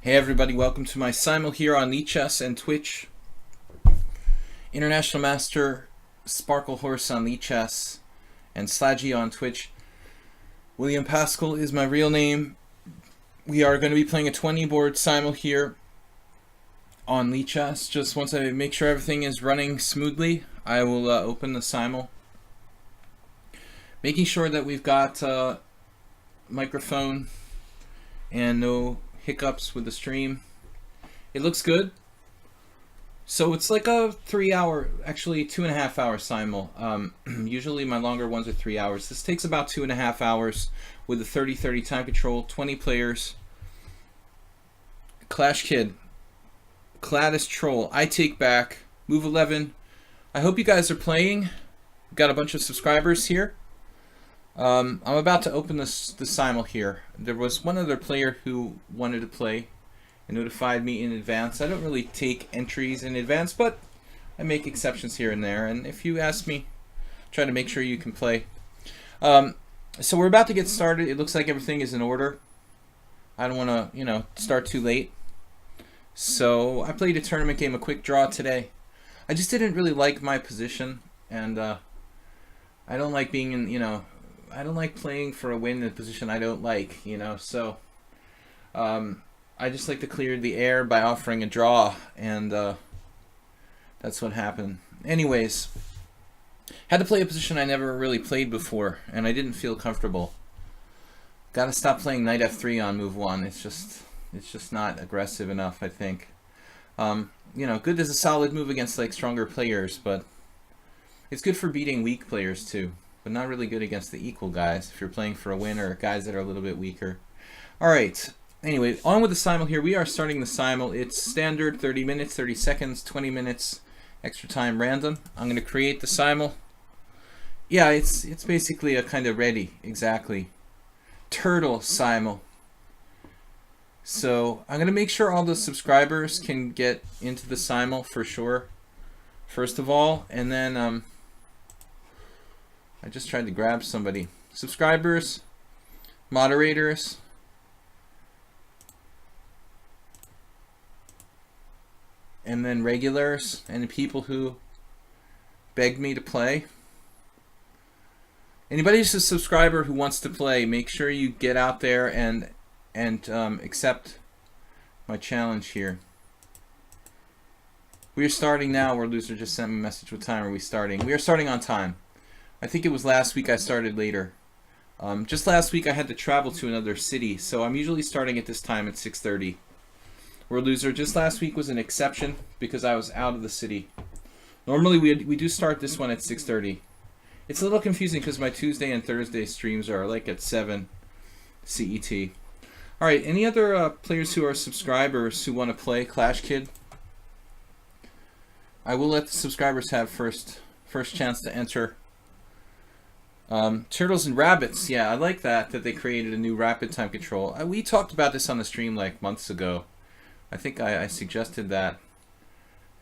Hey everybody, welcome to my simul here on lichess and Twitch. International Master Sparkle Horse on lichess and Sladgie on Twitch. Will Paschall is my real name. We are going to be playing a 20 board simul here on lichess. Just once I make sure everything is running smoothly, I will open the simul. Making sure that we've got microphone and no hiccups with the stream. It looks good. So it's like a 3 hour, actually 2.5 hour simul. Usually my longer ones are 3 hours. This takes about 2.5 hours with a 30-30 time control, 20 players. Clash Kid, Gladys Troll, I Take Back, Move 11. I hope you guys are playing. Got a bunch of subscribers here. I'm about to open the simul here. There was one other player who wanted to play and notified me in advance. I don't really take entries in advance, but I make exceptions here and there. And if you ask me, try to make sure you can play. So we're about to get started. It looks like everything is in order. I don't want to, start too late. So I played a tournament game, a quick draw today. I just didn't really like my position, and I don't like being in, I don't like playing for a win in a position I don't like, so I just like to clear the air by offering a draw, and that's what happened. Anyways, had to play a position I never really played before, and I didn't feel comfortable. Gotta stop playing knight f3 on move 1. It's just not aggressive enough, I think. Good as a solid move against like stronger players, but it's good for beating weak players too. But not really good against the equal guys if you're playing for a win or guys that are a little bit weaker. Alright, anyway, on with the simul here. We are starting the simul. It's standard, 30 minutes, 30 seconds, 20 minutes, extra time random. I'm going to create the simul. Yeah, it's basically a kind of ready, exactly. Turtle simul. So I'm going to make sure all the subscribers can get into the simul for sure, first of all, and then I just tried to grab somebody. Subscribers, moderators, and then regulars, and the people who begged me to play. Anybody who's a subscriber who wants to play, make sure you get out there and accept my challenge here. We are starting now. Where Loser just sent me a message. What time are we starting? We are starting on time. I think it was last week I started later. Just last week I had to travel to another city, so I'm usually starting at this time at 6:30. We're Loser. Just last week was an exception because I was out of the city. Normally we do start this one at 6:30. It's a little confusing because my Tuesday and Thursday streams are like at 7 CET. All right, any other players who are subscribers who want to play Clash Kid? I will let the subscribers have first chance to enter. Turtles and Rabbits, yeah, I like that they created a new rapid time control. We talked about this on the stream like months ago. I think I suggested that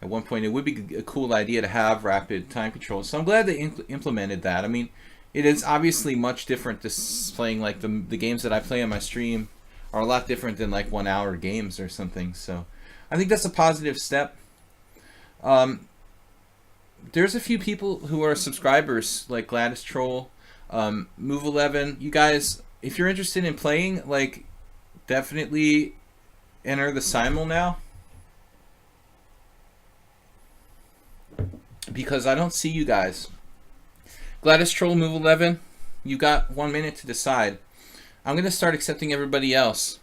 at one point. It would be a cool idea to have rapid time control. So I'm glad they implemented that. I mean, it is obviously much different. This playing like the games that I play on my stream are a lot different than like 1 hour games or something. So I think that's a positive step. There's a few people who are subscribers like Gladys Troll, Move 11. You guys, if you're interested in playing, like, definitely enter the simul now, because I don't see you guys. Gladys Troll, Move 11, you got 1 minute to decide. I'm going to start accepting everybody else.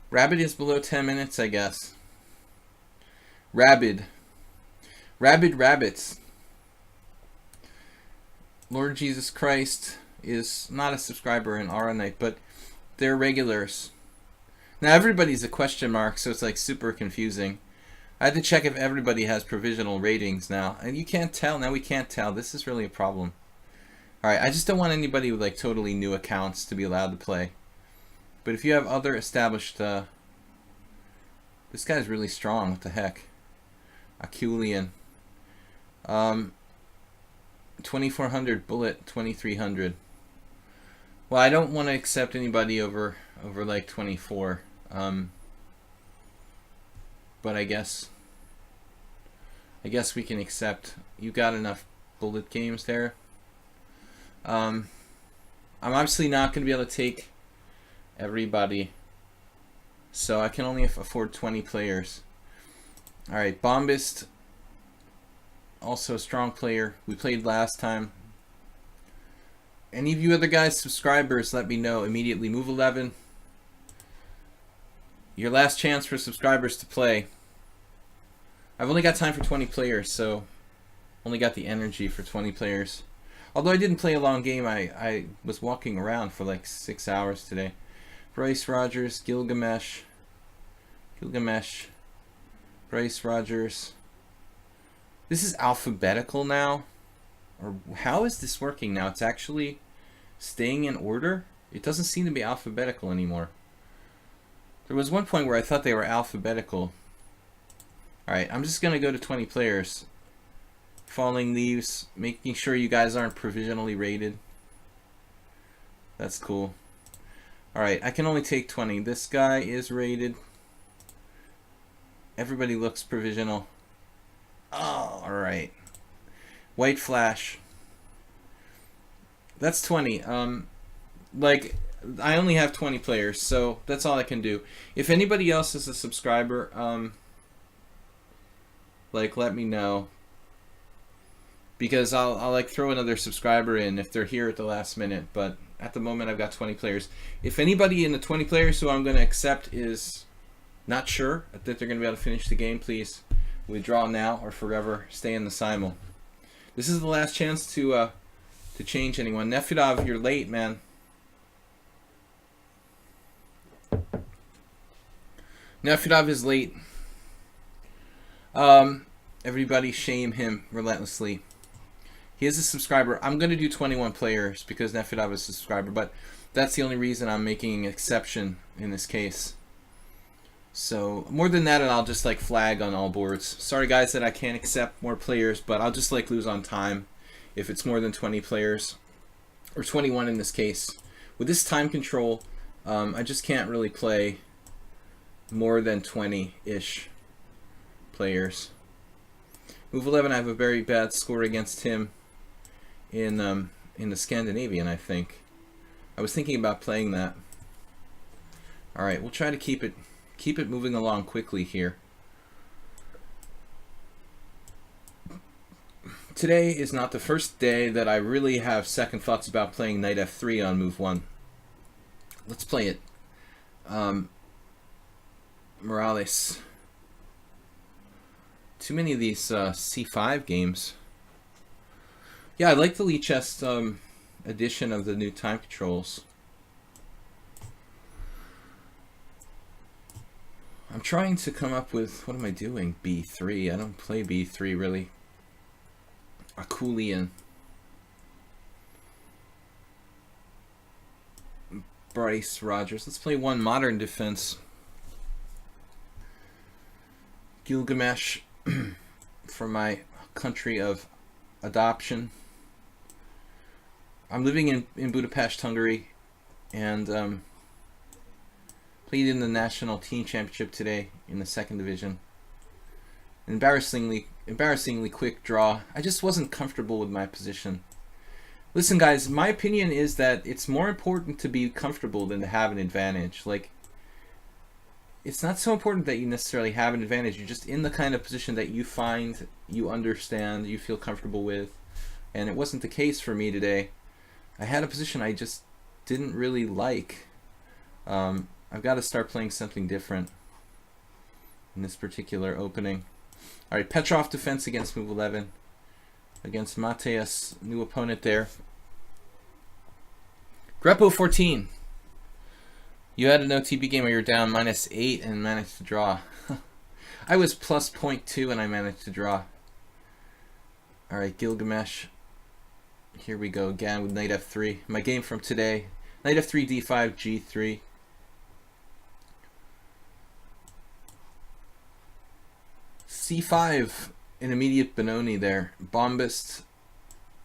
Rabbit is below 10 minutes, I guess. Rabid Rabbits. Lord Jesus Christ is not a subscriber in Aura Night, but they're regulars. Now everybody's a question mark, so it's like super confusing. I had to check if everybody has provisional ratings now, and you can't tell. Now we can't tell. This is really a problem. Alright, I just don't want anybody with like totally new accounts to be allowed to play. But if you have other established... this guy's really strong. What the heck? Aculian. 2400 bullet, 2300. Well, I don't want to accept anybody over like 24. but I guess we can accept. You got enough bullet games there. I'm obviously not going to be able to take everybody, so I can only afford 20 players. Alright, Bombist, also a strong player. We played last time. Any of you other guys, subscribers, let me know immediately. Move 11. Your last chance for subscribers to play. I've only got time for 20 players, so only got the energy for 20 players. Although I didn't play a long game, I was walking around for like 6 hours today. Bryce Rogers, Gilgamesh, Bryce Rogers. This is alphabetical now? Or how is this working now? It's actually staying in order? It doesn't seem to be alphabetical anymore. There was one point where I thought they were alphabetical. Alright, I'm just going to go to 20 players. Falling Leaves, making sure you guys aren't provisionally rated. That's cool. Alright, I can only take 20. This guy is rated. Everybody looks provisional. Oh, alright. White Flash. That's 20. Like, I only have 20 players, so that's all I can do. If anybody else is a subscriber, like, let me know. Because I'll like throw another subscriber in if they're here at the last minute, but at the moment I've got 20 players. If anybody in the 20 players who I'm going to accept is not sure that they're going to be able to finish the game, please withdraw now or forever stay in the simul. This is the last chance to change anyone. Nefedov, you're late, man. Nefedov is late. Everybody shame him relentlessly. He is a subscriber. I'm going to do 21 players because Nefedov is a subscriber, but that's the only reason I'm making an exception in this case. So, more than that, and I'll just like flag on all boards. Sorry guys that I can't accept more players, but I'll just like lose on time if it's more than 20 players. Or 21 in this case. With this time control, I just can't really play more than 20-ish players. Move 11, I have a very bad score against him in the Scandinavian, I think. I was thinking about playing that. Alright, we'll try to keep it moving along quickly here. Today is not the first day that I really have second thoughts about playing knight f3 on move 1. Let's play it. Morales. Too many of these c5 games. Yeah, I like the lichess edition of the new time controls. I'm trying to come up with, what am I doing? b3. I don't play b3 really. Akulian. Bryce Rogers. Let's play one modern defense. Gilgamesh from my country of adoption. I'm living in Budapest, Hungary, and played in the national team championship today in the 2nd division. Embarrassingly quick draw. I just wasn't comfortable with my position. Listen guys, my opinion is that it's more important to be comfortable than to have an advantage. Like, it's not so important that you necessarily have an advantage. You're just in the kind of position that you find, you understand, you feel comfortable with. And it wasn't the case for me today. I had a position I just didn't really like. I've got to start playing something different in this particular opening. Alright, Petrov defense against move 11. Against Mateus, new opponent there. Grepo 14. You had an OTB game where you were down -8 and managed to draw. I was plus 0.2 and I managed to draw. Alright, Gilgamesh. Here we go again with knight f3. My game from today. Knight f3, d5, g3. c5, an immediate Benoni there. Bombist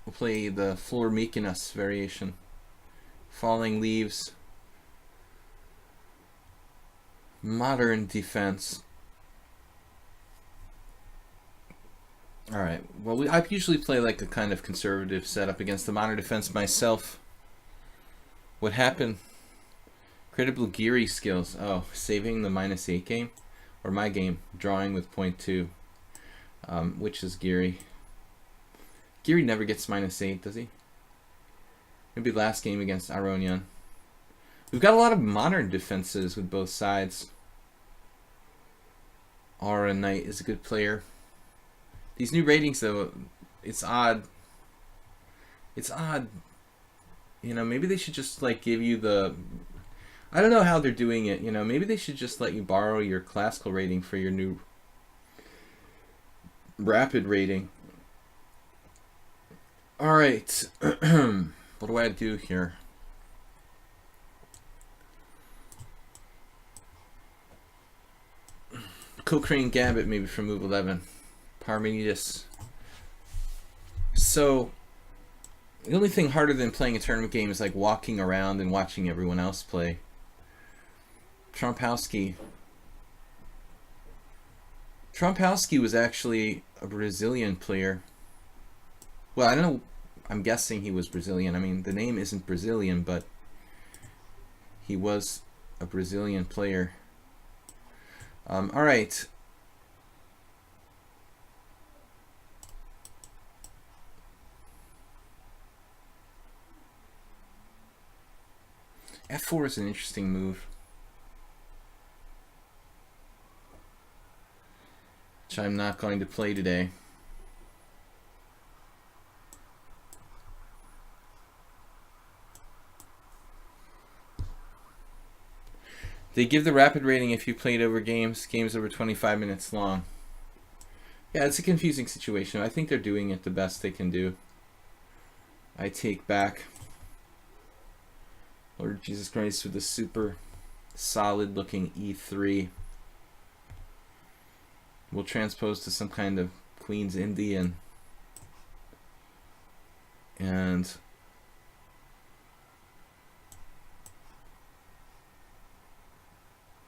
will play the Floor Mykonos variation. Falling Leaves. Modern defense. All right. Well, I usually play like a kind of conservative setup against the modern defense myself. What happened? Credible Geary skills. Oh, saving the -8 game, or my game, drawing with .2. Which is Geary? Geary never gets -8, does he? Maybe last game against Aronian. We've got a lot of modern defenses with both sides. Aura Knight is a good player. These new ratings, though, it's odd. It's odd. You know, maybe they should just like give you the... I don't know how they're doing it. You know, maybe they should just let you borrow your classical rating for your new rapid rating. All right. What do I do here? Cochrane Gambit maybe from move 11. Parmenides. So the only thing harder than playing a tournament game is like walking around and watching everyone else play. Trompowski. Trompowski was actually a Brazilian player. Well, I don't know. I'm guessing he was Brazilian. I mean, the name isn't Brazilian, but he was a Brazilian player. All right. F4 is an interesting move, which I'm not going to play today. They give the rapid rating if you played over games over 25 minutes long. Yeah, it's a confusing situation. I think they're doing it the best they can do. I take back. Lord Jesus Christ with a super solid looking E3. We'll transpose to some kind of Queen's Indian. And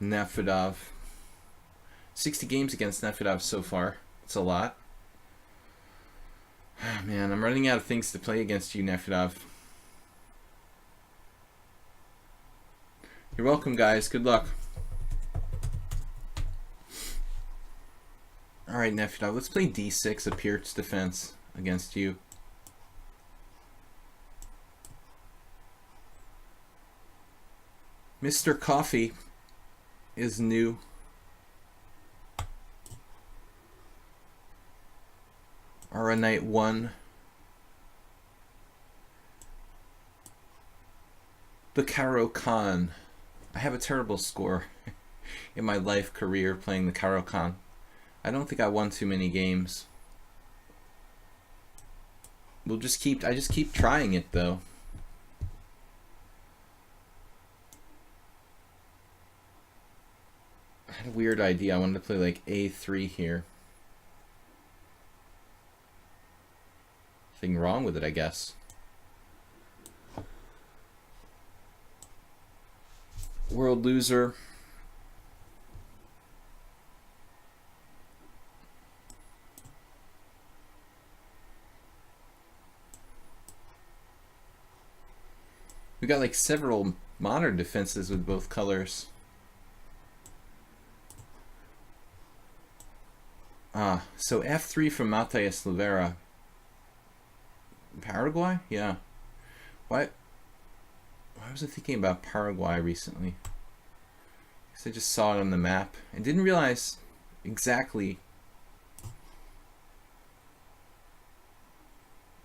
Nefedov. 60 games against Nefedov so far. It's a lot. Oh, man, I'm running out of things to play against you, Nefedov. You're welcome, guys. Good luck. Alright, Nefedov, let's play D6, a Pierce defense against you. Mr. Coffee is new. Aura Knight 1. The Caro Khan. I have a terrible score in my life career playing the Caro Khan. I don't think I won too many games. I just keep trying it though. I had a weird idea. I wanted to play like A3 here. Nothing wrong with it, I guess. World loser. We got like several modern defenses with both colors. So F3 from Matheus Silveira. Paraguay? Yeah. Why was I thinking about Paraguay recently? Because I just saw it on the map and didn't realize exactly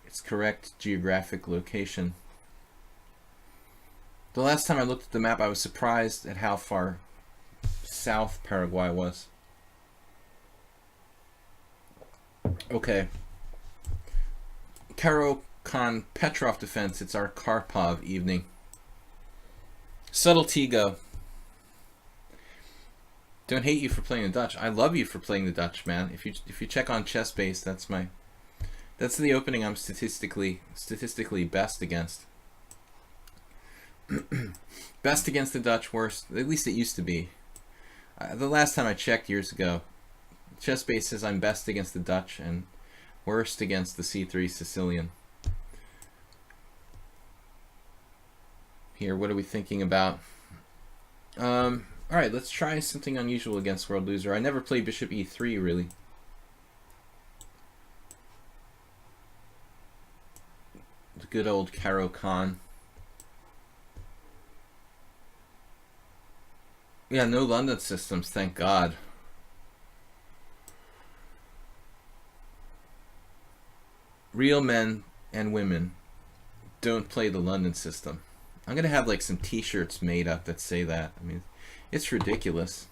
its correct geographic location. The last time I looked at the map, I was surprised at how far south Paraguay was. Okay. Caro Khan Petrov defense. It's our Karpov evening. Subtlety go. Don't hate you for playing the Dutch. I love you for playing the Dutch, man. If you check on ChessBase, that's the opening I'm statistically best against. Best against the Dutch, worst. At least it used to be. The last time I checked years ago, ChessBase says I'm best against the Dutch, and Worst against the c3 Sicilian. Here, what are we thinking about? Alright, let's try something unusual against World Loser. I never played Bishop e3, really. The good old Caro Kann. Yeah, no London systems, thank God. Real men and women don't play the London system. I'm gonna have like some t-shirts made up that say that. I mean, it's ridiculous.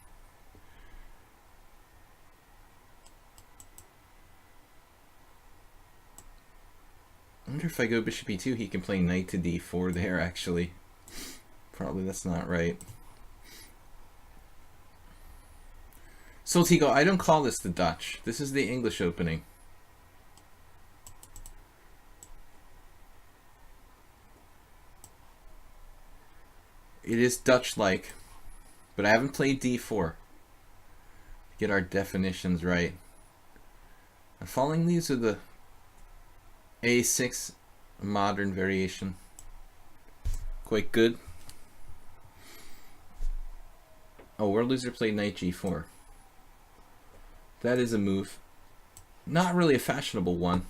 I wonder if I go bishop e2, he can play knight to d4 there, actually. Probably that's not right. Soltigo, I don't call this the Dutch. This is the English opening. It is Dutch-like, but I haven't played d4. Get our definitions right. And following these are the a6 modern variation. Quite good. Oh, World Loser played knight g4. That is a move. Not really a fashionable one.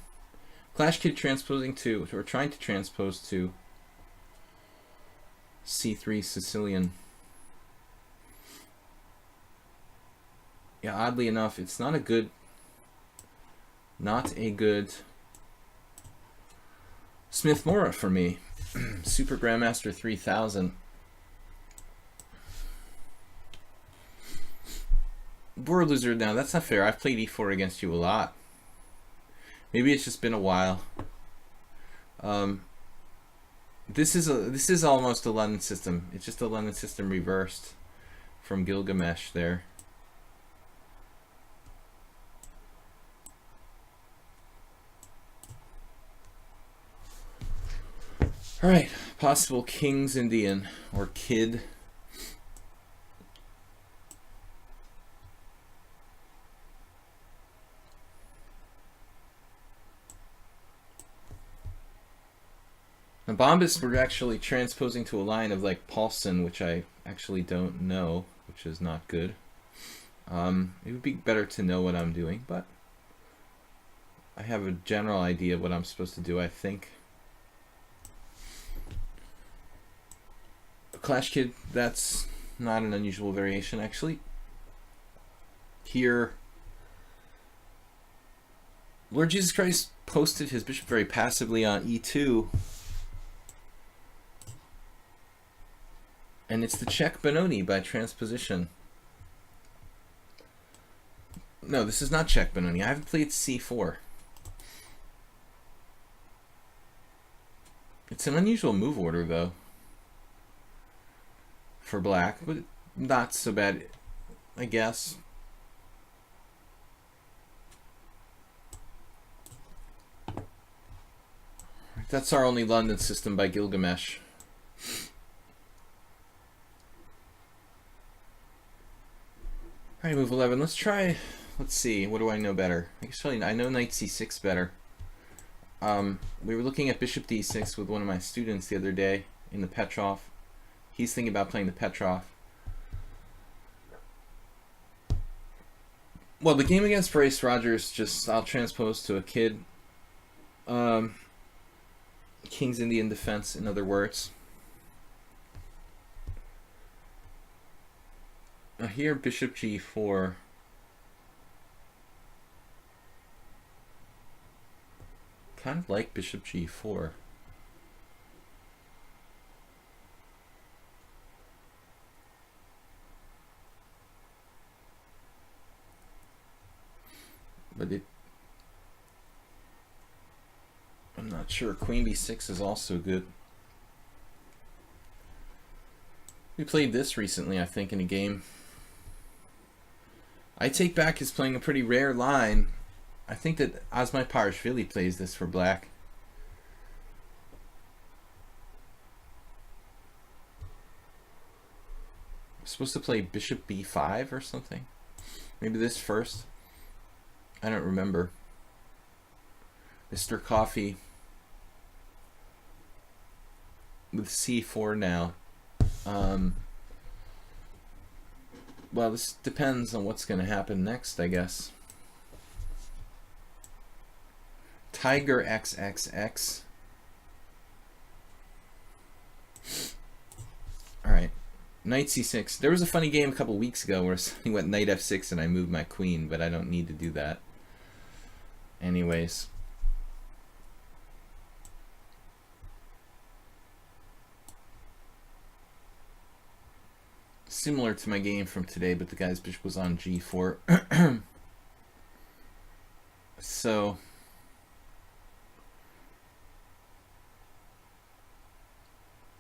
Clash Kid transposing to, or trying to transpose to c3 Sicilian. Yeah, oddly enough, it's not a good Smith Mora for me. Super Grandmaster 3000. World Loser, now that's not fair. I've played e4 against you a lot. Maybe it's just been a while. This is almost a London system. It's just a London system reversed from Gilgamesh there. All right, possible King's Indian or Kid. Now, Bombas were actually transposing to a line of like Paulson, which I actually don't know, which is not good. It would be better to know what I'm doing, but I have a general idea of what I'm supposed to do, I think. Clash Kid, that's not an unusual variation, actually. Here, Lord Jesus Christ posted his bishop very passively on e2. And it's the check Benoni by transposition. No, this is not check Benoni. I haven't played c4. It's an unusual move order, though, for black, but not so bad, I guess. That's our only London system by Gilgamesh. Alright, move 11. Let's try, let's see, what do I know better? Actually, I know knight c6 better. We were looking at bishop d6 with one of my students the other day in the Petrov. He's thinking about playing the Petrov. Well, the game against Bryce Rogers, just I'll transpose to a kid. King's Indian defense, in other words. Now here, bishop g4. Kind of like bishop g4. But I'm not sure. Queen b6 is also good. We played this recently, I think, in a game. I Take Back is playing a pretty rare line. I think that Asmai Parashvili plays this for black. I'm supposed to play bishop b5 or something. Maybe this first. I don't remember. Mr. Coffee with c4 now. Well, this depends on what's going to happen next, I guess. Tiger XXX. Alright. Knight c6. There was a funny game a couple weeks ago where he went knight f6 and I moved my queen, but I don't need to do that. Anyways. Similar to my game from today, but the guy's bishop was on g4. So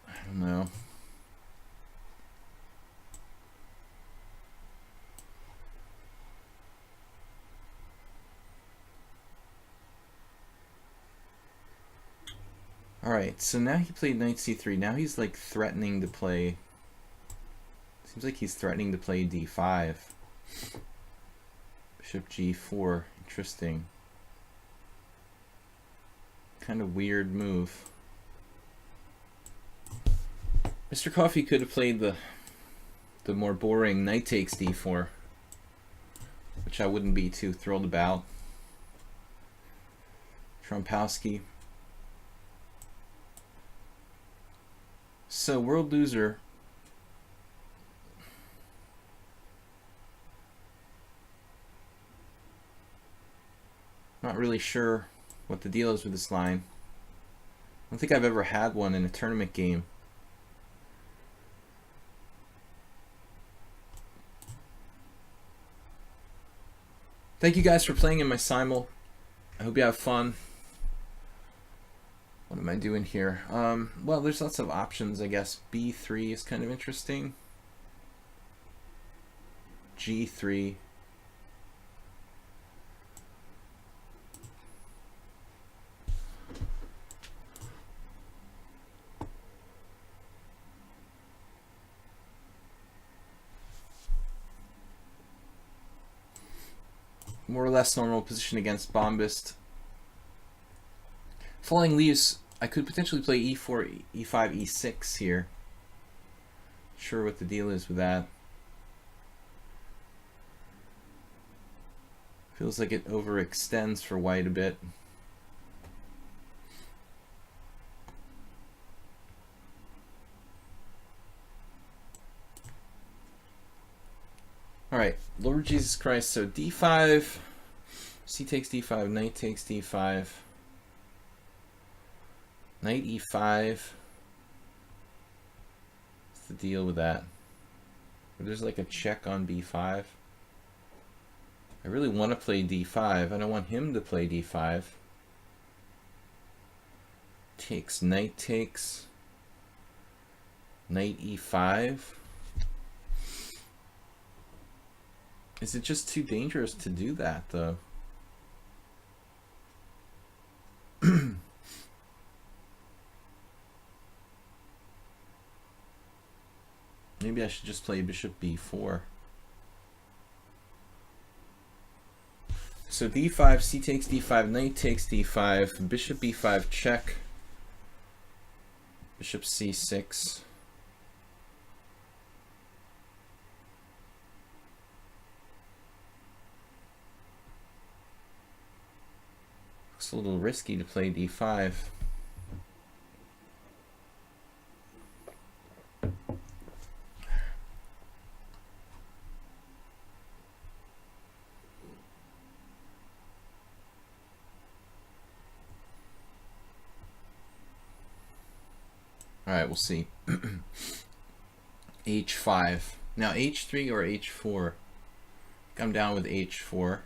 I don't know. Alright, so now he played knight c3. Now he's like threatening to play. Seems like he's threatening to play d5. Bishop g4. Interesting. Kind of weird move. Mr. Coffee could have played the more boring knight takes d4, which I wouldn't be too thrilled about. Trumpowski. So, world loser. Not really sure what the deal is with this line. I don't think I've ever had one in a tournament game. Thank you guys for playing in my simul. I hope you have fun. What am I doing here? Well, there's lots of options, I guess. B3 is kind of interesting. G3. More or less normal position against Bombist. Falling leaves, I could potentially play e4, e5, e6 here. Sure what the deal is with that. Feels like it overextends for white a bit. Alright, Lord Jesus Christ, so d5, c takes d5, knight takes d5, knight e5. What's the deal with that? There's like a check on b5. I really want to play d5. I don't want him to play d5. Takes, knight takes, knight e5. Is it just too dangerous to do that, though? Maybe I should just play bishop b4. So d5, c takes d5, knight takes d5, bishop b5 check, bishop c6. Looks a little risky to play d5. Alright, we'll see. h5. Now h3 or h4? I'm down with h4.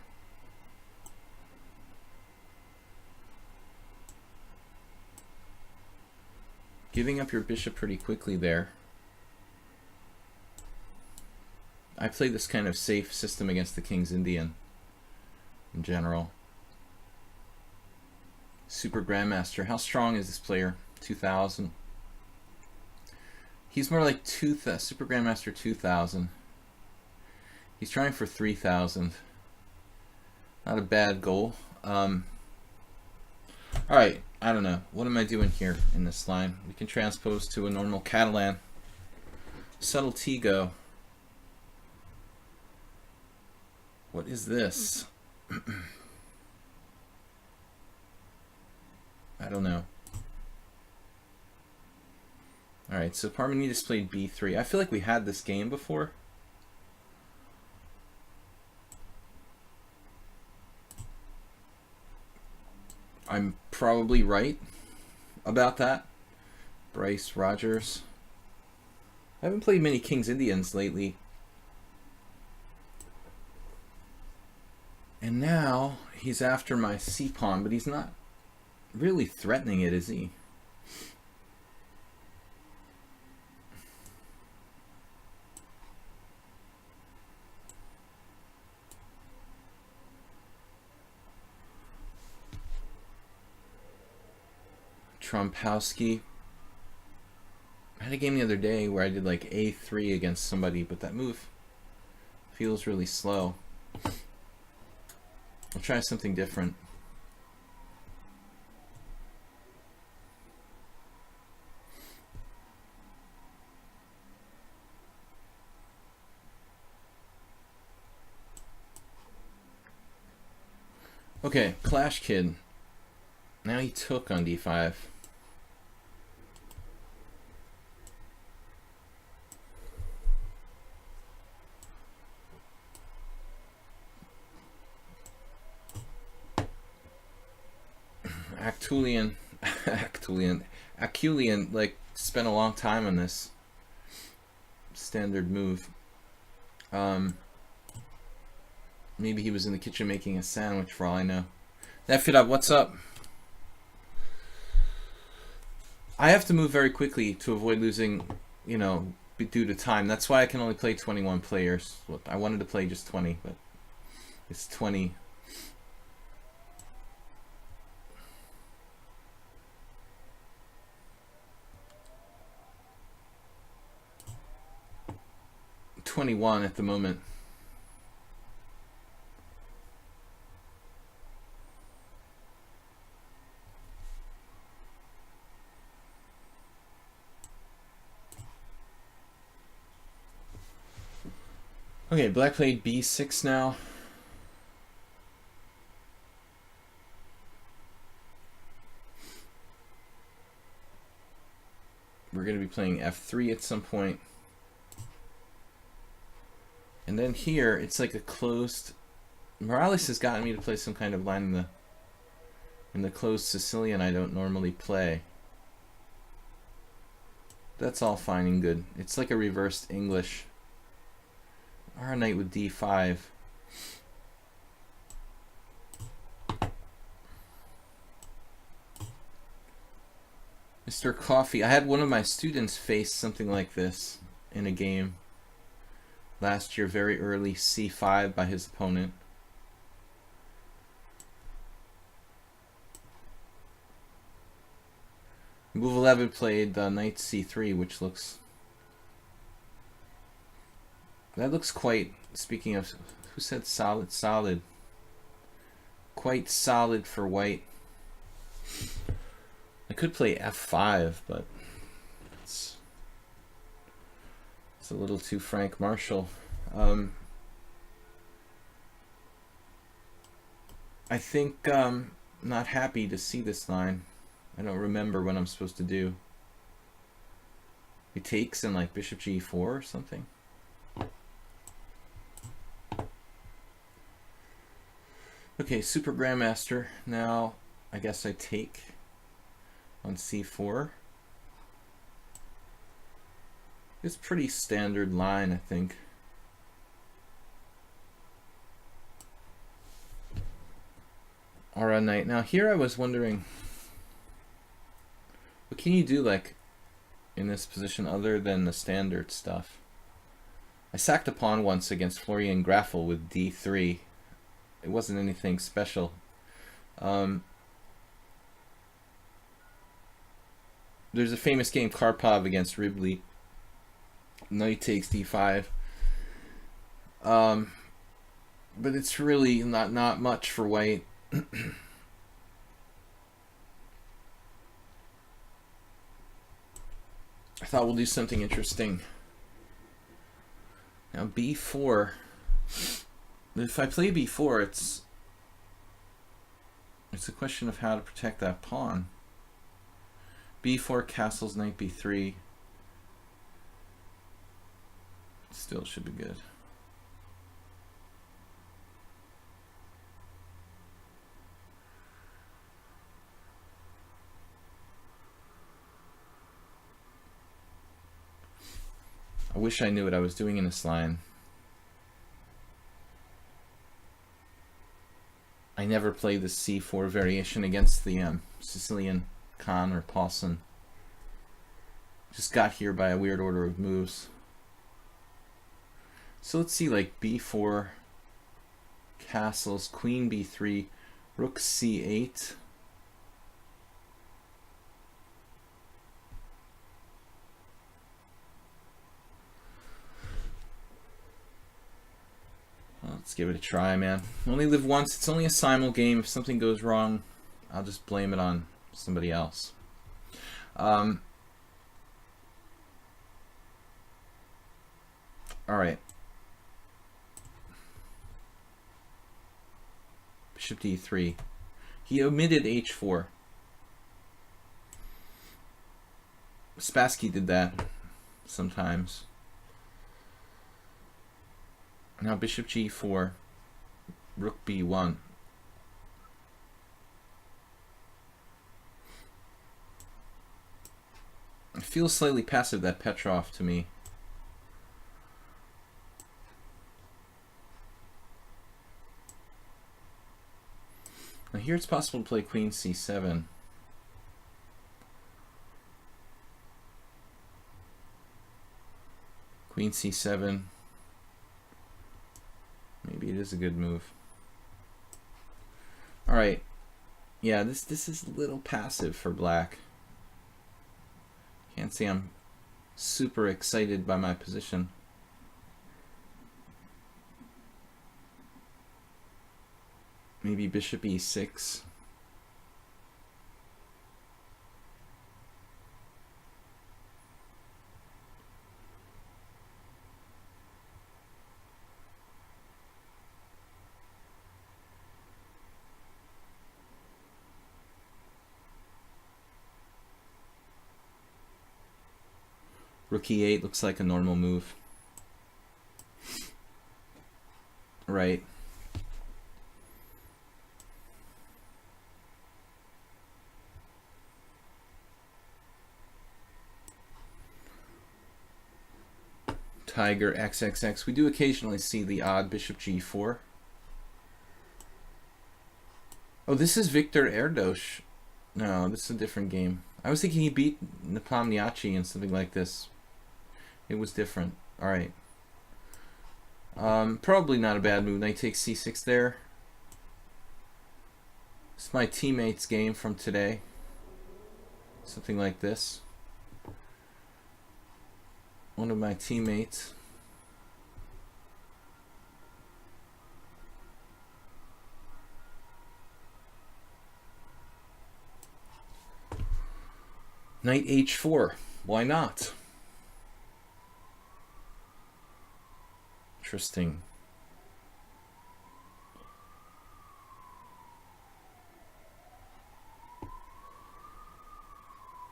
Giving up your bishop pretty quickly there. I play this kind of safe system against the King's Indian in general. Super Grandmaster. How strong is this player? 2000. He's more like Super Grandmaster 2000. He's trying for 3000. Not a bad goal. Alright, I don't know. What am I doing here in this line? We can transpose to a normal Catalan. Subtlety go. What is this? I don't know. Alright, so Parmenides played b3. I feel like we had this game before. I'm probably right about that. Bryce Rogers. I haven't played many King's Indians lately. And now he's after my c-pawn, but he's not really threatening it, is he? Trompowski. I had a game the other day where I did like a3 against somebody, but that move feels really slow. I'll try something different. Okay, Clash Kid. Now he took on d5. Aculian, like, spent a long time on this standard move. Maybe he was in the kitchen making a sandwich for all I know. That fit up, what's up? I have to move very quickly to avoid losing, you know, due to time. That's why I can only play 21 players. I wanted to play just 20, but it's 20. $21 at the moment. Okay, black played b6 now. We're going to be playing f3 at some point. And then here, it's like a closed... Morales has gotten me to play some kind of line in the closed Sicilian I don't normally play. That's all fine and good. It's like a reversed English. Our knight with d5. Mr. Coffee. I had one of my students face something like this in a game last year, very early, c5 by his opponent. Move 11 played knight c3, which looks... That looks quite, speaking of, who said solid? Solid. Quite solid for white. I could play f5, but it's a little too Frank Marshall. I think I'm not happy to see this line. I don't remember what I'm supposed to do. He takes in like bishop g4 or something. Okay, Super Grandmaster. Now, I guess I take on c4. It's pretty standard line, I think. Aura Knight. Now here I was wondering, what can you do like in this position other than the standard stuff? I sacked a pawn once against Florian Graffel with d3. It wasn't anything special. There's a famous game, Karpov against Ribley. Knight takes d5. But it's really not much for white. I thought we'll do something interesting. Now b4. If I play b4, it's a question of how to protect that pawn. b4 castles knight b3. Still should be good. I wish I knew what I was doing in this line. I never played the c4 variation against the Sicilian Khan or Paulson. Just got here by a weird order of moves. So let's see, like b4, castles, queen b3, rook c8. Well, let's give it a try, man. Only live once. It's only a simul game. If something goes wrong, I'll just blame it on somebody else. All right. Bishop d3. He omitted h4. Spassky did that sometimes. Now bishop g4, rook b1. It feels slightly passive, that Petrov, to me. Now here it's possible to play queen c7. Queen c7. Maybe it is a good move. All right. Yeah, this is a little passive for black. Can't say I'm super excited by my position. Maybe bishop e6. Rook e8 looks like a normal move. Right. Tiger XXX. We do occasionally see the odd bishop g4. Oh, this is Victor Erdos. No, this is a different game. I was thinking he beat Nepomniachtchi in something like this. It was different. All right. Probably not a bad move. Knight takes c6 there. It's my teammate's game from today. Something like this. One of my teammates. Knight h4. Why not? Interesting.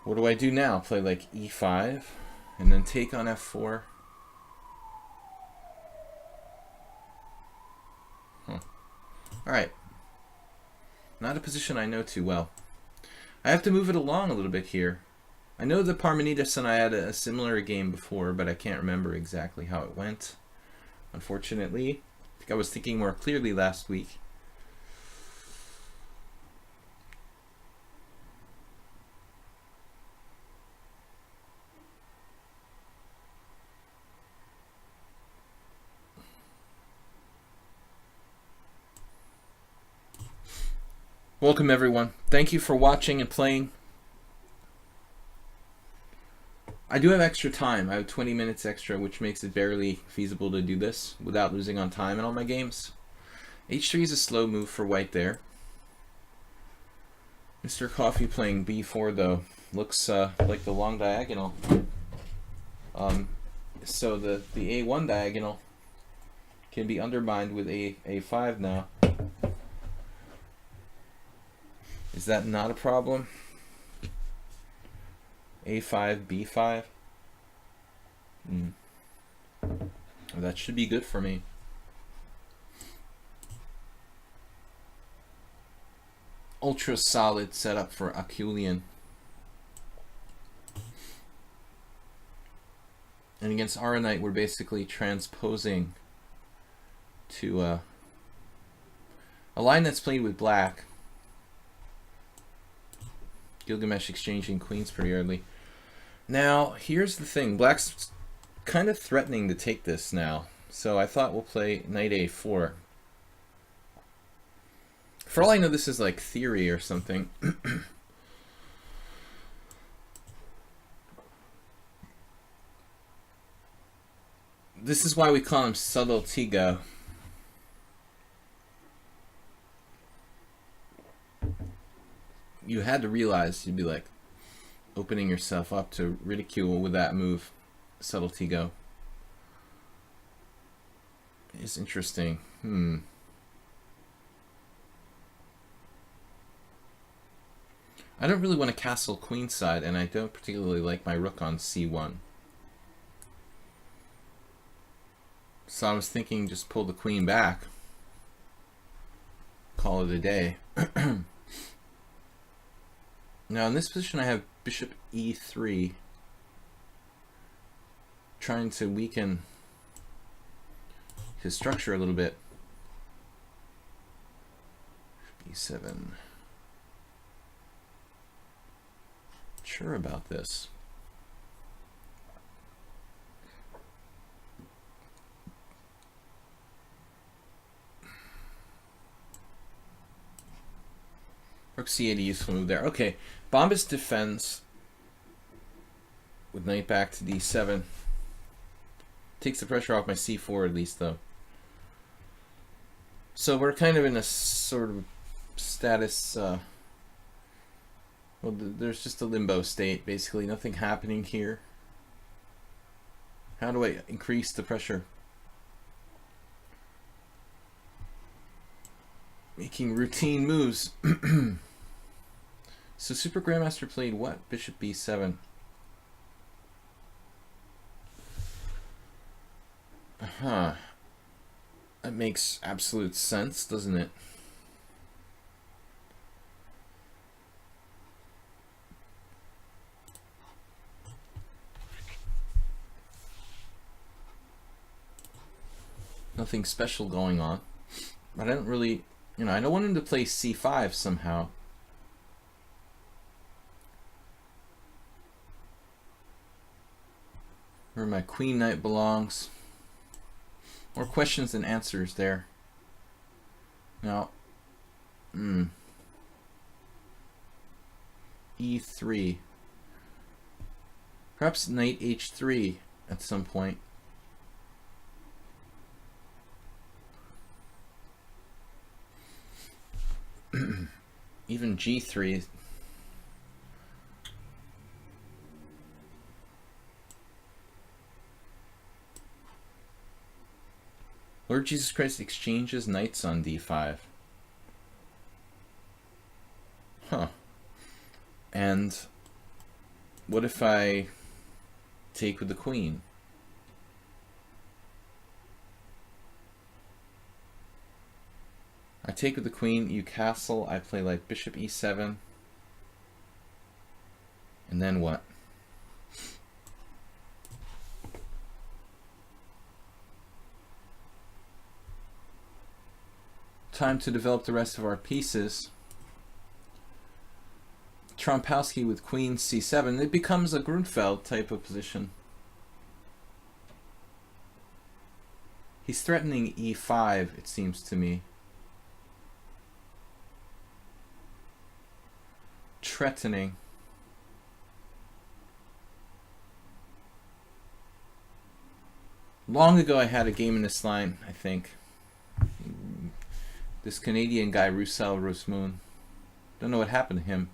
What do I do now? Play like e5 and then take on f4. All right. Not a position I know too well. I have to move it along a little bit here. I know that Parmenides and I had a similar game before, but I can't remember exactly how it went. Unfortunately, I think I was thinking more clearly last week. Welcome everyone. Thank you for watching and playing. I do have extra time. I have 20 minutes extra, which makes it barely feasible to do this without losing on time in all my games. h3 is a slow move for white there. Mr. Coffee playing b4 though. Looks like the long diagonal. So the A1 diagonal can be undermined with A5 now. Is that not a problem? A5, B5? That should be good for me. Ultra solid setup for Acheulean. And against Aronite, we're basically transposing to a line that's played with black. Gilgamesh exchanging queens pretty early. Now, here's the thing. Black's kind of threatening to take this now. So I thought we'll play knight A4. For all I know, this is like theory or something. This is why we call him subtletigo. You had to realize you'd be like opening yourself up to ridicule with that move, subtletigo. It's interesting. I don't really want to castle queenside, and I don't particularly like my rook on C1. So I was thinking just pull the queen back. Call it a day. Now in this position I have bishop E3. Trying to weaken his structure a little bit. E7. Sure about this. Rook C8, a useful move there. Okay, Bombas defends with knight back to D7. Takes the pressure off my C4 at least, though. So we're kind of in a sort of status. Well, there's just a limbo state, basically. Nothing happening here. How do I increase the pressure? Making routine moves. So Super Grandmaster played what? Bishop B7. That makes absolute sense, doesn't it? Nothing special going on. But I don't really, I don't want him to play C5 somehow. Where my queen knight belongs. More questions than answers there. Now, E3. Perhaps knight H3 at some point. Even G3. Lord Jesus Christ exchanges knights on D5. Huh. And what if I take with the queen? I take with the queen, you castle, I play like bishop E7. And then what? Time to develop the rest of our pieces. Trompowsky with queen C7. It becomes a Grunfeld type of position. He's threatening E5, it seems to me. Threatening. Long ago I had a game in this line, I think. This Canadian guy, Roussel Rosemoon. Don't know what happened to him.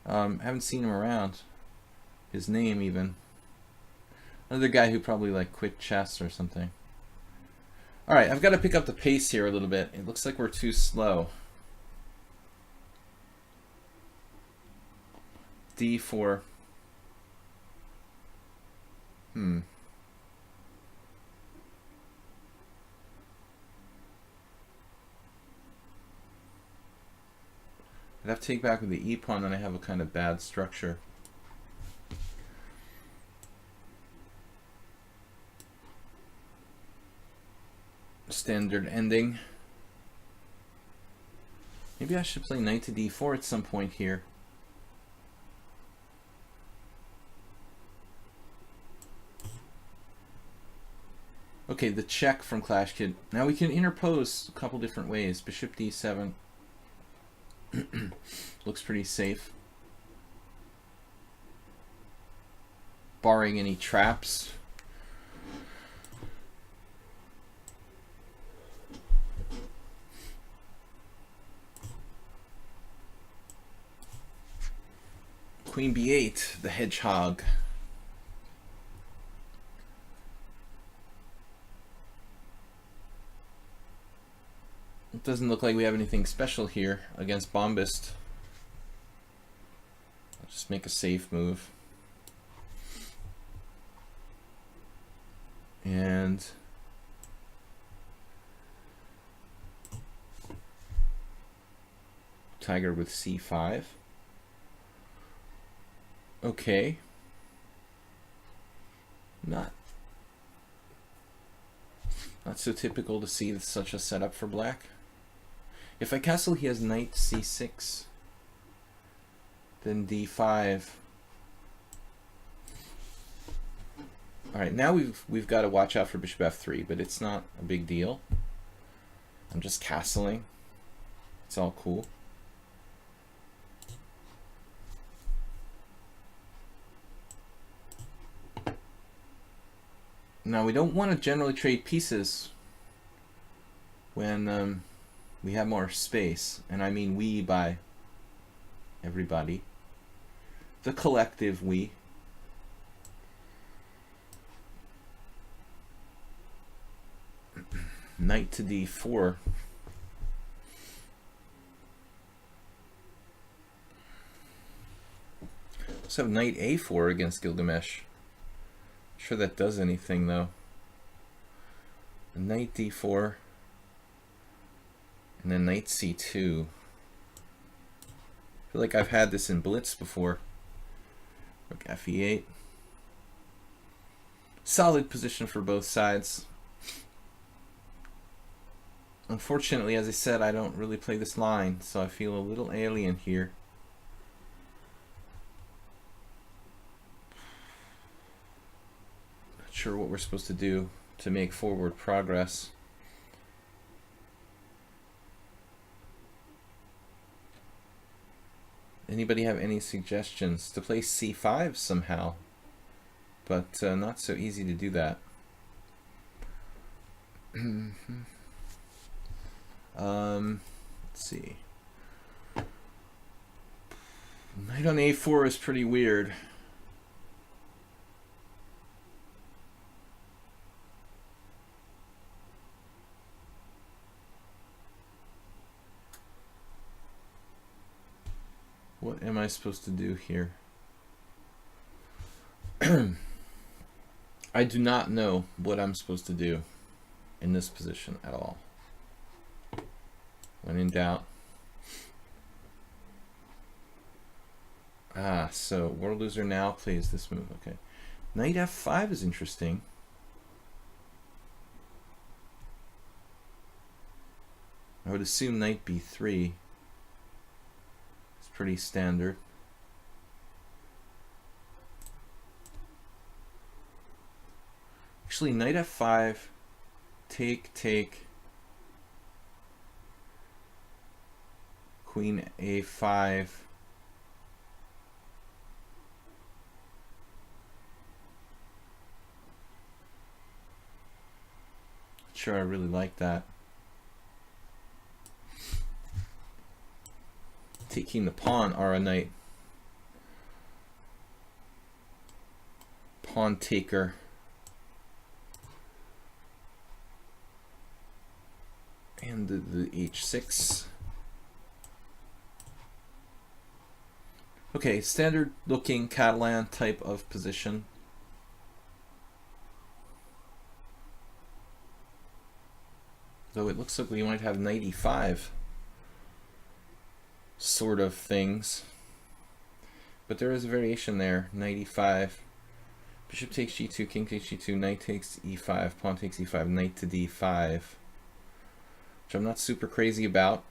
Haven't seen him around. His name even. Another guy who probably like quit chess or something. All right, I've got to pick up the pace here a little bit. It looks like we're too slow. D4. I'd have to take back with the E pawn, and I have a kind of bad structure. Standard ending. Maybe I should play knight to D4 at some point here. Okay, the check from Clash Kid. Now we can interpose a couple different ways. Bishop D7 looks pretty safe, barring any traps. Queen B8, the hedgehog. It doesn't look like we have anything special here against Bombist. I'll just make a safe move. And Tiger with C5. Okay. Not so typical to see such a setup for black. If I castle, he has knight C6, then D5. All right, now we've got to watch out for bishop F3, but it's not a big deal. I'm just castling. It's all cool. Now we don't want to generally trade pieces when we have more space, and I mean we by everybody, the collective we. Knight to D4. Let's have knight A4 against Gilgamesh. Not sure that does anything though. Knight D4. And then knight C2. I feel like I've had this in Blitz before. Rook Fe8. Solid position for both sides. Unfortunately, as I said, I don't really play this line, so I feel a little alien here. Not sure what we're supposed to do to make forward progress. Anybody have any suggestions? To play C5 somehow, but not so easy to do that. Let's see. Knight on A4 is pretty weird. What am I supposed to do here? I do not know what I'm supposed to do in this position at all. When in doubt. So World Loser now plays this move. Okay. Knight F5 is interesting. I would assume knight B3 is pretty standard. Actually, knight F5, take, Queen A5. Sure, I really like that. Taking the pawn or a knight. Pawn taker. And the h6. Okay, standard looking Catalan type of position. Though it looks like we might have knight e5 sort of things. But there is a variation there. Knight e5, bishop takes g2, king takes g2, knight takes e5, pawn takes e5, knight to d5. Which I'm not super crazy about.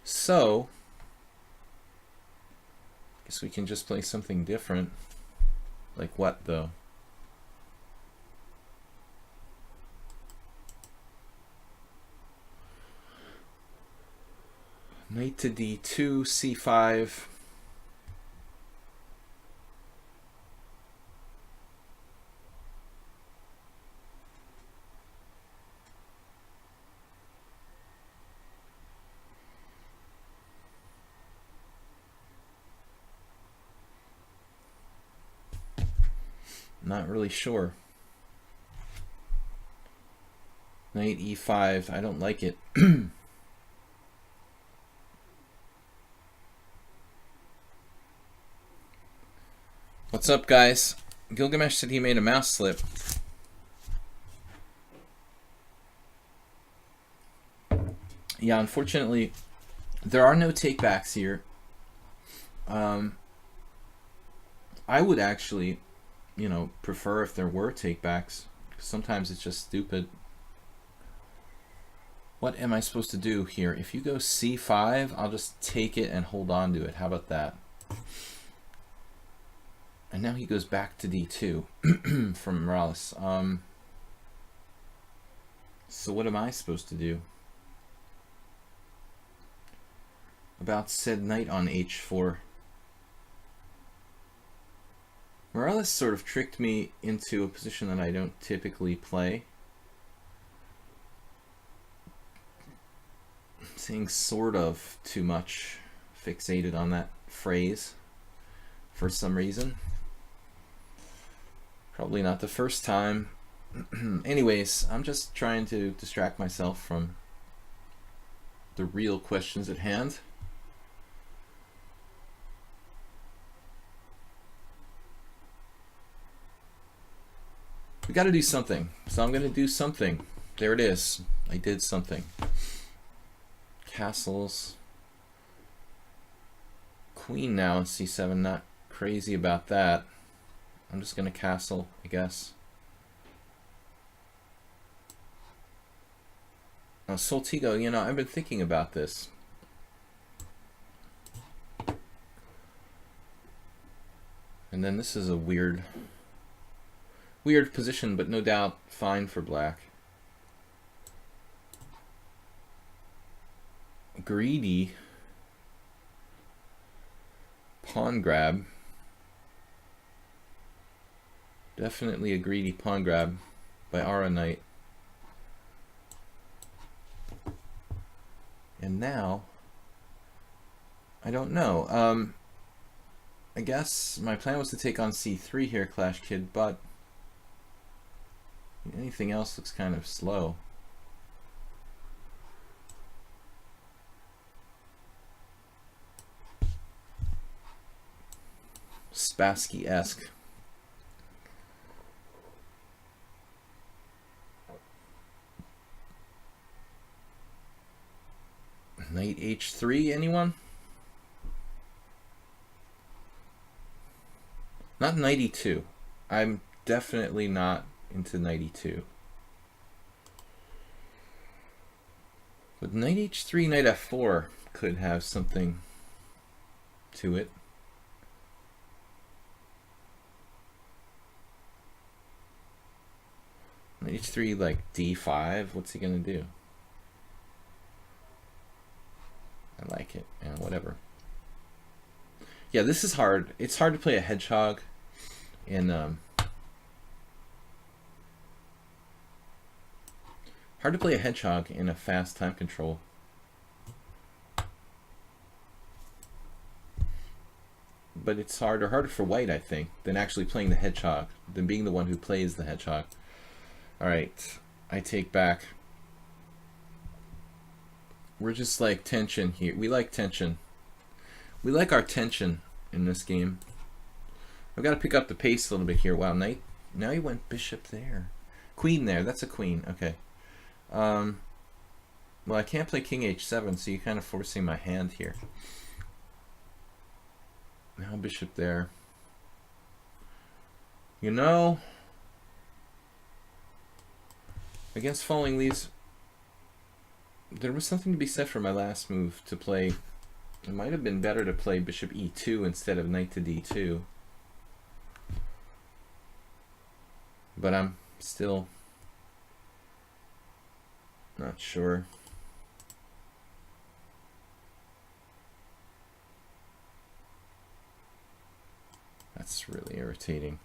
So, I guess we can just play something different. Like what, though? Knight to d2, c5. Not really sure. Knight e5, I don't like it. What's up, guys? Gilgamesh said he made a mouse slip. Yeah, unfortunately, there are no takebacks here. I would actually, you know, prefer if there were takebacks. Sometimes it's just stupid. What am I supposed to do here? If you go c5, I'll just take it and hold on to it. How about that? And now he goes back to d2 from Morales. So what am I supposed to do about said knight on h4? Morales sort of tricked me into a position that I don't typically play. I'm saying sort of too much, fixated on that phrase for some reason. Probably not the first time. Anyways, I'm just trying to distract myself from the real questions at hand. We got to do something. So I'm going to do something. There it is. I did something. Castles. Queen now in c7. Not crazy about that. I'm just going to castle, I guess. Soltigo, you know, I've been thinking about this. And then this is a weird position, but no doubt fine for black. Greedy pawn grab. Definitely a greedy pawn grab by Ara Knight. And now, I don't know. I guess my plan was to take on c3 here, Clash Kid, but anything else looks kind of slow. Spassky-esque. Knight h3, anyone? Not knight e2. I'm definitely not into knight e2. But knight h3, knight f4 could have something to it. Knight h3, like d5. What's he gonna do? I like it. Yeah, whatever. Yeah, this is hard. It's hard to play a hedgehog in hard to play a hedgehog in a fast time control. But it's harder for white, I think, than actually playing the hedgehog, than being the one who plays the hedgehog. All right, I take back. We're just like tension here. We like tension. We like our tension in this game. I've got to pick up the pace a little bit here. Wow, knight. Now he went bishop there. Queen there. That's a queen. Okay. Well, I can't play king h7, so you're kind of forcing my hand here. Now bishop there. You know, against falling leaves, there was something to be said for my last move to play. It might have been better to play bishop e2 instead of knight to d2. But I'm still not sure. That's really irritating.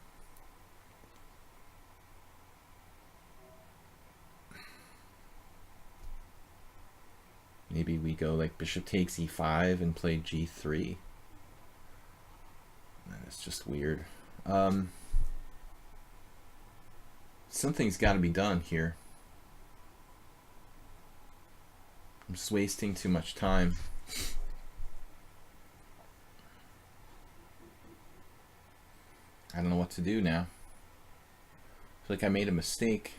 Maybe we go like bishop takes e5 and play g3. That's just weird. Something's got to be done here. I'm just wasting too much time. I don't know what to do now. I feel like I made a mistake.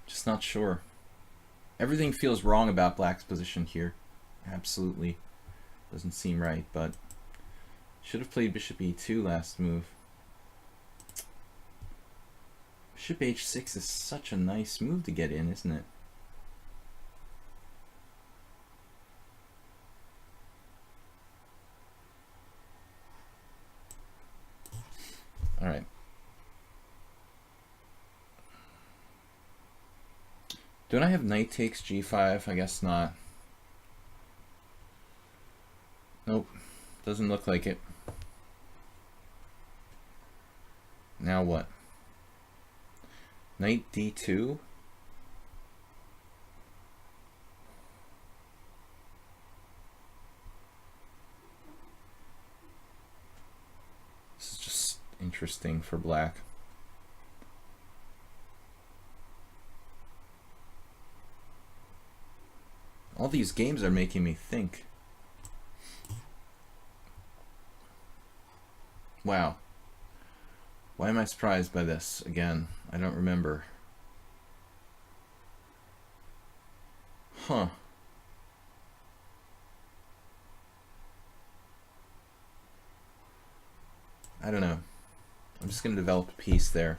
Just not sure. Everything feels wrong about Black's position here. Absolutely. Doesn't seem right, but should have played bishop e2 last move. Bishop h6 is such a nice move to get in, isn't it? All right. Don't I have knight takes g5? I guess not. Nope. Doesn't look like it. Now what? Knight d2? This is just interesting for Black. All these games are making me think. Wow. Why am I surprised by this again? I don't remember. Huh. I don't know. I'm just going to develop a piece there.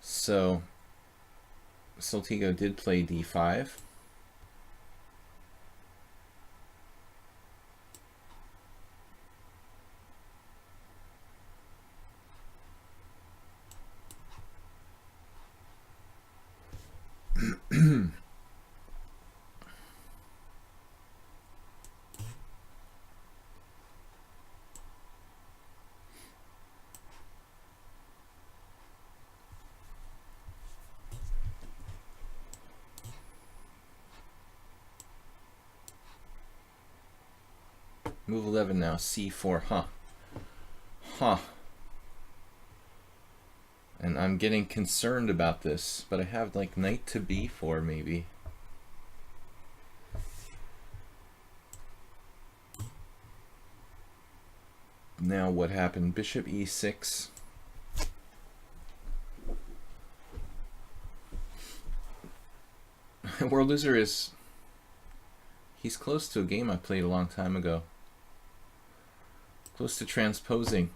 So, Saltigo did play d5. Move 11 now, c4, huh. Huh. And I'm getting concerned about this, but I have like knight to b4 maybe. Now what happened? Bishop e6. World Loser is... he's close to a game I played a long time ago. Close to transposing.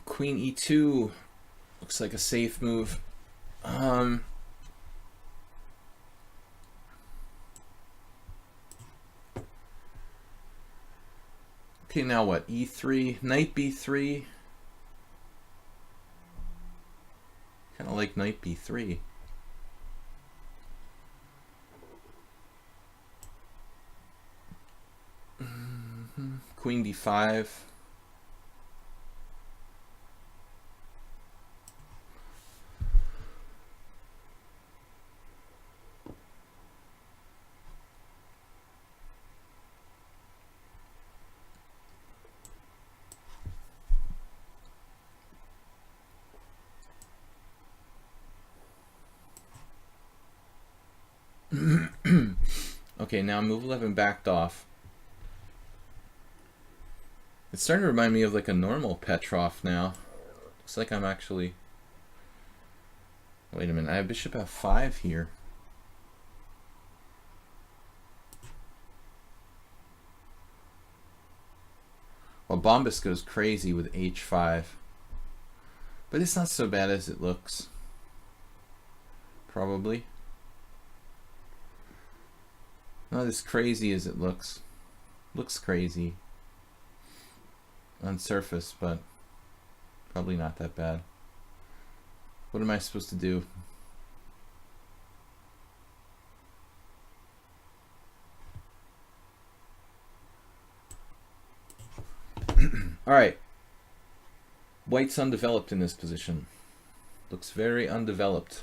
Queen e2 looks like a safe move. Okay, now what? e3, knight b3. Kind of like knight b3. queen d5. Okay, now move 11 backed off. It's starting to remind me of like a normal Petrov now. Looks like I'm actually... Wait a minute, I have bishop f5 here. Well, Bombas goes crazy with h5. But it's not so bad as it looks. Probably. Not as crazy as it looks. Looks crazy on surface, but probably not that bad. What am I supposed to do? All right. White's undeveloped in this position. Looks very undeveloped.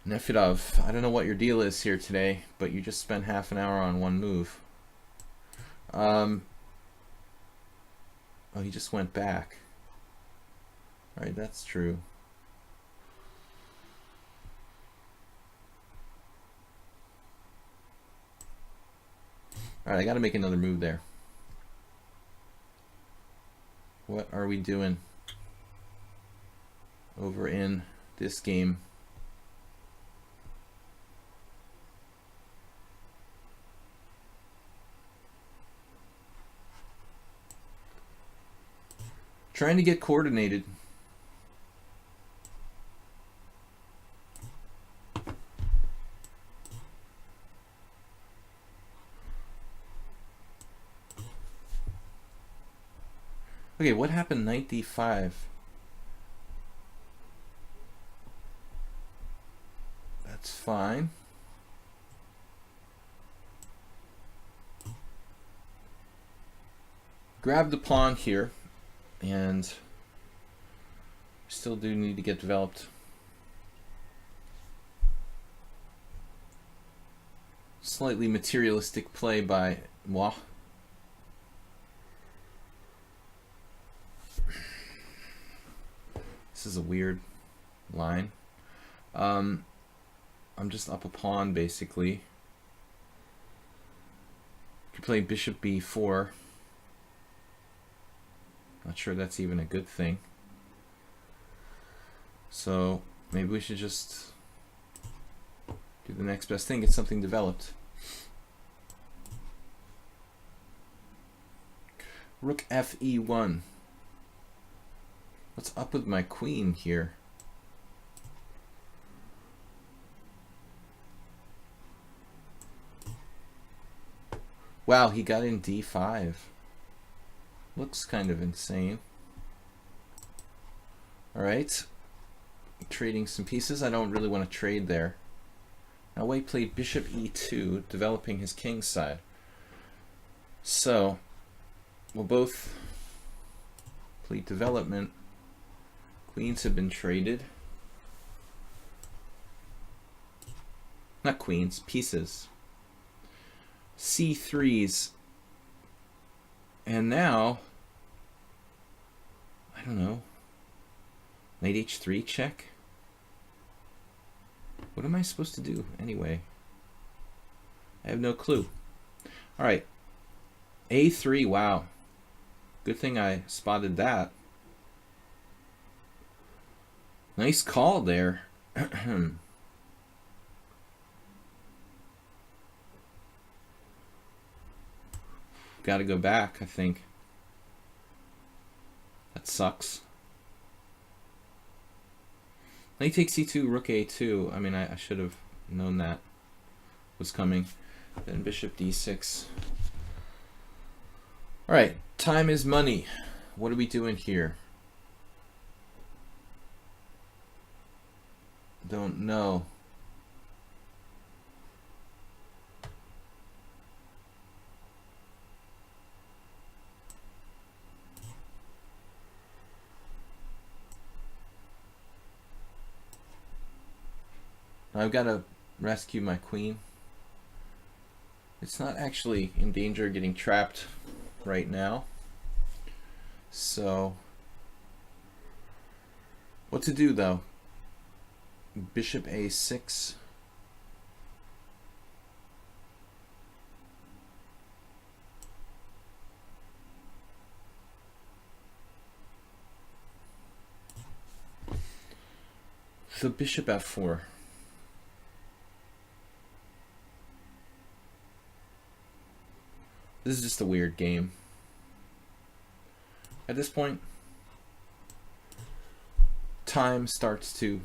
Nefedov, I don't know what your deal is here today, but you just spent half an hour on one move. Oh, he just went back. All right, that's true. All right, I got to make another move there. What are we doing over in this game? Trying to get coordinated. Okay, what happened knight d5? That's fine. Grab the pawn here, and still do need to get developed. Slightly materialistic play by moi. This is a weird line. I'm just up a pawn basically. Could play bishop b4. Not sure that's even a good thing. So maybe we should just do the next best thing, get something developed. Rook fe1. What's up with my queen here? Wow, he got in d5. Looks kind of insane. Alright. Trading some pieces. I don't really want to trade there. Now White played bishop e2, developing his king side. So, we'll both play development. Queens have been traded. Not queens, pieces. C3s. And now, I don't know, knight h3 check? What am I supposed to do anyway? I have no clue. All right, a3, wow. Good thing I spotted that. Nice call there. Got to go back, I think. That sucks. Knight takes c2, rook a2. I mean, I should have known that was coming. Then bishop d6. All right, time is money. What are we doing here? Don't know. I've got to rescue my queen. It's not actually in danger of getting trapped right now. So, what to do though? Bishop a6. So bishop f4. This is just a weird game. At this point, time starts to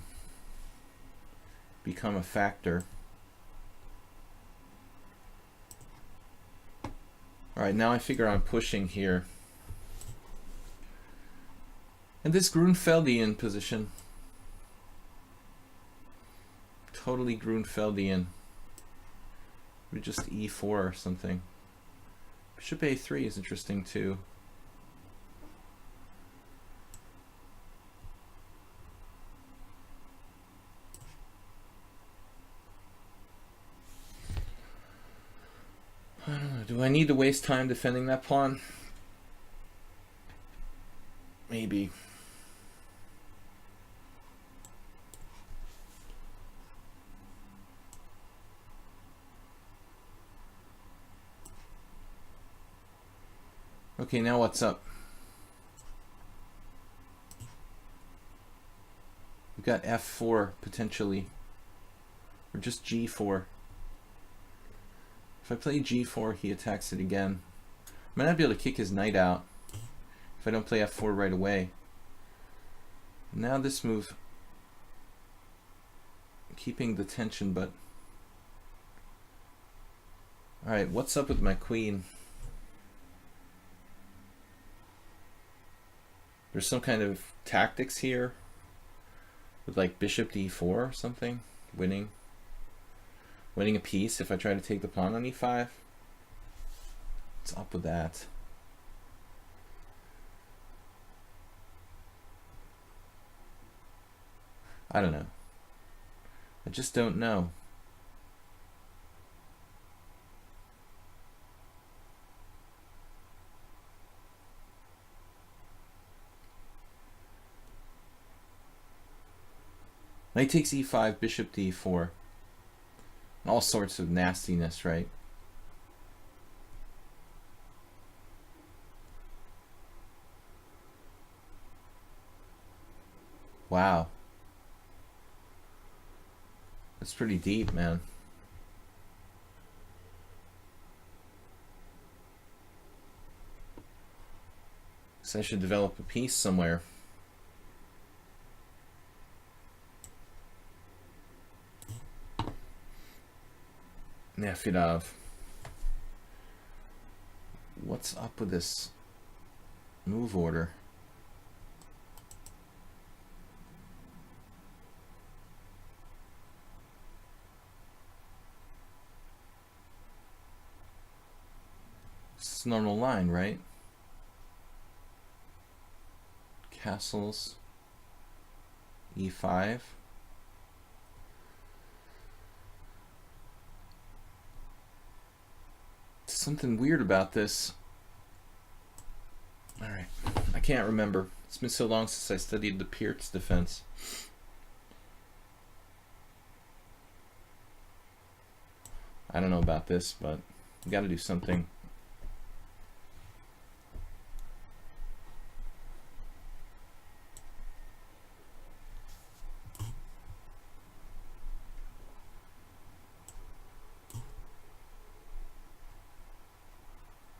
become a factor. Alright, now I figure I'm pushing here. And this Grunfeldian position. Totally Grunfeldian. Maybe just e4 or something. Bishop a3 is interesting too. I don't know. Do I need to waste time defending that pawn? Maybe. Okay, now what's up? We've got f4 potentially, or just g4. If I play g4, he attacks it again. I might not be able to kick his knight out if I don't play f4 right away. Now this move, keeping the tension, but... Alright, what's up with my queen? There's some kind of tactics here with like bishop d4 or something, winning a piece if I try to take the pawn on e5. What's up with that? I don't know. I just don't know. Knight takes e5, bishop d4. All sorts of nastiness, right? Wow. That's pretty deep, man. So I should develop a piece somewhere. Nefidov. What's up with this move order? This is normal line, right? Castles, e5. Something weird about this. Alright, I can't remember. It's been so long since I studied the Peert's defense. I don't know about this, but we got to do something.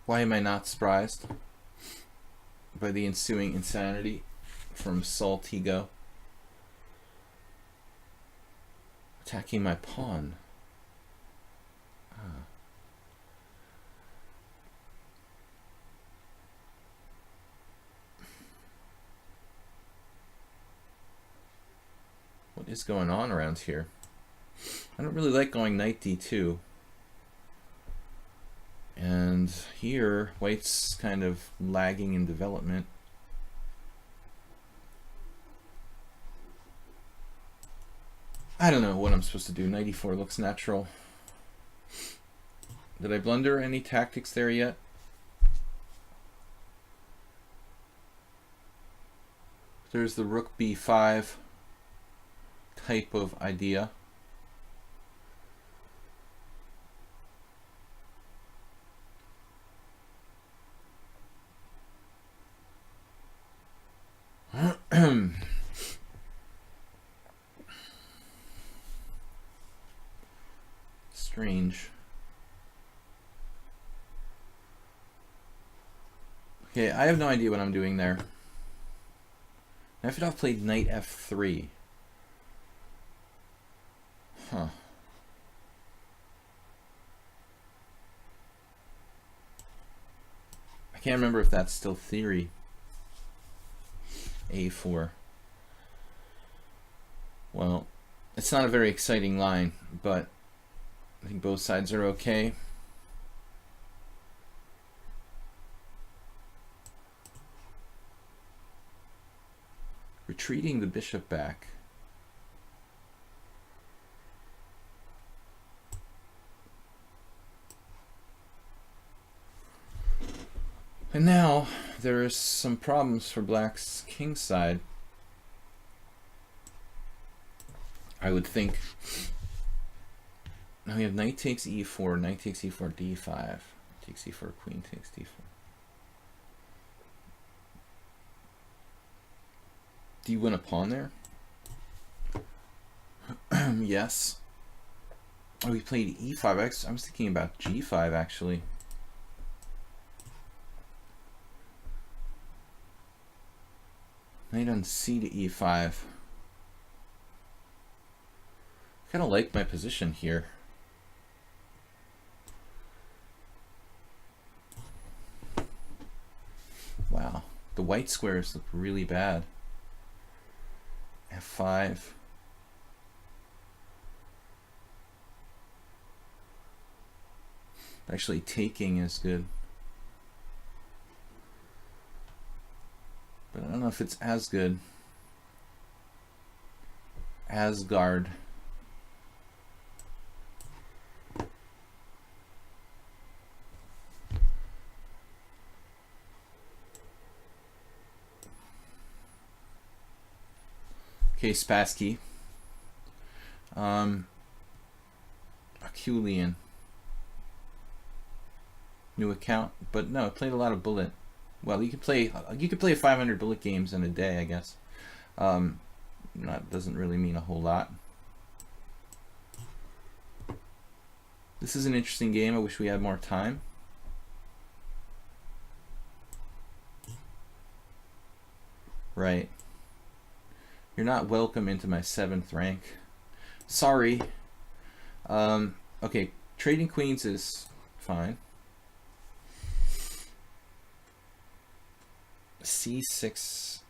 Why am I not surprised by the ensuing insanity from Saltigo? Attacking my pawn. What is going on around here? I don't really like going knight d2. And here, white's kind of lagging in development. I don't know what I'm supposed to do. Knight e4 looks natural. Did I blunder any tactics there yet? There's the rook b5 type of idea. Strange. Okay, I have no idea what I'm doing there. I should have played knight f3. Huh. I can't remember if that's still theory. a4. Well, it's not a very exciting line, but I think both sides are okay. Retreating the bishop back. And now there's some problems for black's king side. I would think. Now we have knight takes e4, knight takes e4, d5, takes e4, queen takes d4. Do you win a pawn there? Yes. Oh, we played e5. I was thinking about g5 actually. Knight on c to e5. I kind of like my position here. Wow, the white squares look really bad. f5. Actually, taking is good. But I don't know if it's as good. Asgard. Okay, Spassky. Aculian. New account, but no, I played a lot of bullet. Well, you could play 500 bullet games in a day, I guess. That doesn't really mean a whole lot. This is an interesting game. I wish we had more time. Right. You're not welcome into my 7th rank. Sorry. Okay, trading queens is fine. c6.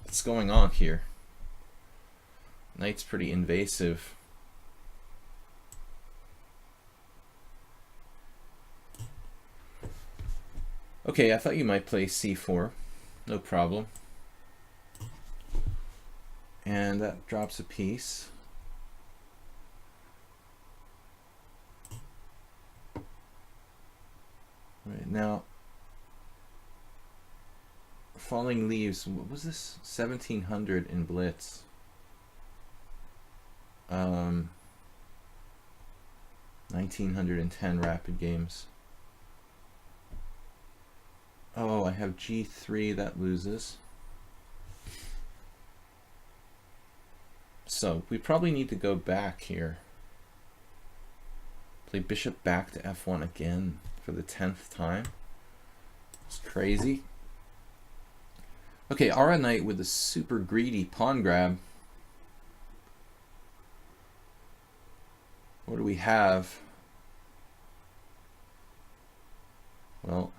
What's going on here? Knight's pretty invasive. Okay, I thought you might play c4. No problem. And that drops a piece. Right now, falling leaves. What was this? 1700 in blitz. 1910 rapid games. Oh, I have g3, that loses. So we probably need to go back here. Play bishop back to f1 again for the 10th time. It's crazy. Okay, Ara Knight with a super greedy pawn grab. What do we have? Well,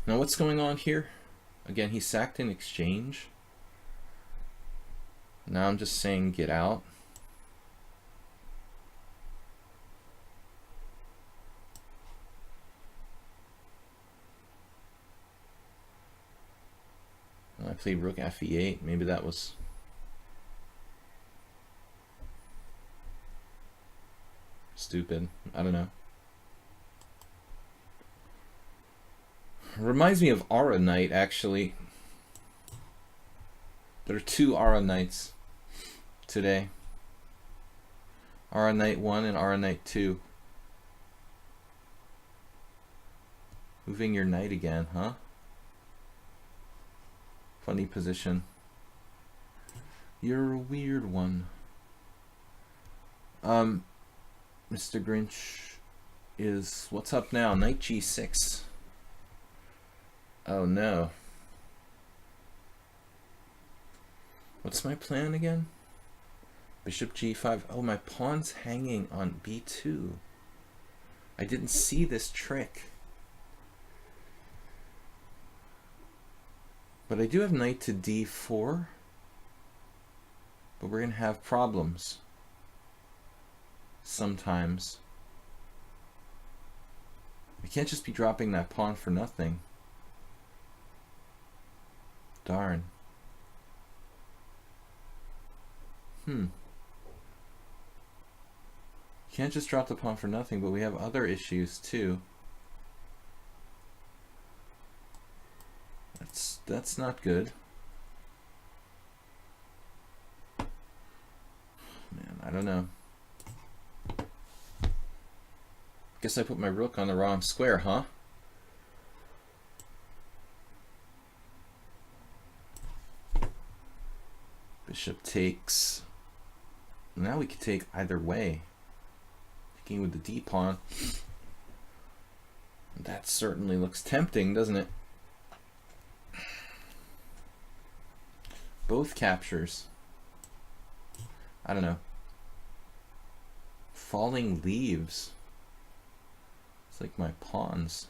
now what's going on here? Again, he sacked in exchange. Now I'm just saying get out. I played rook fe8. Maybe that was... stupid. I don't know. Reminds me of Aura Knight, actually. There are 2 Aura Knights today. Aura Knight 1 and Aura Knight 2. Moving your knight again, huh? Funny position. You're a weird one. Mr. Grinch is... what's up now? Knight g6. Oh no. What's my plan again? Bishop g5. Oh, my pawn's hanging on b2. I didn't see this trick. But I do have knight to d4. But we're going to have problems. Sometimes. We can't just be dropping that pawn for nothing. Darn. Can't just drop the pawn for nothing, but we have other issues too. That's not good. Man, I don't know. Guess I put my rook on the wrong square, huh? Bishop takes. Now we could take either way. Taking with the d pawn. That certainly looks tempting, doesn't it? Both captures. I don't know. Falling leaves. It's like my pawns.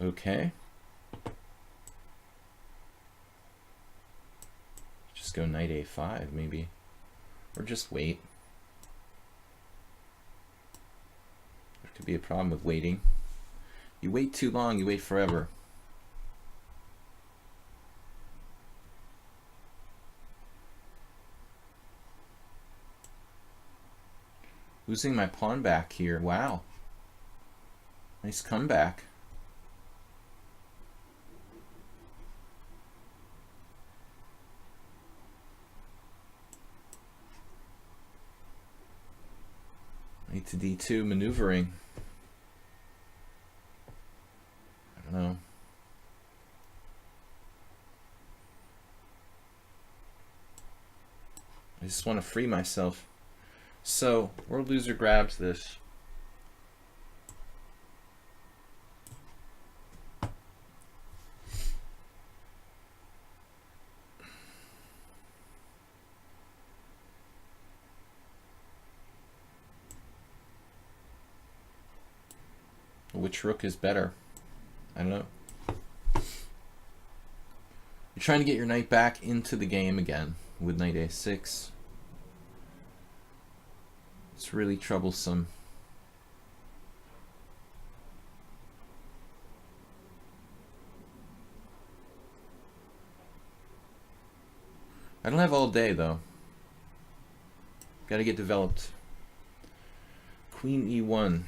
Okay. Just go knight a5 maybe. Or just wait. There could be a problem with waiting. You wait too long, you wait forever. Losing my pawn back here. Wow. Nice comeback. Knight to d2 maneuvering. I don't know. I just want to free myself. So, world loser grabs this. Which rook is better? I don't know. You're trying to get your knight back into the game again with knight a6. It's really troublesome. I don't have all day though. Got to get developed. Queen e1.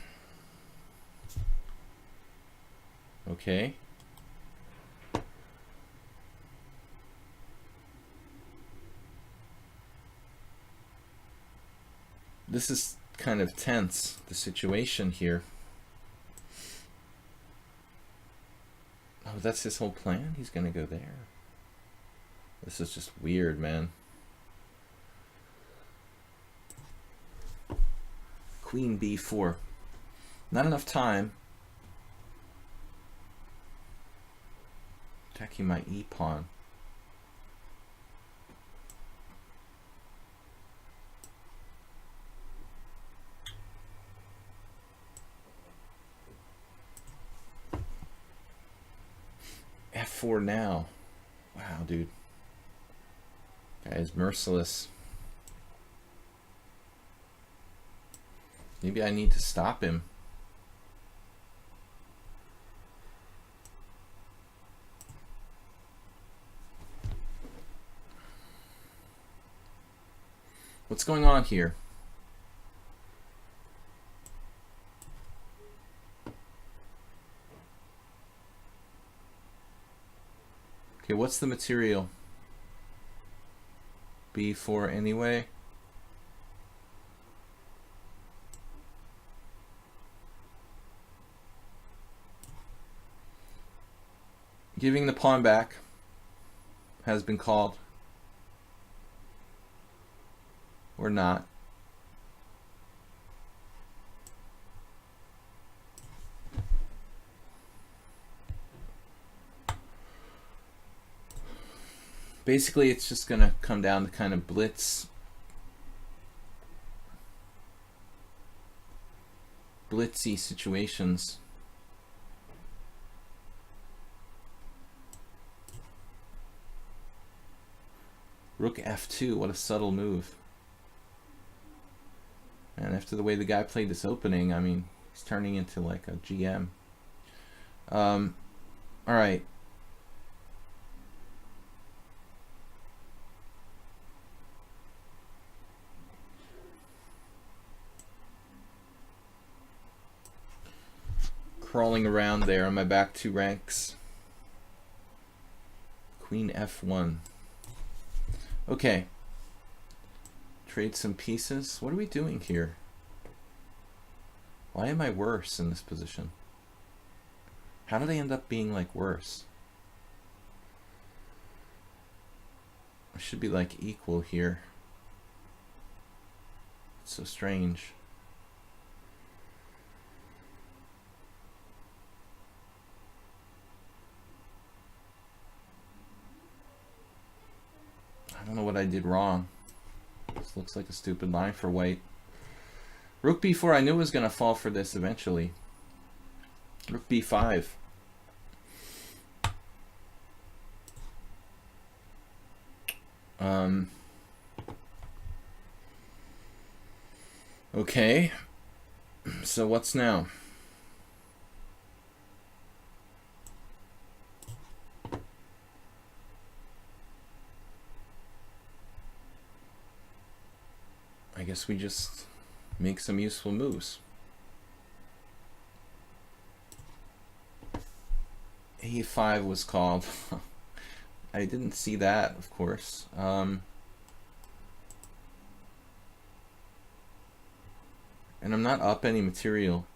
Okay. This is kind of tense, the situation here. Oh, that's his whole plan? He's gonna go there. This is just weird, man. Queen b4. Not enough time. Attacking my e-pawn. f4 now. Wow, dude. Guy is merciless. Maybe I need to stop him. What's going on here? Okay, what's the material? B4 anyway. Giving the pawn back has been called. Or not. Basically, it's just going to come down to kind of blitzy situations. Rook f2, what a subtle move. And after the way the guy played this opening, I mean, he's turning into like a GM. All right. Crawling around there on my back 2 ranks. Queen f1. Okay. Trade some pieces. What are we doing here? Why am I worse in this position? How did I end up being like worse? I should be like equal here. It's so strange. I don't know what I did wrong. This looks like a stupid line for white. Rook b4, I knew it was going to fall for this eventually. Rook b5. Okay. So what's now? I guess we just make some useful moves. A5 was called. I didn't see that, of course. And I'm not up any material.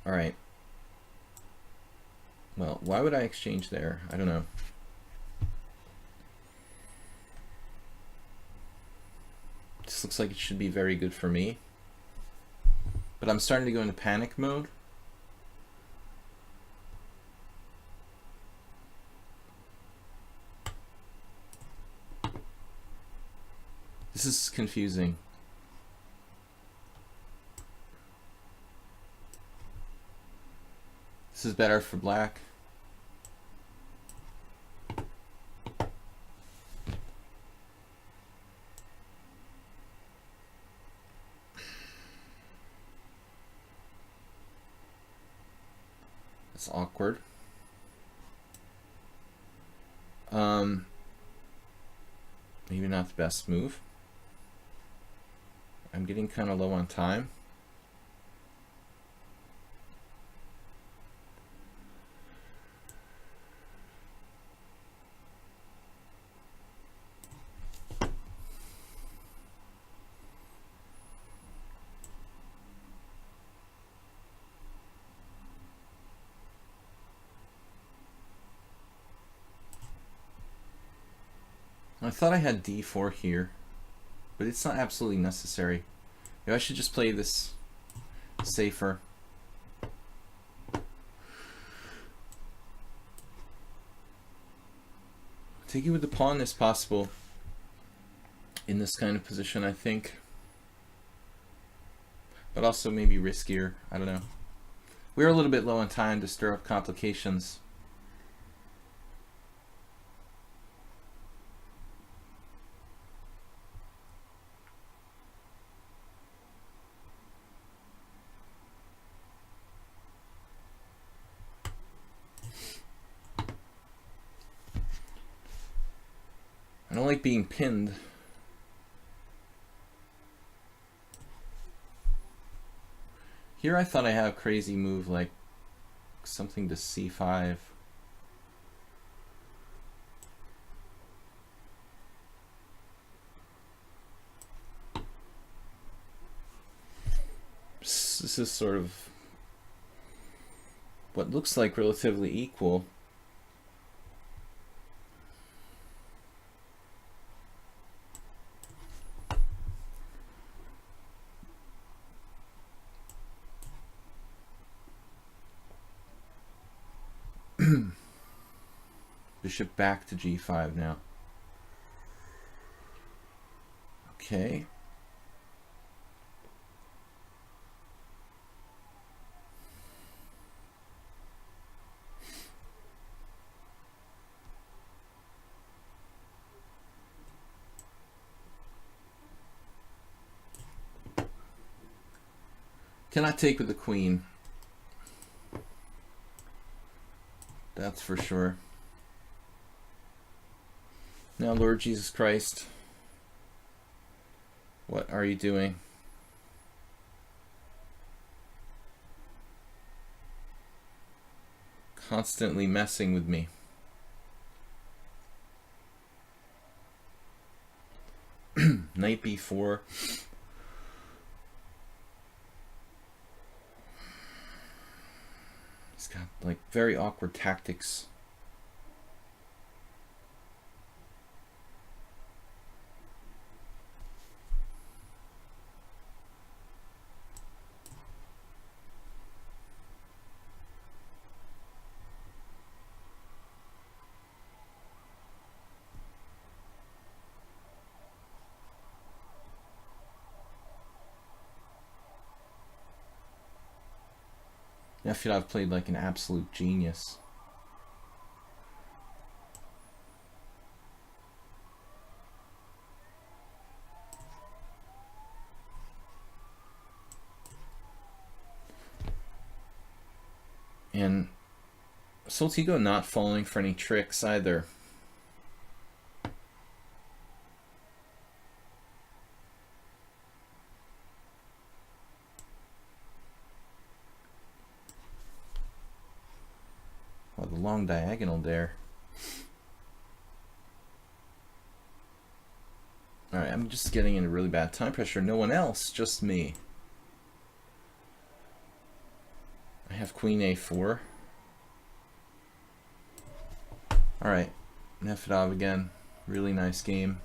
All right. Well, why would I exchange there? I don't know. This looks like it should be very good for me. But I'm starting to go into panic mode. This is confusing. This is better for black. It's awkward. Maybe not the best move. I'm getting kind of low on time. I thought I had d4 here, but it's not absolutely necessary. Maybe I should just play this safer. Taking with the pawn is possible in this kind of position, I think. but also maybe riskier. I don't know. We're a little bit low on time to stir up complications. I don't like being pinned. Here I thought I had a crazy move like something to c5. This is sort of what looks like relatively equal. Bishop back to g5 now. Okay. Cannot take with the queen. That's for sure. Now, Lord Jesus Christ, what are you doing? Constantly messing with me. Knight b4. He's got like very awkward tactics. Nefedov played like an absolute genius. And Soltigo not falling for any tricks either. Well, the long diagonal there. Alright, I'm just getting into really bad time pressure. No one else, just me. I have queen a4. Alright, Nefedov again. Really nice game.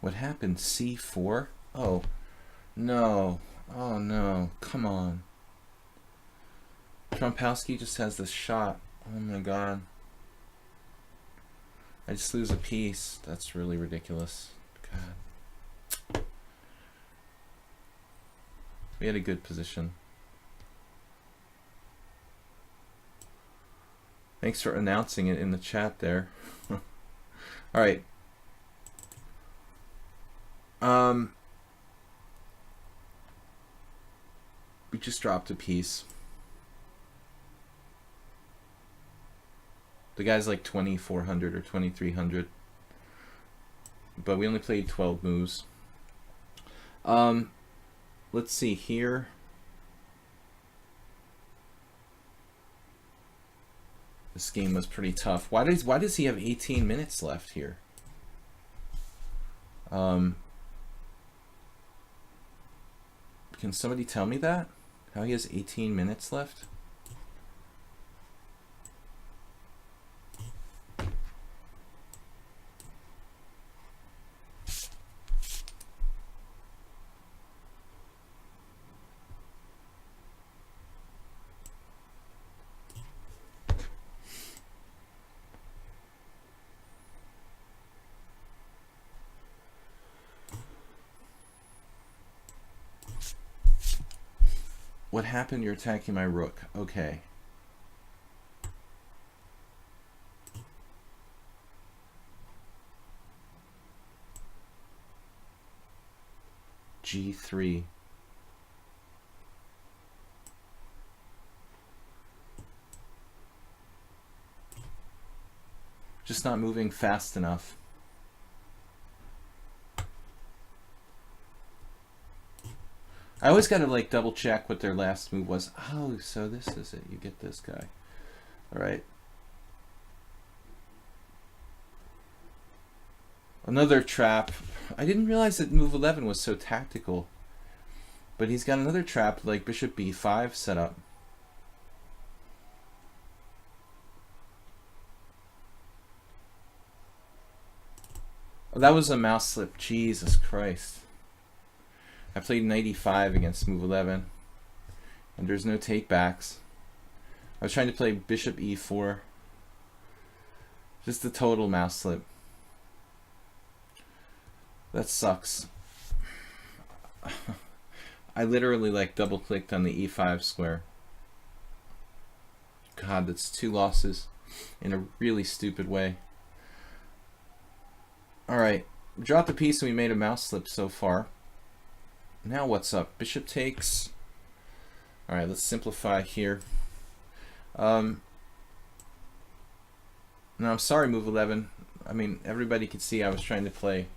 What happened? c4? Oh, no. Oh, no. Come on. Trompowski just has this shot. Oh, my God. I just lose a piece. That's really ridiculous. God. We had a good position. Thanks for announcing it in the chat there. All right. We just dropped a piece. The guy's like 2,400 or 2,300, but we only played 12 moves. Let's see here. This game was pretty tough. Why does he have 18 minutes left here? Can somebody tell me that? How he has 18 minutes left? What happened? You're attacking my rook. Okay. G3. Just not moving fast enough. I always gotta like double check what their last move was. Oh, so this is it. You get this guy. Alright. Another trap. I didn't realize that move 11 was so tactical. But he's got another trap like bishop b5 set up. Oh, that was a mouse slip. Jesus Christ. I played knight e5 against move 11, and there's no takebacks. I was trying to play bishop e4. Just a total mouse slip. That sucks. I literally like double clicked on the e5 square. God, that's 2 losses in a really stupid way. Alright, we dropped the piece and we made a mouse slip so far. Now what's up? Bishop takes. Alright, let's simplify here. Now I'm sorry, move 11. I mean, everybody could see I was trying to play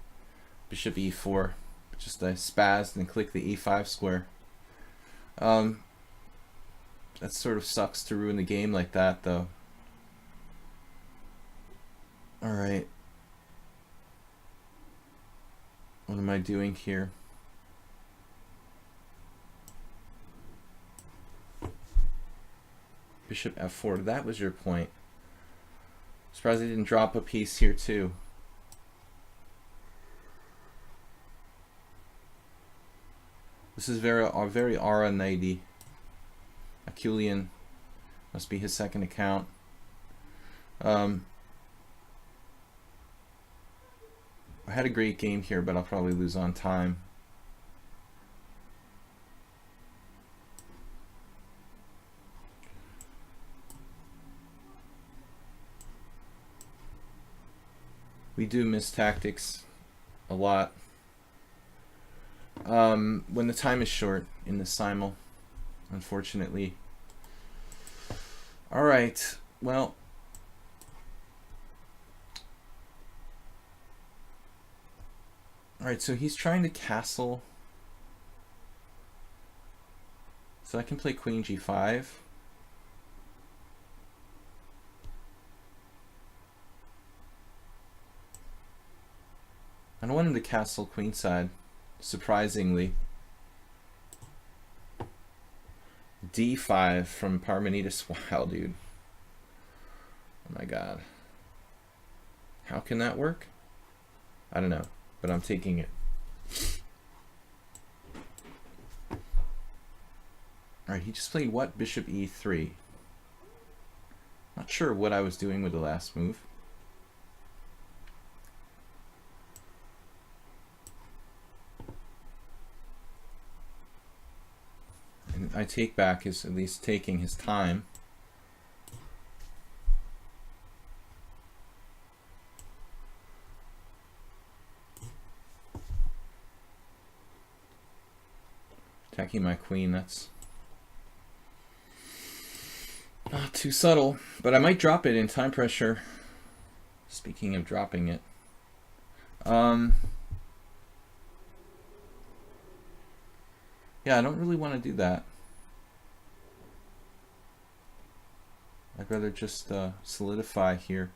bishop e4. Just I spazzed and clicked the e5 square. That sort of sucks to ruin the game like that, though. Alright. What am I doing here? Bishop f4. That was your point. Surprised I didn't drop a piece here too. This is very Ara 90. Aculian must be his second account. I had a great game here, but I'll probably lose on time. We do miss tactics a lot when the time is short in the simul, unfortunately. Alright, well, alright, so he's trying to castle, so I can play queen g5. I don't want him to castle queenside, surprisingly. D5 from Parmenides. Wow, dude. Oh my god. How can that work? I don't know, but I'm taking it. Alright, he just played what? Bishop e3. Not sure what I was doing with the last move. I take back is at least taking his time. Attacking my queen, that's not too subtle, but I might drop it in time pressure. Speaking of dropping it. Yeah, I don't really want to do that. I'd rather just solidify here.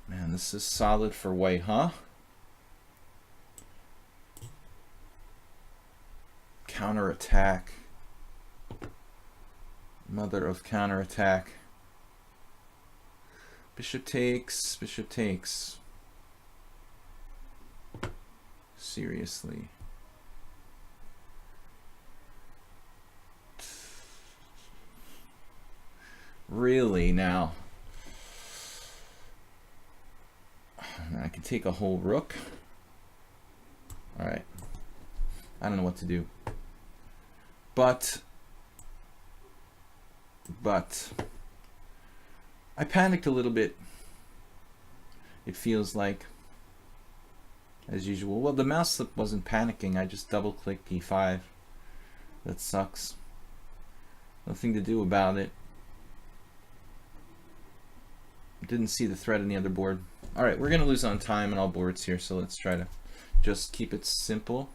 Man, this is solid for white, huh? counterattack. Mother of counterattack. Bishop takes, bishop takes. Seriously. Really now? I can take a whole rook. Alright. I don't know what to do. But I panicked a little bit. It feels like, as usual. Well, the mouse slip wasn't panicking. I just double clicked E5. That sucks. Nothing to do about it. Didn't see the threat on the other board. Alright, we're going to lose on time on all boards here, so let's try to just keep it simple.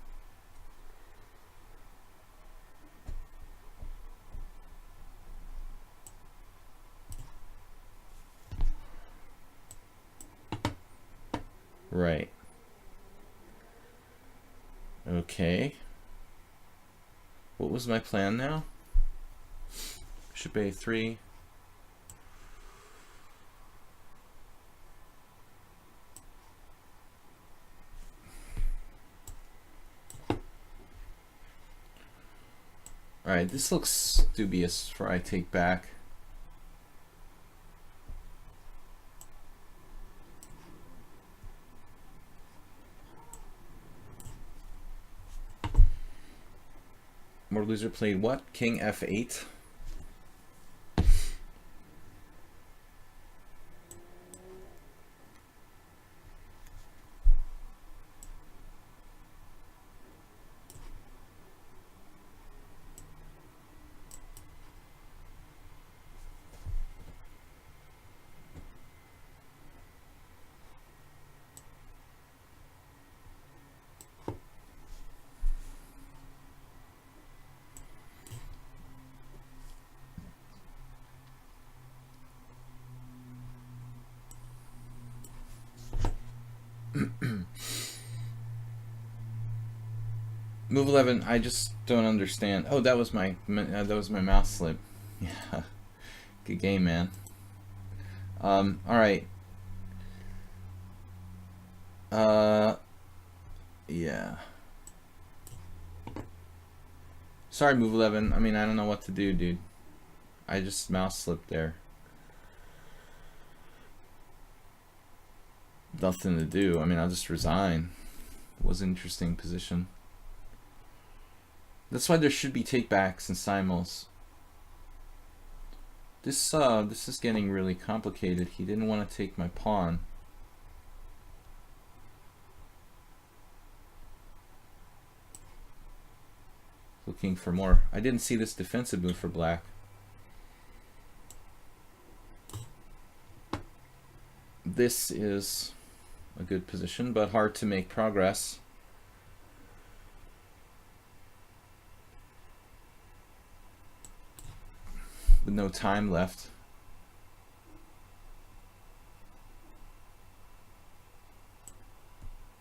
Right. Okay. What was my plan now? Bishop A3. Alright, this looks dubious for I take back. More loser played what? King F8. Move 11. I just don't understand. Oh, that was my mouse slip. Yeah, good game, man. All right. Yeah. Sorry, Move 11. I mean, I don't know what to do, dude. I just mouse slipped there. Nothing to do. I mean, I'll just resign. It was an interesting position. That's why there should be takebacks and simuls. This is getting really complicated. He didn't want to take my pawn. Looking for more. I didn't see this defensive move for black. This is a good position, but hard to make progress. With no time left.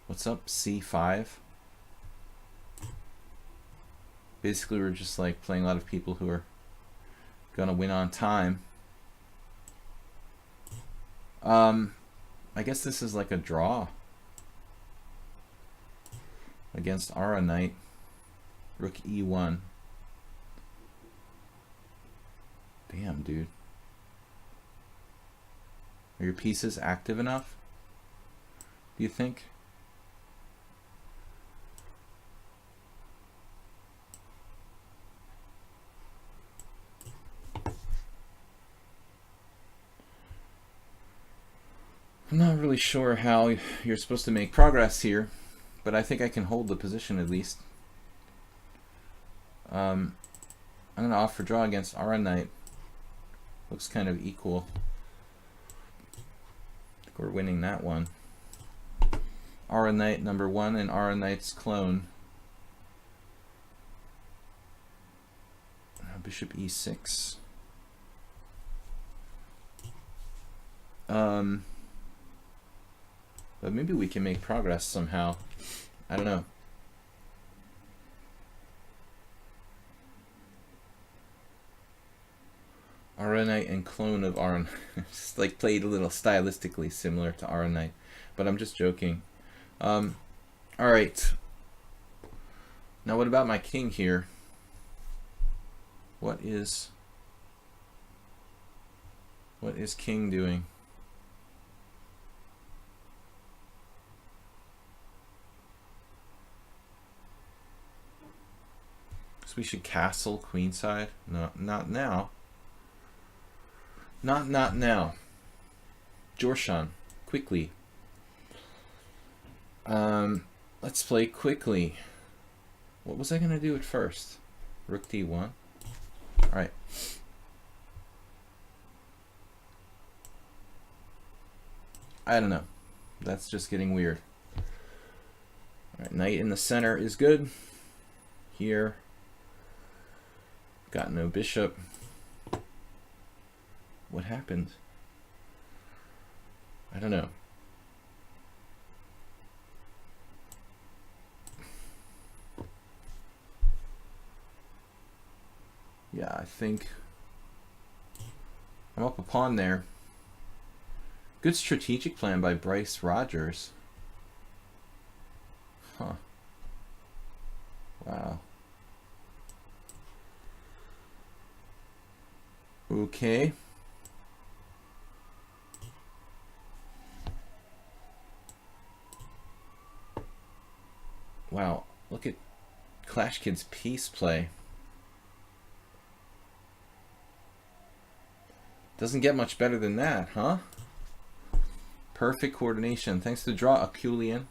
What's up? C5. Basically, we're just like playing a lot of people who are gonna win on time. I guess this is like a draw against Ara Knight. Rook E1. Damn, dude. Are your pieces active enough? Do you think? I'm not really sure how you're supposed to make progress here, but I think I can hold the position at least. I'm going to opt for draw against Ara Knight. Looks kind of equal. I think we're winning that one. Ara Knight number 1 and Ara Knight's clone. Bishop E6. But maybe we can make progress somehow. I don't know. Aura Knight and clone of Aura. Just like played a little stylistically similar to Aura Knight, but I'm just joking. All right. Now what about my king here? What is king doing? So we should castle queenside. No, not now. Not now. Jorshan, quickly. Let's play quickly. What was I gonna do at first? Rook d1. All right. I don't know. That's just getting weird. All right, knight in the center is good. Here. Got no bishop. What happened? I don't know. Yeah, I think I'm up a pawn there. Good strategic plan by Bryce Rogers. Huh. Wow. Okay. Wow, look at Clash Kids piece play. Doesn't get much better than that, huh? Perfect coordination. Thanks to the draw, Aculian.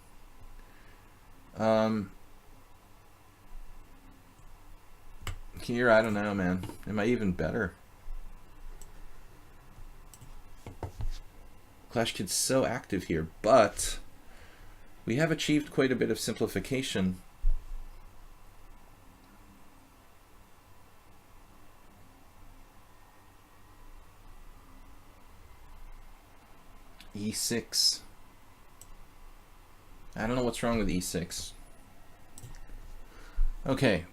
Here, I don't know, man. Am I even better? Clash Kid's so active here, but we have achieved quite a bit of simplification. E6. I don't know what's wrong with E6. Okay,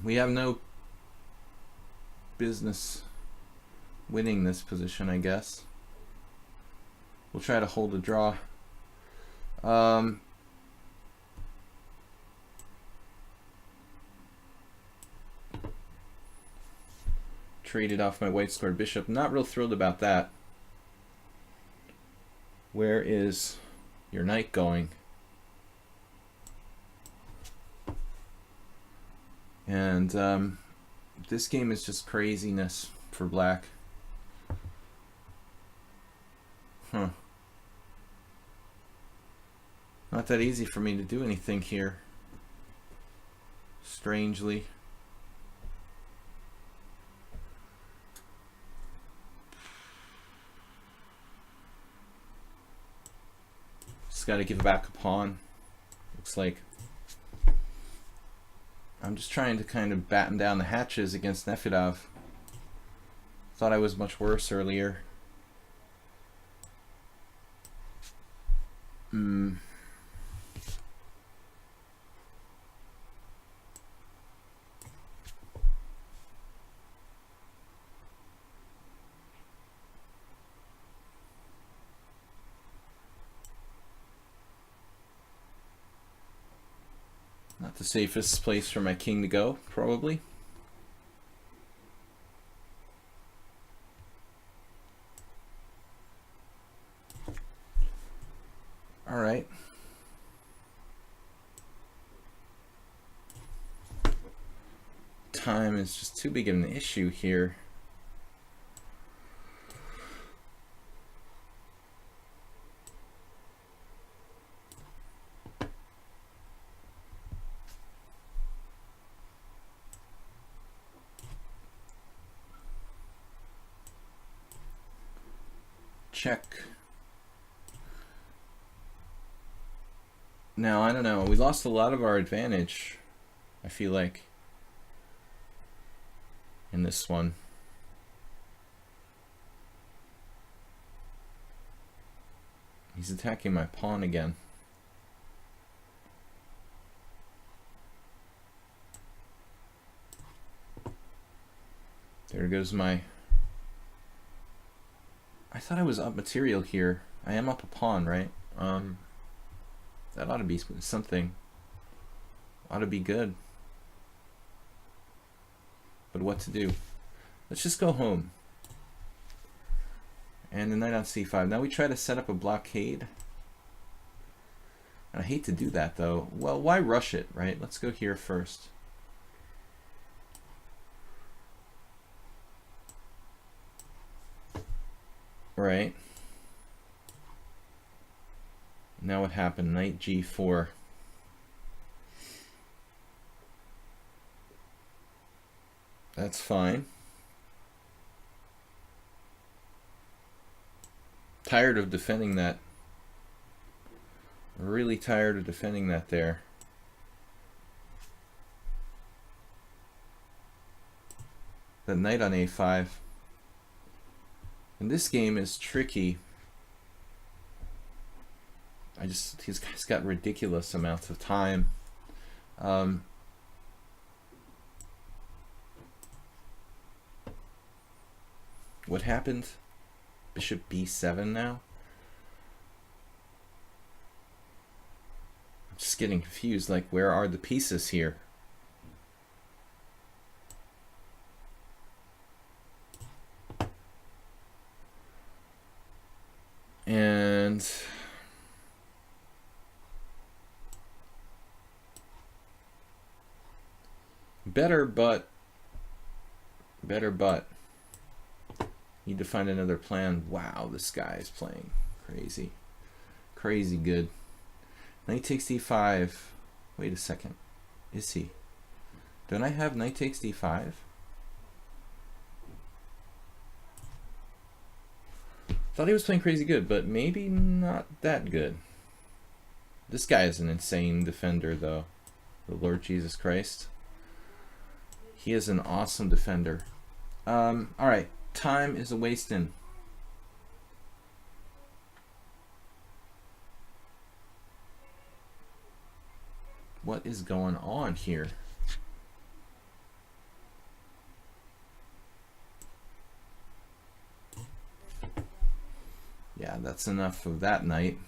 we have no business winning this position, I guess. We'll try to hold a draw. Traded off my white squared bishop. Not real thrilled about that. Where is your knight going? And this game is just craziness for black. Huh. Not that easy for me to do anything here. Strangely. Just got to give back a pawn. Looks like I'm just trying to kind of batten down the hatches against Nefedov. Thought I was much worse earlier. Not the safest place for my king to go, probably. All right. Time is just too big of an issue here. Check. Now, I don't know. We lost a lot of our advantage, I feel like, in this one. He's attacking my pawn again. There goes my thought I was up material here. I am up a pawn, right? That ought to be something. Ought to be good. But what to do? Let's just go home. And the knight on c5. Now we try to set up a blockade. And I hate to do that though. Well, why rush it, right? Let's go here first. Right. Now what happened? Knight g4. That's fine. Tired of defending that. Really tired of defending that there. The knight on a5. And this game is tricky. He's got ridiculous amounts of time. What happened? Bishop b7 now? I'm just getting confused, like where are the pieces here? And better but need to find another plan. Wow, this guy is playing crazy. Crazy good. Knight takes d5. Wait a second. Is he? Don't I have knight takes d5? Thought he was playing crazy good, but maybe not that good. This guy is an insane defender though. The Lord Jesus Christ. He is an awesome defender. Alright, time is a wasting. What is going on here? Yeah, that's enough of that knight.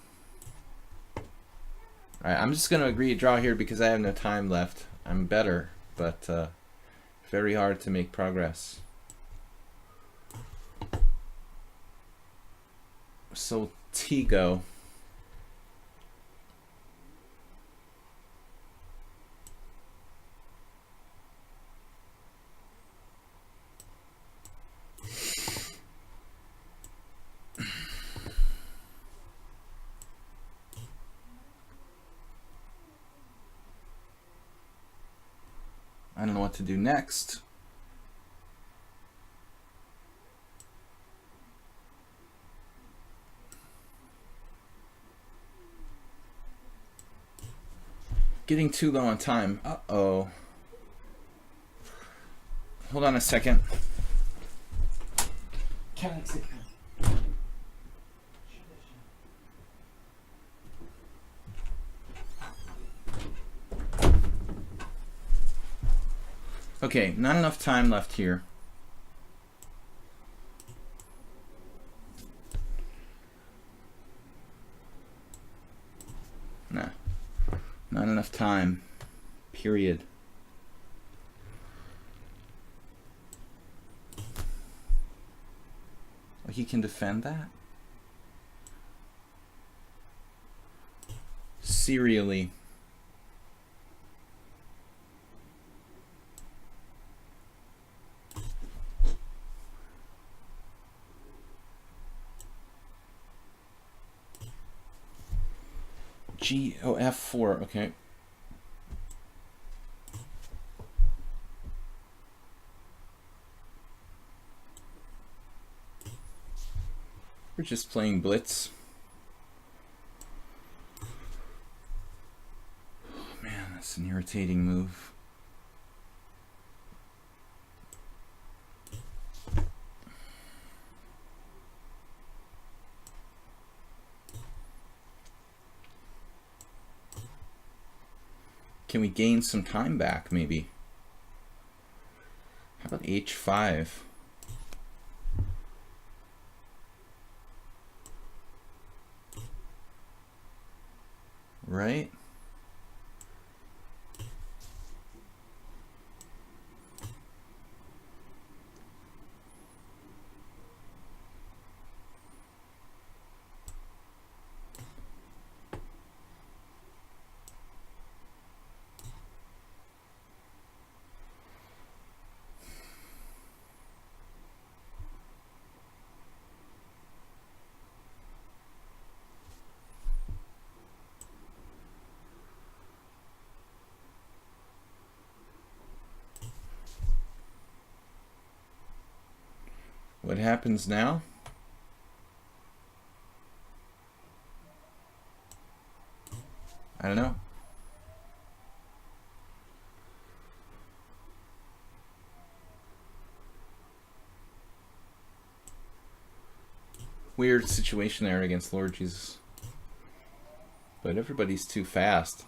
Alright, I'm just going to agree to draw here because I have no time left. I'm better, but very hard to make progress. So Tigo. I don't know what to do next. Getting too low on time. Uh-oh. Hold on a second. Can I sit down? Okay, not enough time left here. Nah, not enough time, period. Oh, he can defend that? Serially. F4, okay. We're just playing blitz. Oh man, that's an irritating move. Can we gain some time back, maybe? How about h5? right? What happens now? I don't know. Weird situation there against Lord Jesus. But everybody's too fast.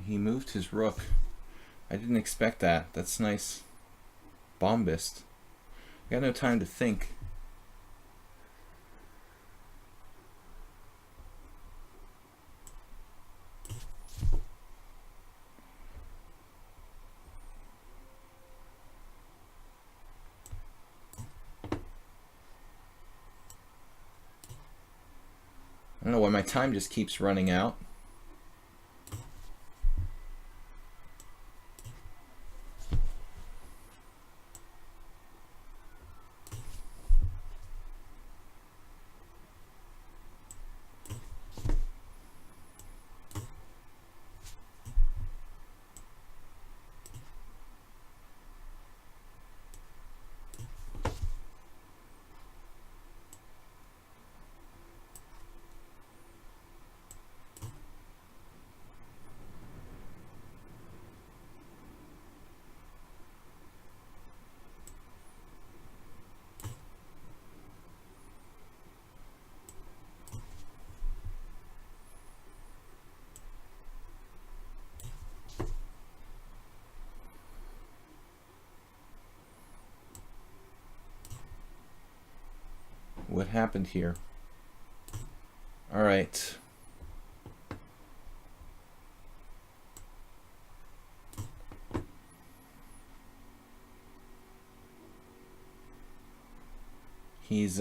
He moved his rook. I didn't expect that. That's nice. Bombist. I got no time to think. I don't know why my time just keeps running out. What happened here? All right. He's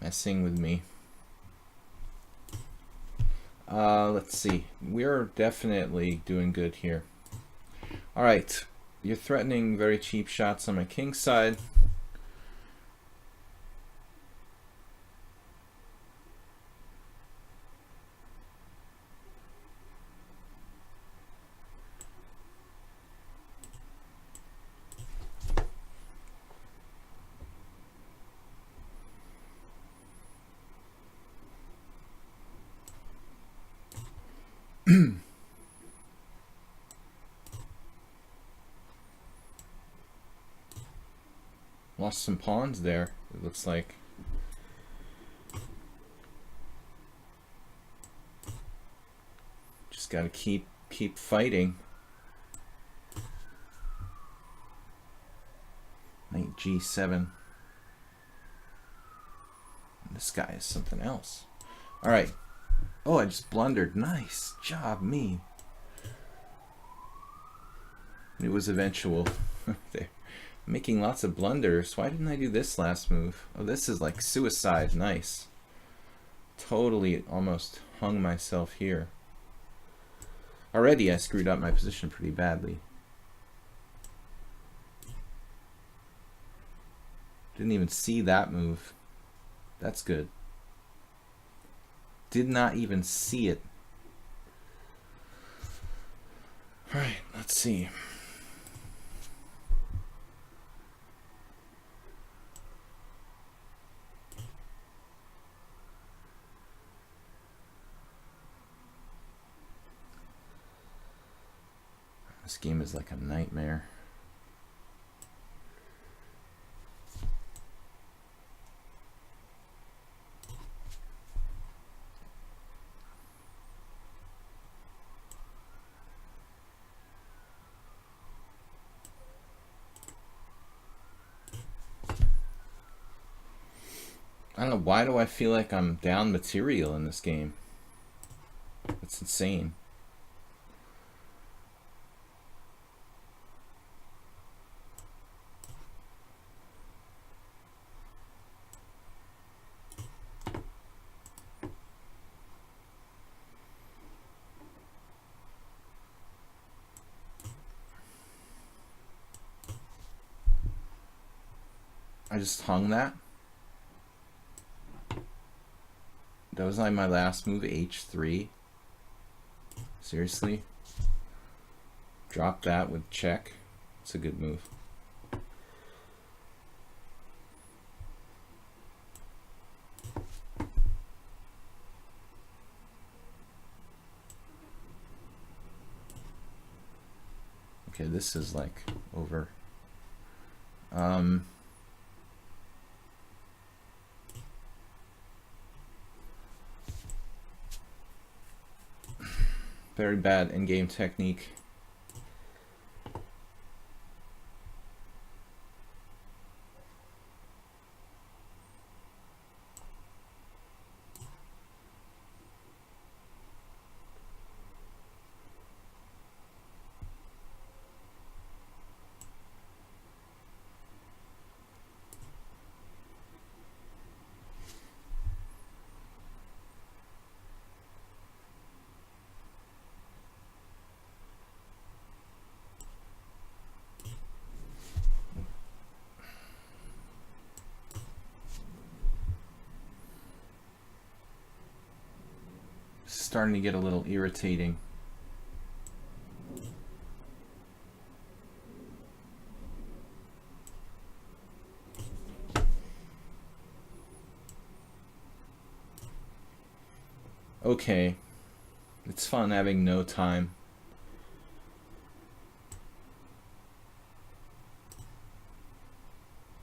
messing with me. Let's see. We're definitely doing good here. All right. You're threatening very cheap shots on my king side. Lost some pawns there, it looks like. Just gotta keep fighting. Knight G7. This guy is something else. Alright. Oh, I just blundered. Nice job, me. It was eventual. There. Making lots of blunders. Why didn't I do this last move? Oh, this is like suicide. Nice. Totally almost hung myself here. Already I screwed up my position pretty badly. Didn't even see that move. That's good. Did not even see it. All right, let's see. This game is like a nightmare. I don't know, why do I feel like I'm down material in this game? That's insane. I just hung that. That was like my last move, h3. Seriously? Drop that with check. It's a good move. Okay, this is like over. Very bad in-game technique. Starting to get a little irritating. Okay, it's fun having no time.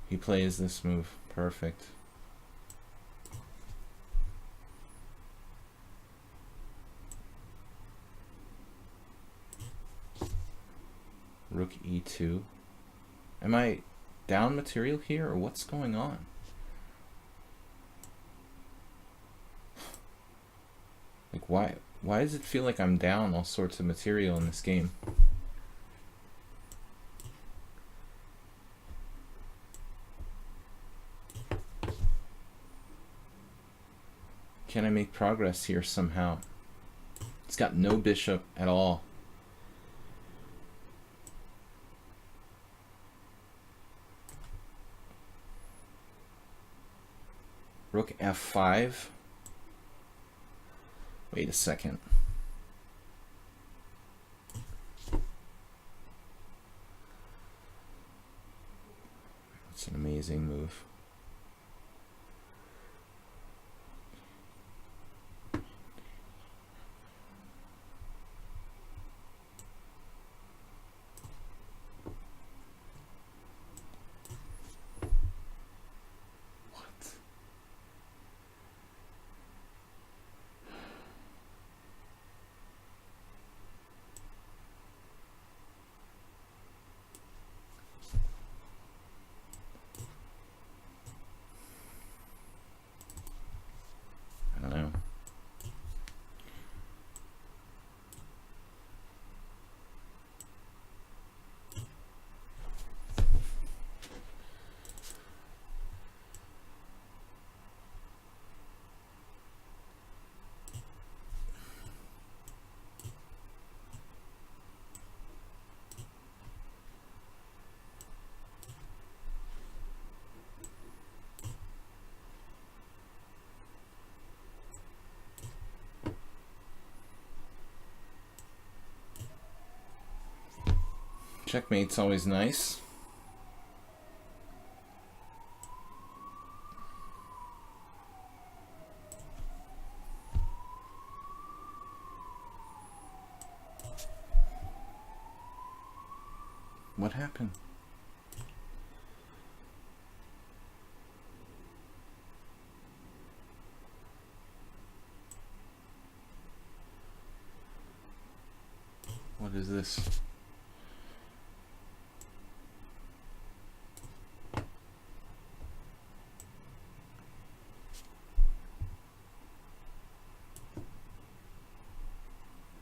He plays this move. Perfect. Rook e2. Am I down material here, or what's going on? Like, why does it feel like I'm down all sorts of material in this game? Can I make progress here somehow? It's got no bishop at all. Rook f5. Wait a second. That's an amazing move. Checkmate's always nice. What happened? What is this?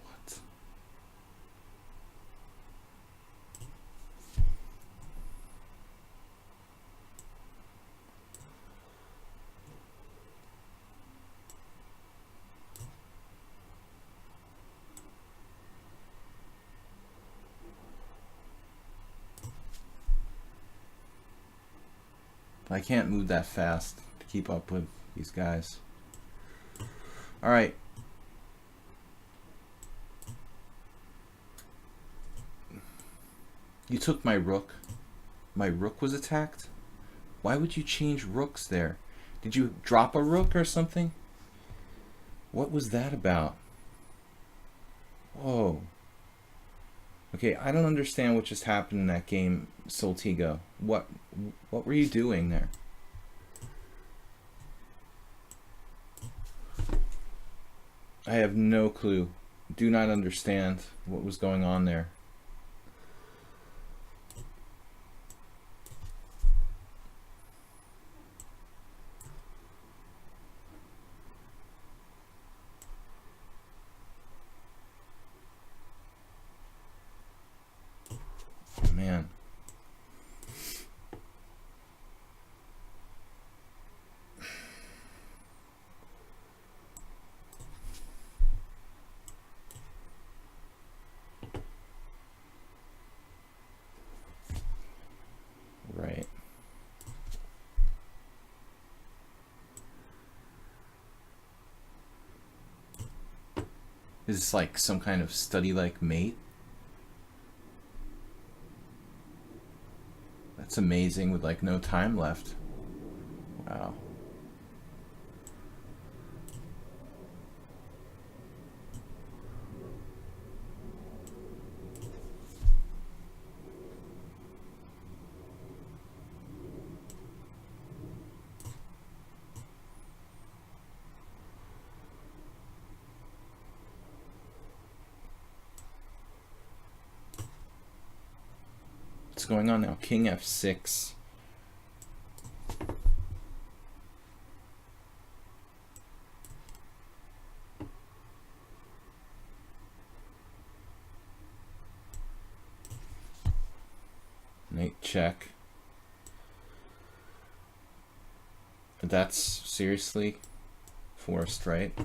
What? I can't move that fast to keep up with these guys. All right. You took my rook. My rook was attacked? Why would you change rooks there? Did you drop a rook or something? What was that about? Whoa. Okay, I don't understand what just happened in that game, Soltigo. What were you doing there? I have no clue. Do not understand what was going on there. Man. Right. Is this like some kind of study-like mate? That's amazing with like no time left. Wow. What's going on now? King f6. Knight check. That's seriously forced, right?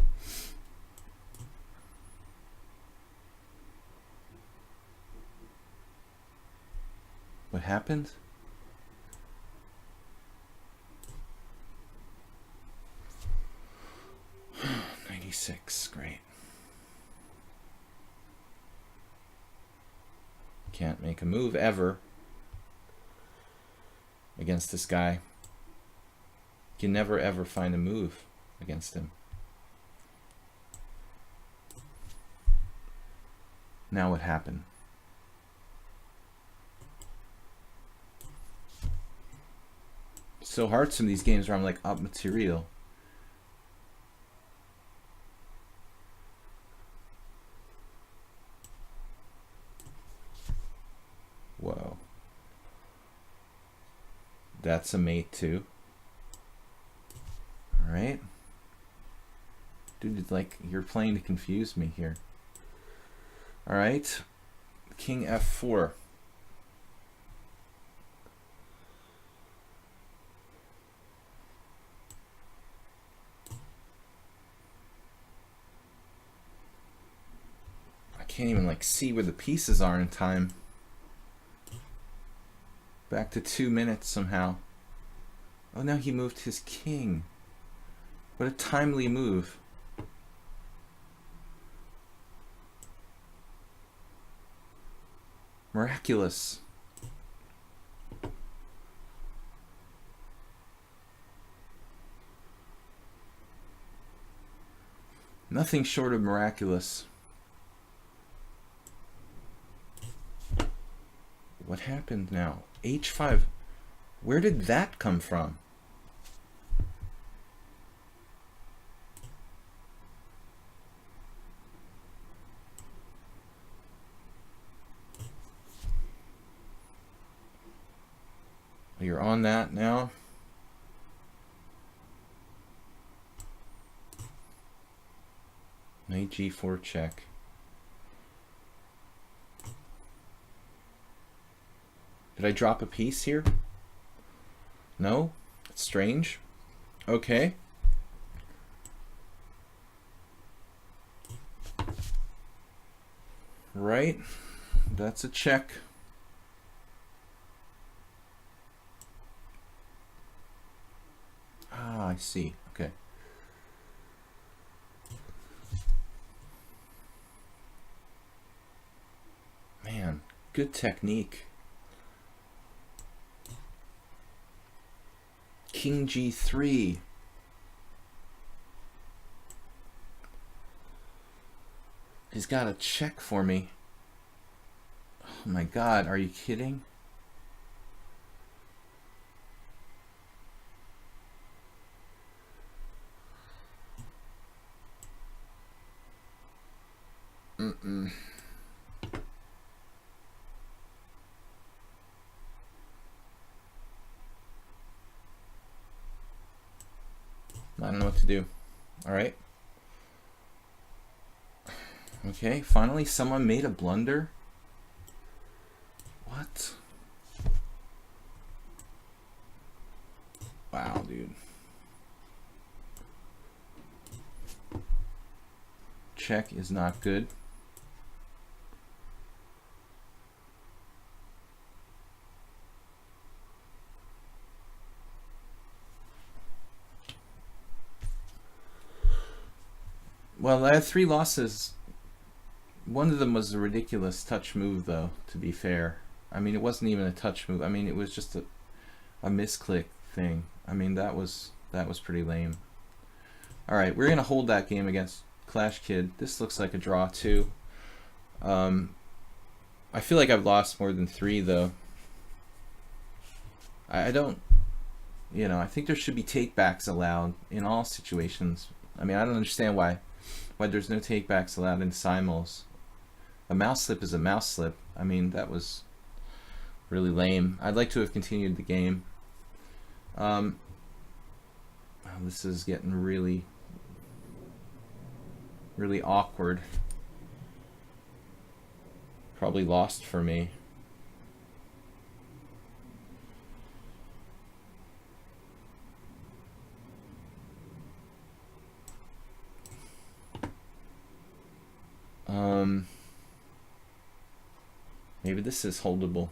What happened? '96, great. Can't make a move ever against this guy. You can never ever find a move against him. Now what happened? So hard some of these games where I'm like up material. Whoa. That's a mate too. Alright. Dude, it's like you're playing to confuse me here. Alright. King f4. I can't even like see where the pieces are in time. Back to 2 minutes somehow. Oh, now he moved his king. What a timely move. Miraculous. Nothing short of miraculous. What happened now? H5. Where did that come from? You're on that now. Knight G4 check. Did I drop a piece here? No? It's strange. Okay. Right. That's a check. Ah, I see. Okay. Man, good technique. King G3. He's got a check for me. Oh my God, are you kidding? I don't know what to do. All right. Okay, finally someone made a blunder. What? Wow, dude. Check is not good. Well, I had 3 losses. One of them was a ridiculous touch move, though, to be fair. I mean, it wasn't even a touch move. I mean, it was just a misclick thing. I mean, that was pretty lame. All right, we're going to hold that game against Clash Kid. This looks like a draw, too. I feel like I've lost more than 3, though. I don't, you know, I think there should be takebacks allowed in all situations. I mean, I don't understand why there's no takebacks allowed in simuls. A mouse slip is a mouse slip. I mean, that was really lame. I'd like to have continued the game. This is getting really awkward. Probably lost for me. Maybe this is holdable.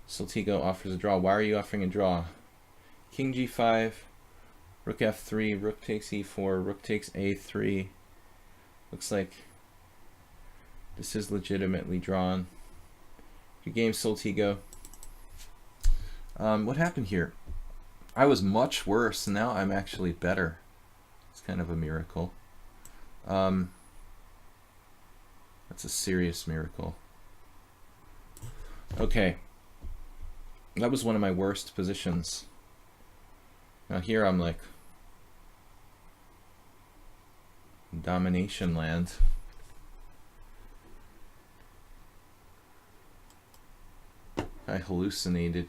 Saltigo offers a draw. Why are you offering a draw? King G5, Rook F3, Rook takes E4, Rook takes A3. Looks like this is legitimately drawn. Good game, Saltigo. What happened here? I was much worse, and now I'm actually better. It's kind of a miracle. That's a serious miracle. Okay. That was one of my worst positions. Now here I'm like domination land. I hallucinated.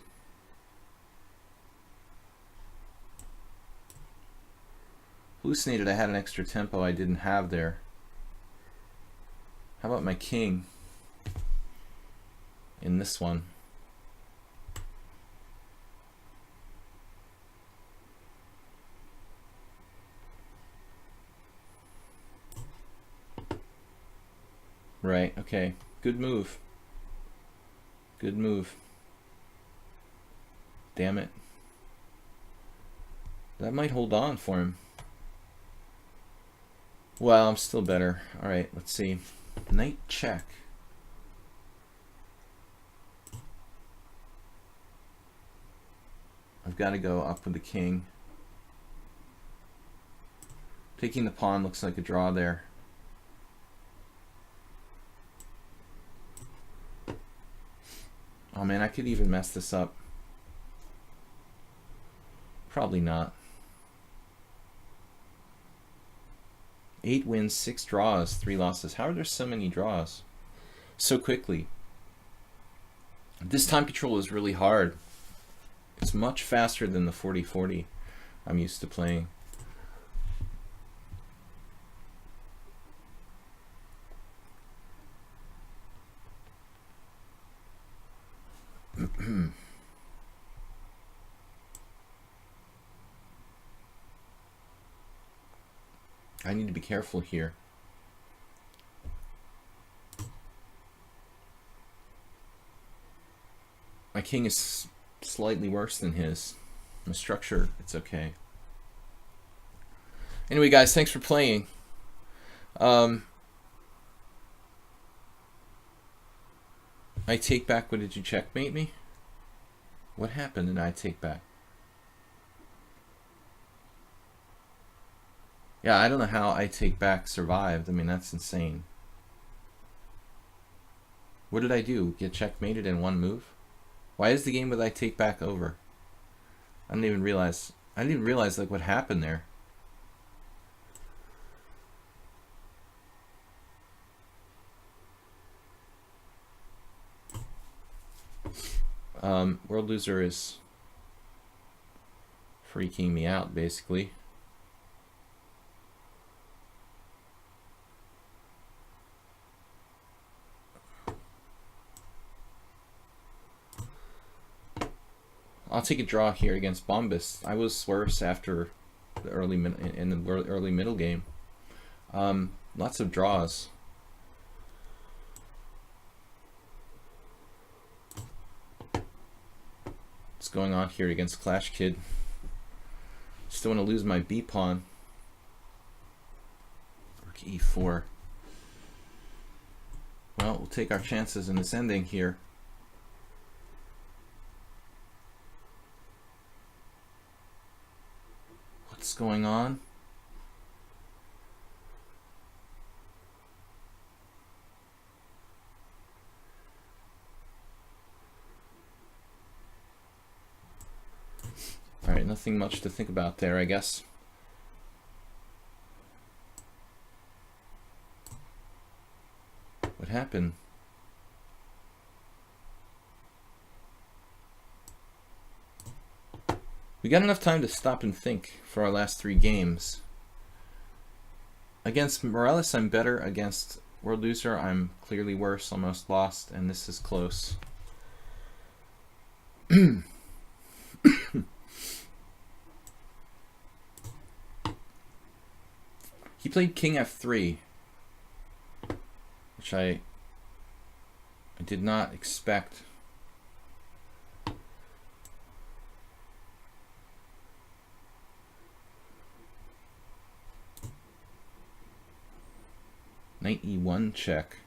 I had an extra tempo I didn't have there. How about my king in this one? Right, okay. Good move. Good move. Damn it. That might hold on for him. Well, I'm still better. Alright, let's see. Knight check. I've got to go up with the king. Taking the pawn looks like a draw there. Oh man, I could even mess this up. Probably not. 8 wins, 6 draws, 3 losses. How are there so many draws so quickly? This time control is really hard. It's much faster than the 40-40 I'm used to playing. I need to be careful here. My king is slightly worse than his. My structure, it's okay. Anyway, guys, thanks for playing. I take back. What did you checkmate me? What happened and I take back? Yeah, I don't know how I take back survived. I mean, that's insane. What did I do? Get checkmated in one move? Why is the game with I take back over? I didn't even realize like what happened there. World Loser is freaking me out, basically. I'll take a draw here against Bombus. I was worse after the early middle game. Lots of draws. What's going on here against Clash Kid? Still want to lose my B pawn. Rook E4. Well, we'll take our chances in this ending here. What's going on? Alright, nothing much to think about there, I guess. What happened? We got enough time to stop and think for our last 3 games. Against Morales, I'm better. Against World Loser, I'm clearly worse, almost lost, and this is close. He played King F3, which I did not expect. Knight E1 check.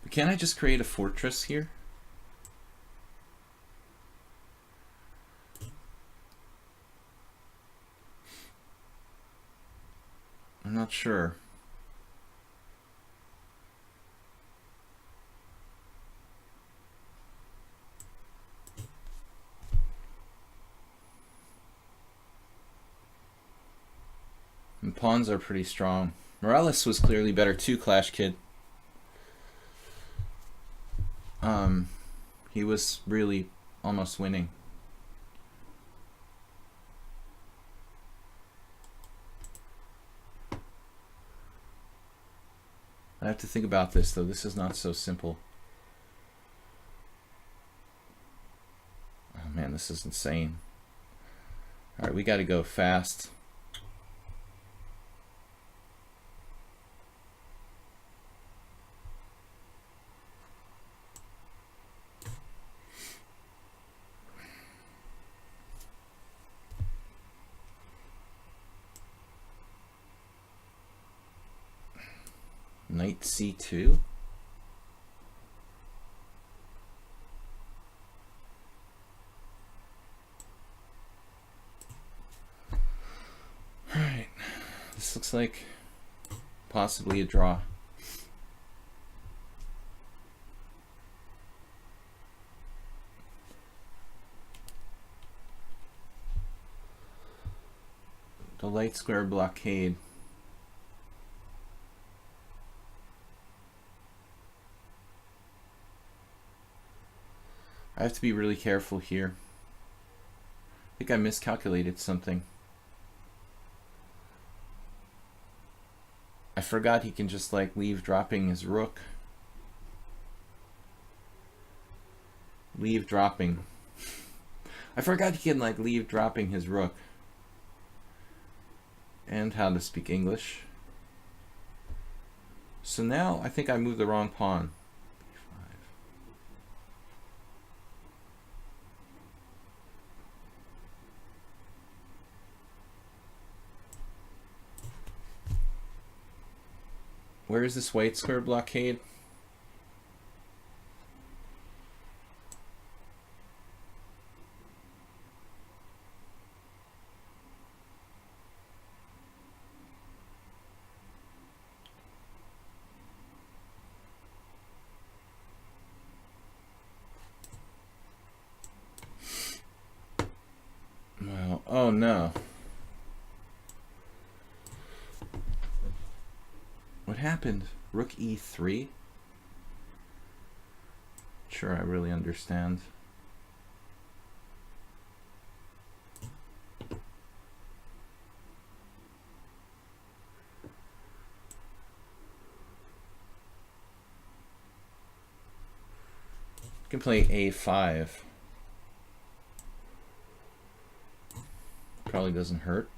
But can't I just create a fortress here? I'm not sure. And pawns are pretty strong. Morales was clearly better too, Clash Kid. He was really almost winning. I have to think about this though. This is not so simple. Oh man, this is insane. Alright, we gotta go fast. Knight c2. Alright, this looks like possibly a draw. The light square blockade. I have to be really careful here. I think I miscalculated something. I forgot he can just like leave dropping his rook. Leave dropping. I forgot he can like leave dropping his rook. And how to speak English. So now I think I moved the wrong pawn. Where is this white square blockade? Well, oh no. What happened? Rook e3? Sure, I really understand. You can play a5. Probably doesn't hurt.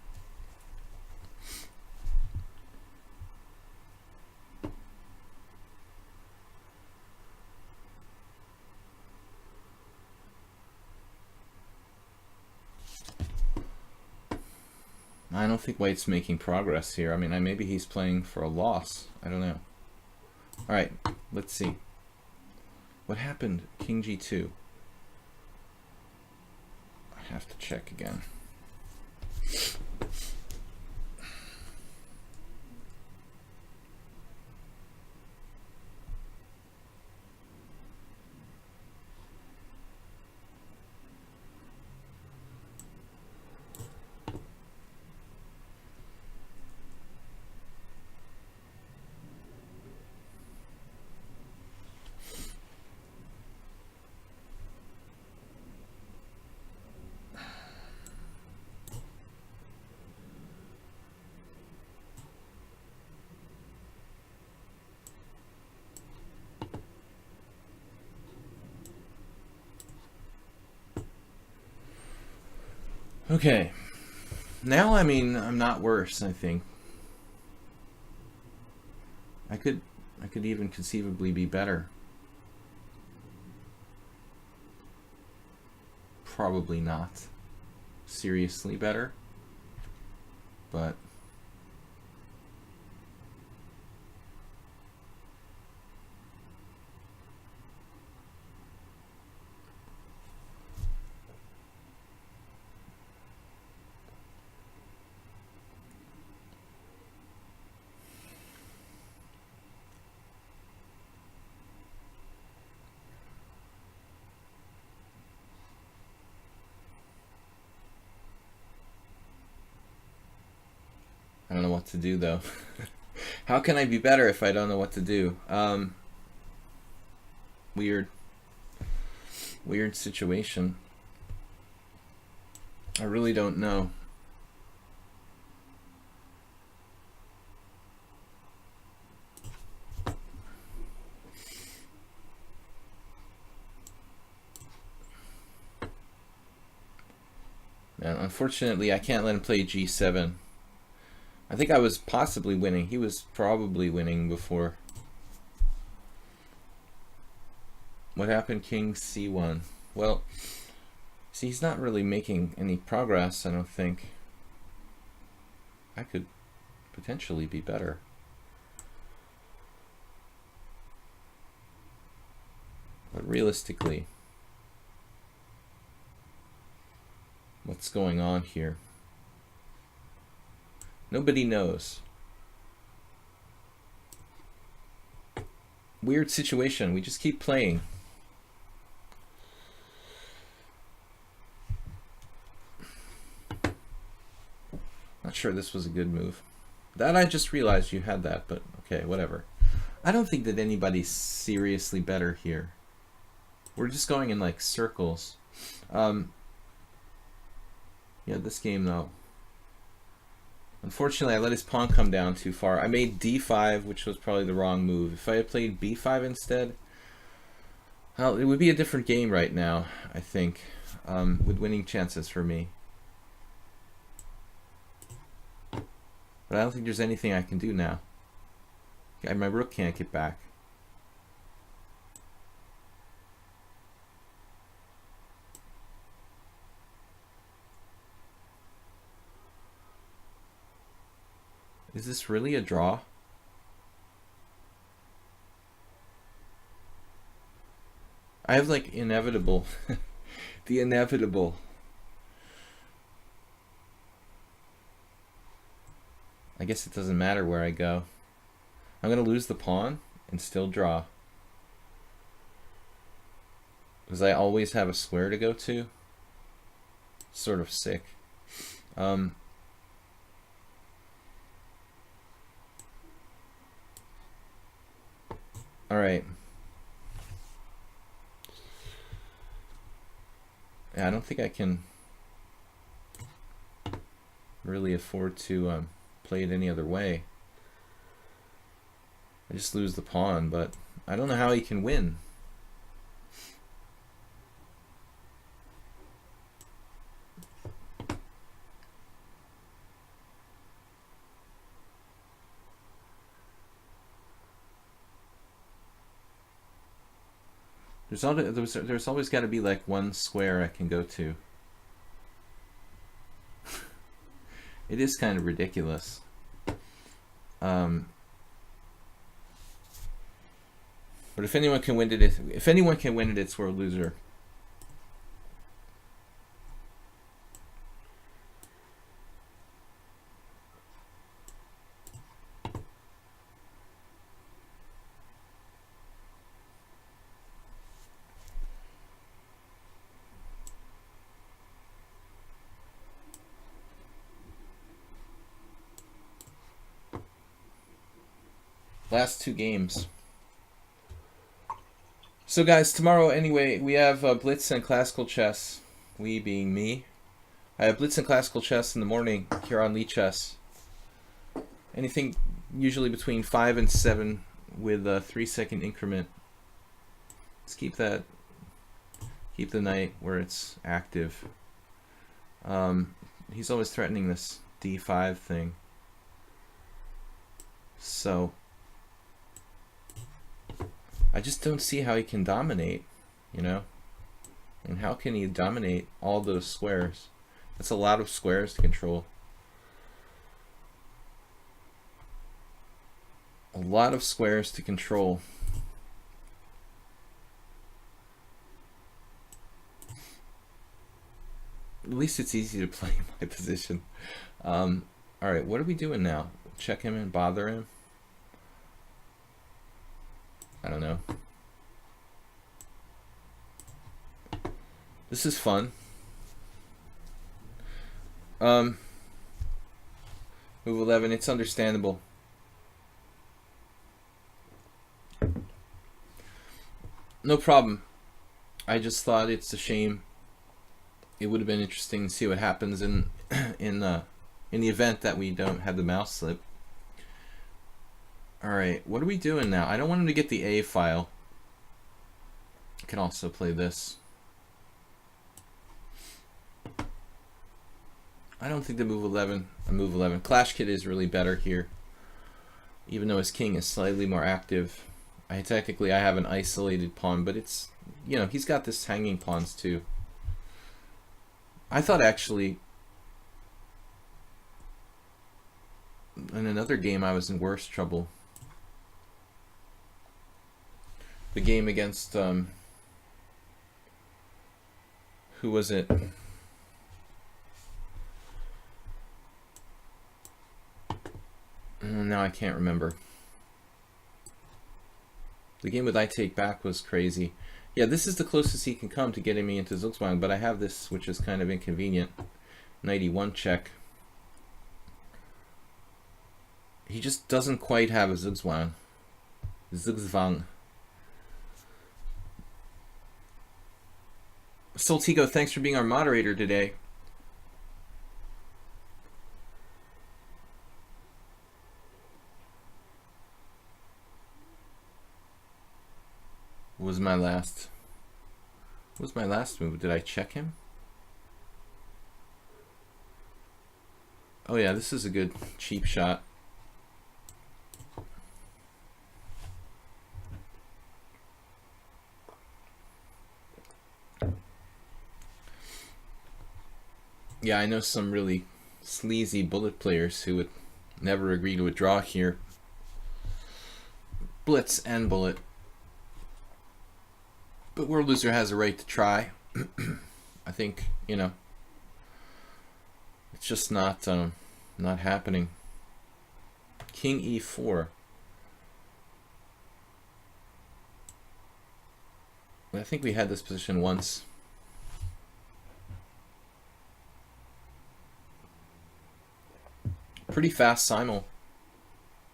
I don't think White's making progress here. I mean, maybe he's playing for a loss. I don't know. All right, let's see. What happened? King g2. I have to check again. Okay, now I mean I'm not worse. I think I could even conceivably be better. Probably not seriously better, but I don't know what to do though. How can I be better if I don't know what to do? Weird situation. I really don't know. And unfortunately, I can't let him play g7. I think I was possibly winning. He was probably winning before. What happened? King c1. Well, see, he's not really making any progress, I don't think. I could potentially be better. realistically, what's going on here? Nobody knows. Weird situation. We just keep playing. Not sure this was a good move. That I just realized you had that, but okay, whatever. I don't think that anybody's seriously better here. We're just going in like circles. Yeah, this game though. Unfortunately, I let his pawn come down too far. I made d5, which was probably the wrong move. If I had played b5 instead, well, it would be a different game right now, I think, with winning chances for me. But I don't think there's anything I can do now. My rook can't get back. Is this really a draw? I have like inevitable. The inevitable. I guess it doesn't matter where I go. I'm going to lose the pawn and still draw. Because I always have a square to go to. Sort of sick. Alright. Yeah, I don't think I can really afford to play it any other way. I just lose the pawn, but I don't know how he can win. There's always got to be like one square I can go to. It is kind of ridiculous. But if anyone can win it, it's we're a loser. Last two games. So guys, tomorrow anyway, we have Blitz and Classical Chess. We being me. I have Blitz and Classical Chess in the morning here on lichess. Anything usually between 5 and 7 with a 3-second increment. Let's keep the night where it's active. He's always threatening this d5 thing. So I just don't see how he can dominate, you know? And how can he dominate all those squares? That's a lot of squares to control. A lot of squares to control. At least it's easy to play my position. Alright, what are we doing now? Check him and bother him? I don't know. This is fun. Move 11, it's understandable. No problem. I just thought it's a shame. It would have been interesting to see what happens in the event that we don't have the mouse slip. Alright, what are we doing now? I don't want him to get the A file. I can also play this. I don't think the move 11, Clash Kid is really better here. Even though his king is slightly more active. I have an isolated pawn, but it's, you know, he's got this hanging pawns too. I thought actually in another game I was in worse trouble. The game against Who was it? No, I can't remember. The game with I Take Back was crazy. Yeah, this is the closest he can come to getting me into Zugzwang, but I have this, which is kind of inconvenient. 91 check. He just doesn't quite have a Zugzwang. Zugzwang. Soltigo, thanks for being our moderator today. What was my last move? Did I check him? Oh yeah, this is a good cheap shot. Yeah, I know some really sleazy bullet players who would never agree to a draw here. Blitz and bullet. But World Loser has a right to try. I think, you know, it's just not happening. King e4. I think we had this position once. Pretty fast simul.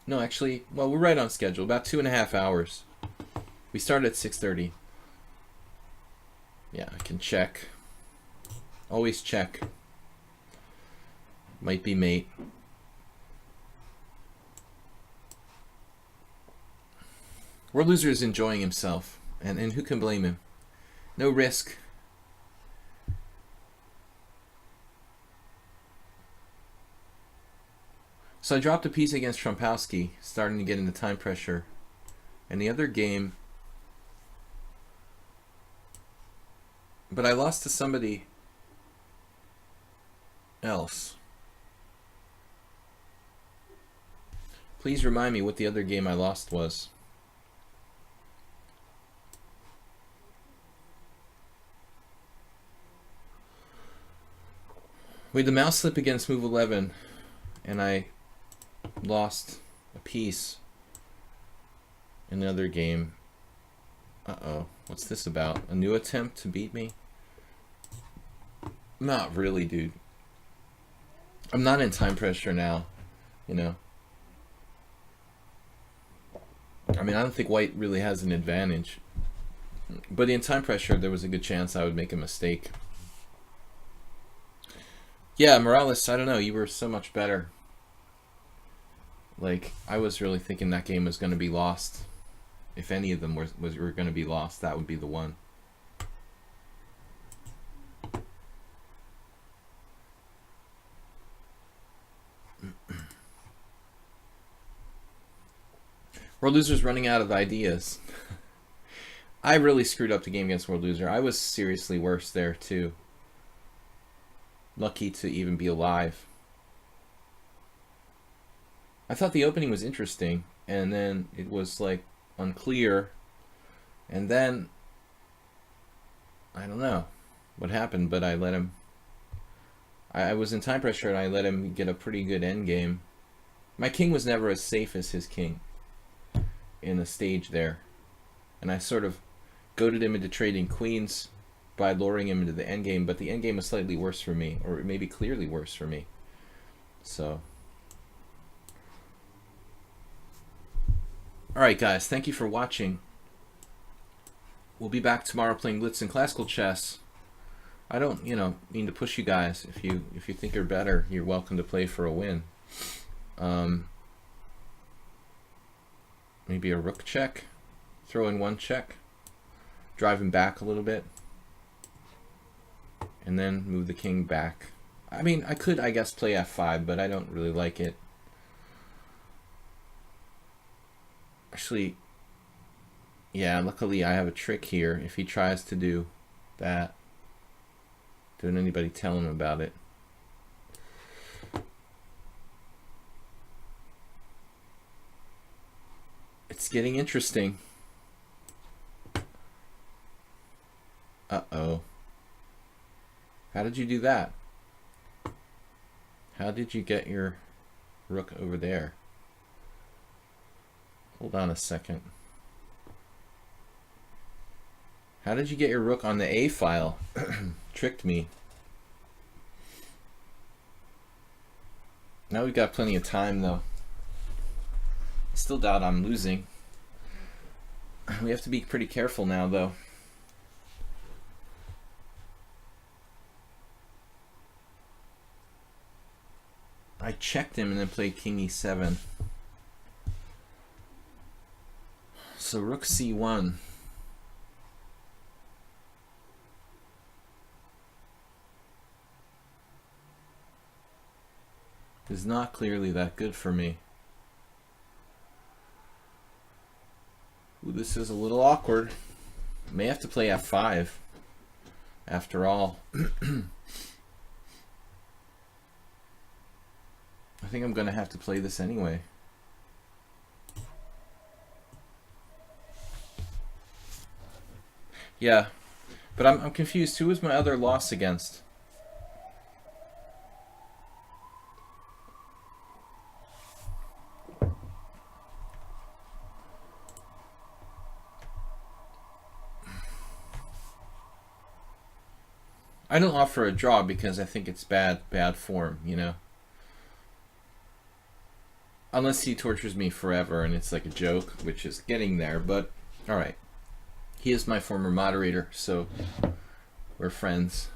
No, actually, well, we're right on schedule. About 2.5 hours. We started at 6:30. Yeah, I can check. Always check. Might be mate. World Loser is enjoying himself, and who can blame him? No risk. So I dropped a piece against Trumpowski, starting to get into time pressure. And the other game, but I lost to somebody else. Please remind me what the other game I lost was. We had the mouse slip against move 11, and I lost a piece in the other game. Uh-oh, what's this about? A new attempt to beat me? Not really, dude. I'm not in time pressure now, you know. I mean, I don't think white really has an advantage. But in time pressure, there was a good chance I would make a mistake. Yeah, Morales, I don't know, you were so much better. Like, I was really thinking that game was going to be lost. If any of them were going to be lost, that would be the one. World Loser's running out of ideas. I really screwed up the game against World Loser. I was seriously worse there, too. Lucky to even be alive. I thought the opening was interesting, and then it was, like, unclear. And then, I don't know what happened, but I let him... I was in time pressure, and I let him get a pretty good endgame. My king was never as safe as his king in the stage there. And I sort of goaded him into trading queens by luring him into the endgame, but the endgame was slightly worse for me, or maybe clearly worse for me. So... Alright guys, thank you for watching. We'll be back tomorrow playing Blitz and Classical Chess. I don't, you know, mean to push you guys. If you think you're better, you're welcome to play for a win. Maybe a rook check. Throw in one check. Drive him back a little bit. And then move the king back. I mean, I could, I guess, play f5, but I don't really like it. Actually, yeah, luckily I have a trick here. If he tries to do that, don't anybody tell him about it. It's getting interesting. Uh-oh. How did you do that? How did you get your rook over there? Hold on a second. How did you get your rook on the A file? Tricked me. Now we've got plenty of time though. Still doubt I'm losing. We have to be pretty careful now though. I checked him and then played king e7. So rook c1. Is not clearly that good for me. Ooh, this is a little awkward. May have to play f5 after all. I think I'm gonna have to play this anyway. Yeah, but I'm confused. Who was my other loss against? I don't offer a draw because I think it's bad form, you know. Unless he tortures me forever and it's like a joke, which is getting there, but alright. He is my former moderator, so we're friends.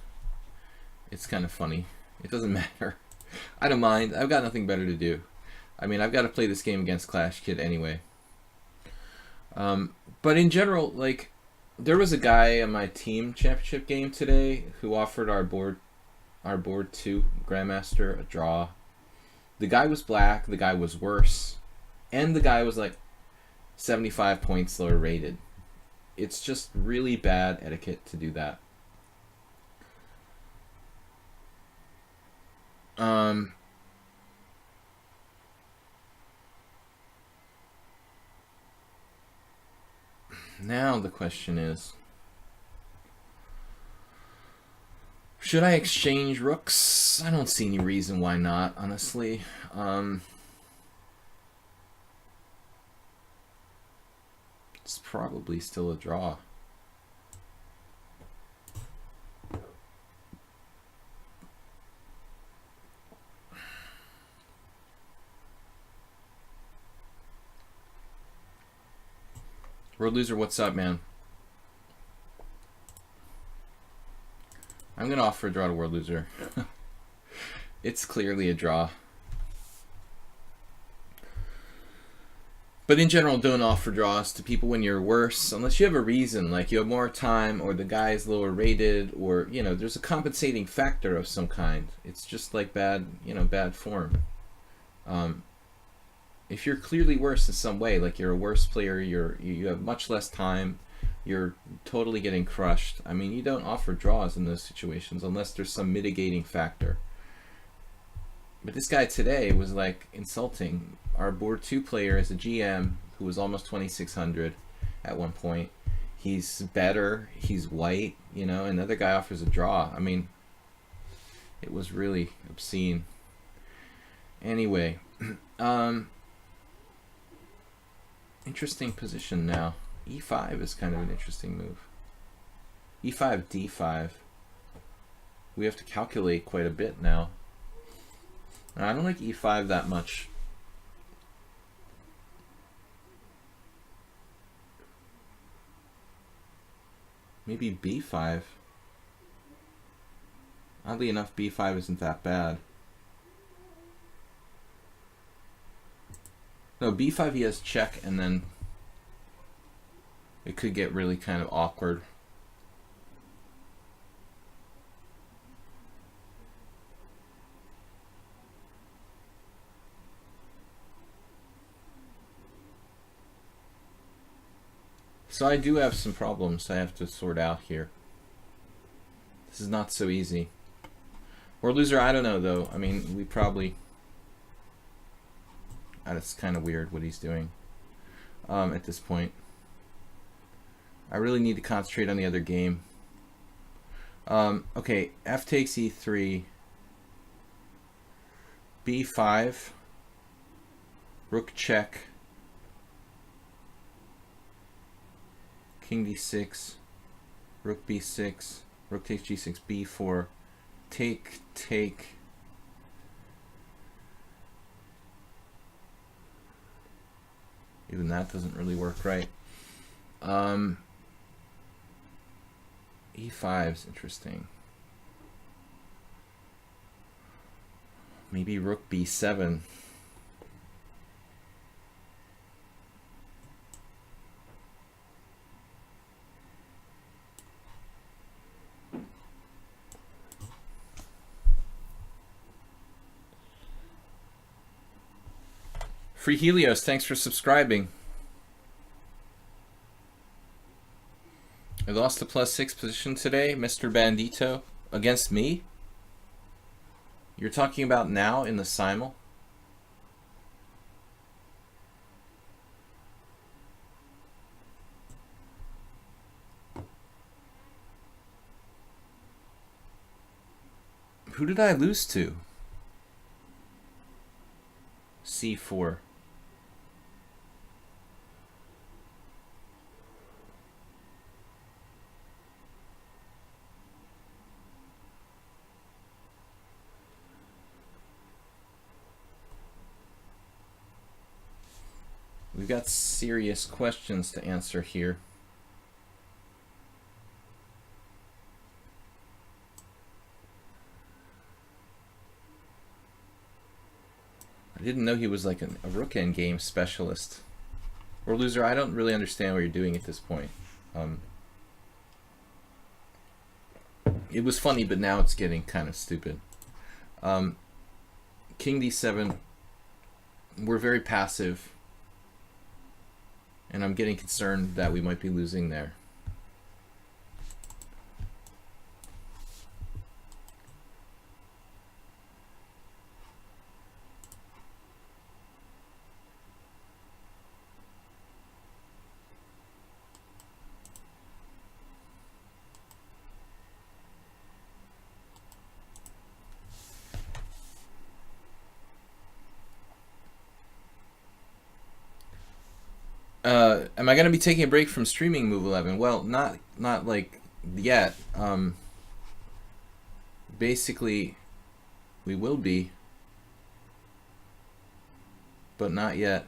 It's kind of funny. It doesn't matter. I don't mind. I've got nothing better to do. I mean, I've got to play this game against Clash Kid anyway. But in general, like, there was a guy on my team championship game today who offered our board 2 Grandmaster a draw. The guy was black, the guy was worse, and the guy was like 75 points lower rated. It's just really bad etiquette to do that. Now the question is, should I exchange rooks? I don't see any reason why not, honestly. It's probably still a draw. World Loser, what's up, man? I'm going to offer a draw to World Loser. It's clearly a draw. But in general, don't offer draws to people when you're worse, unless you have a reason, like you have more time, or the guy is lower rated, or, you know, there's a compensating factor of some kind. It's just like bad, you know, bad form. If you're clearly worse in some way, like you're a worse player, you have much less time, you're totally getting crushed. I mean, you don't offer draws in those situations unless there's some mitigating factor. But this guy today was like insulting. Our board 2 player is a GM who was almost 2600 at one point. He's better, he's white, you know, another guy offers a draw. I mean, it was really obscene. Anyway, interesting position now. E5 is kind of an interesting move. E5, D5. We have to calculate quite a bit now. I don't like E5 that much. Maybe B5. Oddly enough, B5 isn't that bad. No, B5 he has check, and then it could get really kind of awkward. So I do have some problems I have to sort out here. This is not so easy. World Loser, I don't know though. I mean, we probably... That's kind of weird what he's doing at this point. I really need to concentrate on the other game. Okay, f takes e3, b5, rook check, king d6, rook b6, rook takes g6, b4, take, take. Even that doesn't really work right. E5 is interesting. Maybe rook b7. Free Helios, thanks for subscribing. I lost the +6 position today, Mr. Bandito, against me. You're talking about now in the simul? Who did I lose to? C4. We've got serious questions to answer here. I didn't know he was like a rook endgame specialist. Or loser, I don't really understand what you're doing at this point. It was funny, but now it's getting kind of stupid. King d7, we're very passive. And I'm getting concerned that we might be losing there. Am I going to be taking a break from streaming Move 11? Well, not like yet. Basically, we will be, but not yet.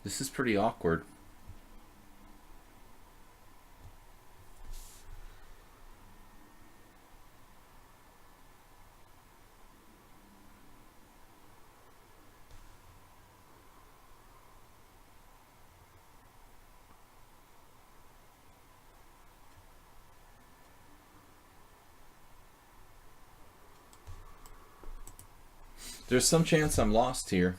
This is pretty awkward. There's some chance I'm lost here.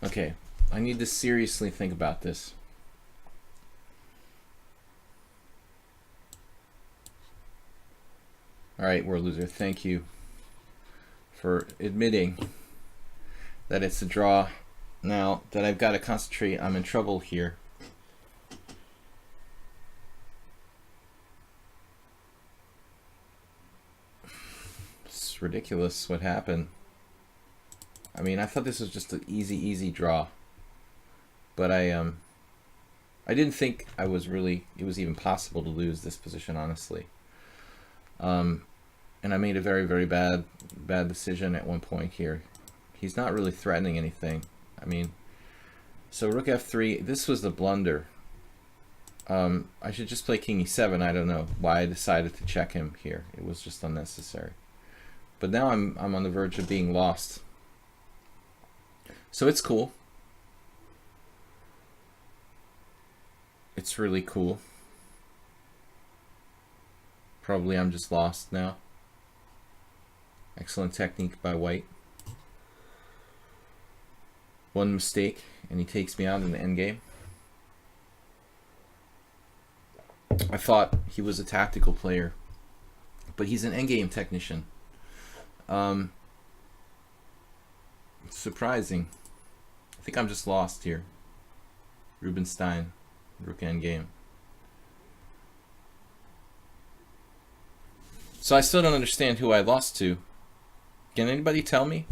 Okay, I need to seriously think about this. All right, World Loser, thank you for admitting that it's a draw. Now that I've got to concentrate, I'm in trouble here. It's ridiculous what happened. I mean, I thought this was just an easy draw, but I didn't think it was even possible to lose this position, honestly. And I made a very bad decision at one point here. He's not really threatening anything. I mean, so rook f3. This was the blunder. I should just play king e7. I don't know why I decided to check him here. It was just unnecessary. But now I'm on the verge of being lost. So it's cool. It's really cool. Probably I'm just lost now. Excellent technique by white. One mistake, and he takes me out in the endgame. I thought he was a tactical player, but he's an endgame technician. Surprising. I think I'm just lost here. Rubinstein, rook endgame. So I still don't understand who I lost to. Can anybody tell me?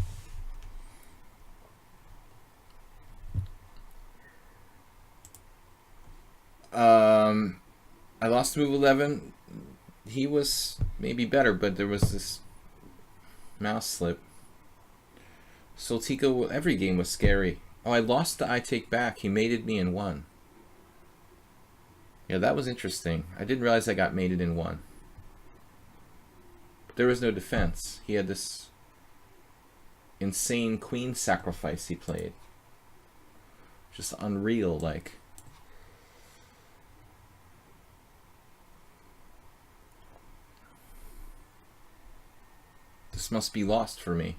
I lost to move 11. He was maybe better, but there was this mouse slip. Soltico, every game was scary. Oh, I lost the I take back. He mated me in 1. Yeah, that was interesting. I didn't realize I got mated in 1. But there was no defense. He had this insane queen sacrifice he played. Just unreal, like. This must be lost for me.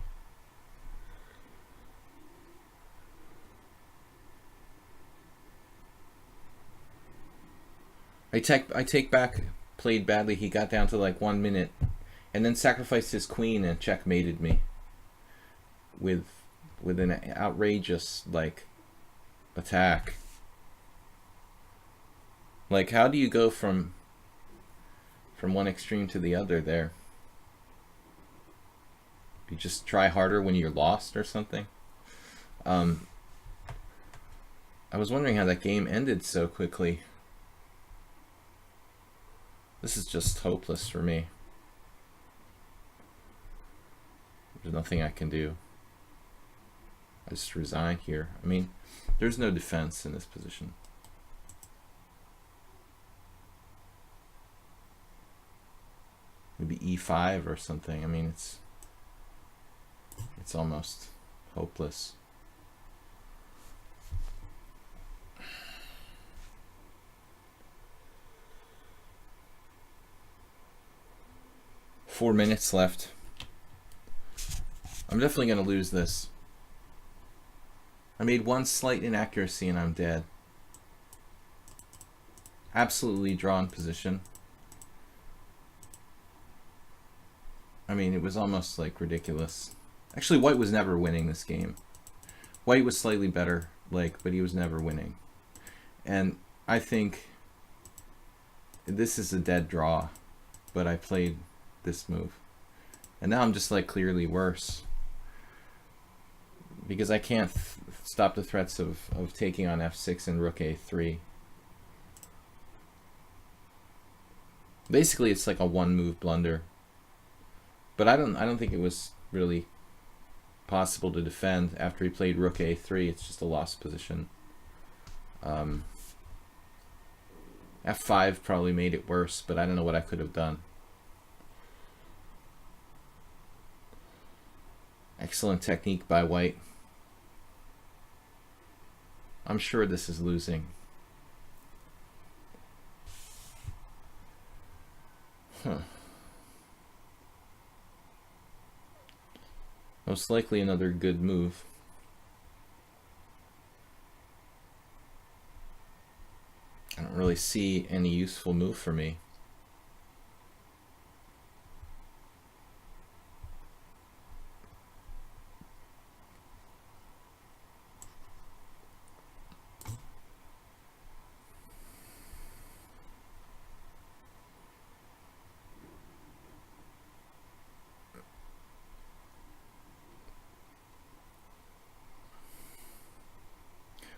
I take back played badly. He got down to like 1 minute and then sacrificed his queen and checkmated me with an outrageous like attack. Like, how do you go from one extreme to the other there? You just try harder when you're lost or something. I was wondering how that game ended so quickly. This is just hopeless for me. There's nothing I can do. I just resign here. I mean, there's no defense in this position. Maybe e5 or something. I mean, it's almost hopeless. Four minutes left. I'm definitely going to lose this. I made one slight inaccuracy and I'm dead. Absolutely drawn position. I mean, it was almost like ridiculous. Actually, white was never winning this game. White was slightly better, like, but he was never winning. And I think this is a dead draw, but I played this move. And now I'm just like clearly worse. Because I can't stop the threats of taking on f6 and rook a3. Basically, it's like a one move blunder. But I don't think it was really possible to defend after he played rook a3. It's just a lost position. F5 probably made it worse, but I don't know what I could have done. Excellent technique by white. I'm sure this is losing. Most likely another good move. I don't really see any useful move for me.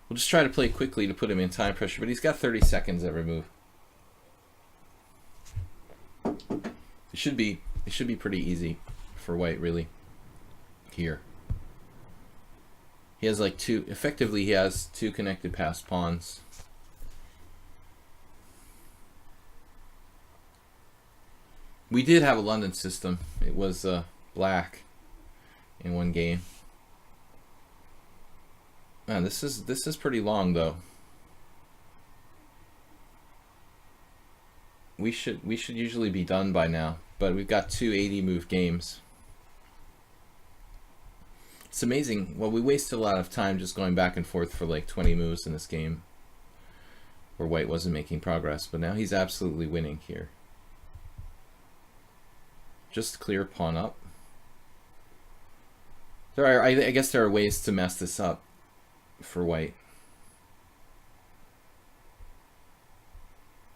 We'll just try to play quickly to put him in time pressure, but he's got 30 seconds every move. It should be pretty easy for white, really. Here. He has like effectively he has two connected passed pawns. We did have a London system. It was black in one game. Man, this is pretty long though. we should usually be done by now, but we've got 2 80 move games. It's amazing. Well, we wasted a lot of time just going back and forth for like 20 moves in this game where white wasn't making progress, but now he's absolutely winning here. Just clear pawn up. I guess there are ways to mess this up for white.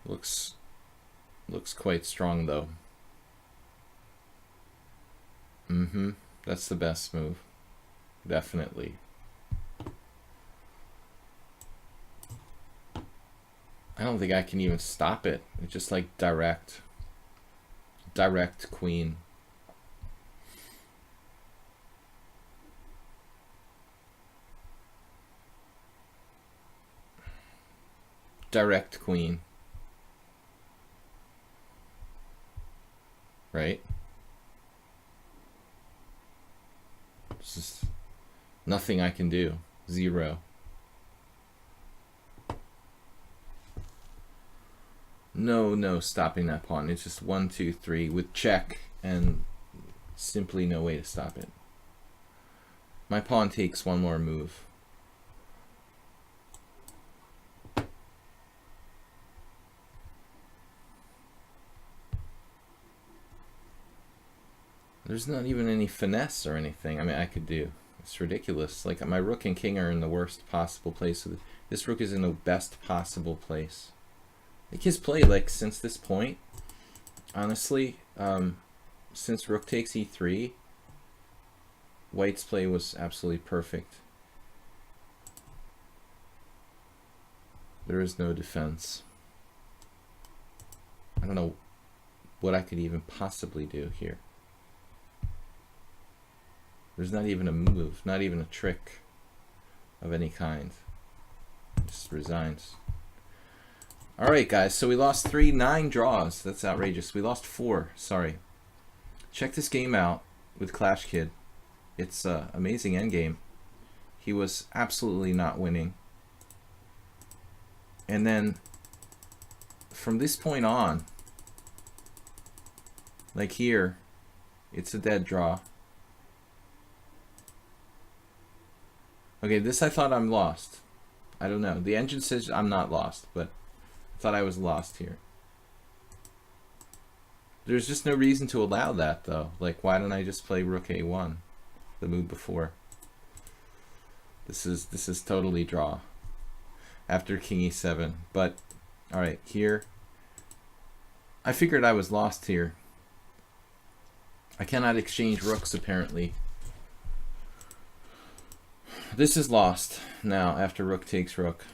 Looks quite strong though. That's the best move. Definitely. I don't think I can even stop it. It's just like direct queen. Direct queen. Right? It's just nothing I can do. Zero. No stopping that pawn. It's just 1, 2, 3 with check and simply no way to stop it. My pawn takes one more move. There's not even any finesse or anything. I mean, I could do. It's ridiculous. Like, my rook and king are in the worst possible place. This rook is in the best possible place. Like, his play, like, since this point, honestly, since rook takes e3, white's play was absolutely perfect. There is no defense. I don't know what I could even possibly do here. There's not even a move, not even a trick of any kind. Just resigns. Alright guys, so we lost 3, 9 draws. That's outrageous. We lost 4, sorry. Check this game out with Clash Kid. It's an amazing endgame. He was absolutely not winning. And then from this point on, like here, it's a dead draw. Okay, this I thought I'm lost. I don't know. The engine says I'm not lost, but I thought I was lost here. There's just no reason to allow that, though. Like, why don't I just play rook a1, the move before? This is totally draw after king e7. But all right, here I figured I was lost here. I cannot exchange rooks apparently. This is lost now after rook takes rook.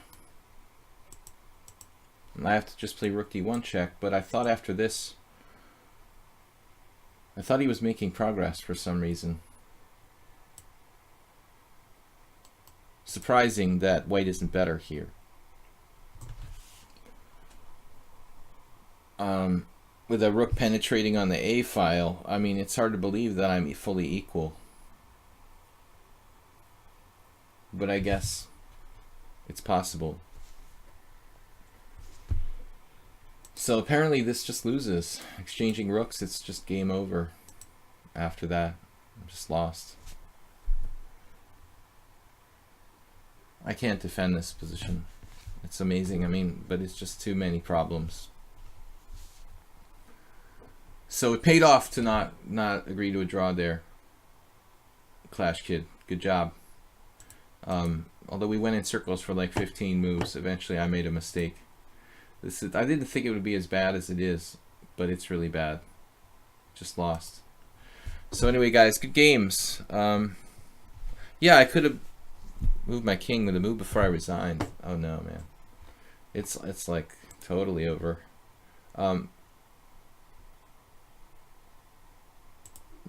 I have to just play rook d1 check, but I thought after this, I thought he was making progress for some reason. Surprising that white isn't better here. With a rook penetrating on the A file, I mean, it's hard to believe that I'm fully equal. But I guess it's possible. So apparently this just loses. Exchanging rooks, it's just game over. After that, I'm just lost. I can't defend this position. It's amazing, I mean, but it's just too many problems. So it paid off to not agree to a draw there. Clash Kid, good job. Although we went in circles for like 15 moves, eventually I made a mistake. I didn't think it would be as bad as it is, but it's really bad. Just lost. So anyway, guys, good games. Yeah, I could have moved my king with a move before I resigned. Oh no, man. It's like totally over.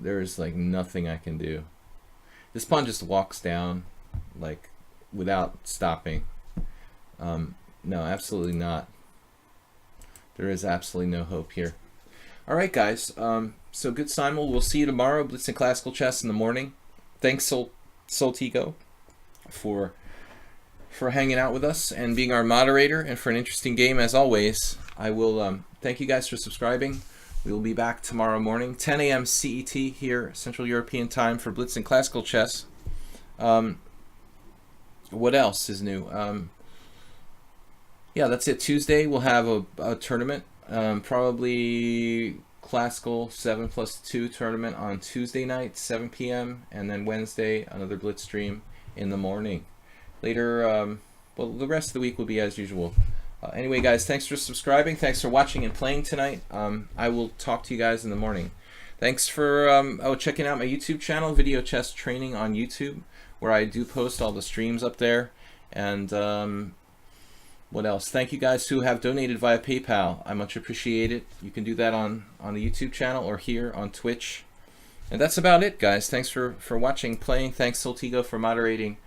There's like nothing I can do. This pawn just walks down like without stopping. No, absolutely not. There is absolutely no hope here. Alright guys, so good simul. We'll see you tomorrow. Blitz and Classical Chess in the morning. Thanks Soltigo for hanging out with us and being our moderator and for an interesting game as always. I will thank you guys for subscribing. We will be back tomorrow morning, 10 a.m. CET here, Central European Time, for Blitz and Classical Chess. What else is new? Yeah, that's it. Tuesday we'll have a tournament, probably Classical 7+2 tournament on Tuesday night, 7 p.m. And then Wednesday, another Blitz stream in the morning. Later, well, the rest of the week will be as usual. Anyway, guys, thanks for subscribing. Thanks for watching and playing tonight. I will talk to you guys in the morning. Thanks for checking out my YouTube channel, Video Chess Training on YouTube, where I do post all the streams up there. And what else? Thank you guys who have donated via PayPal. I much appreciate it. You can do that on the YouTube channel or here on Twitch. And that's about it, guys. Thanks for watching, playing. Thanks, Soltigo, for moderating.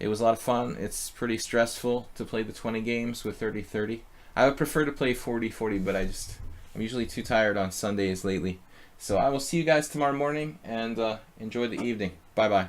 It was a lot of fun. It's pretty stressful to play the 20 games with 30-30. I would prefer to play 40-40, but I'm usually too tired on Sundays lately. So I will see you guys tomorrow morning, and enjoy the evening. Bye-bye.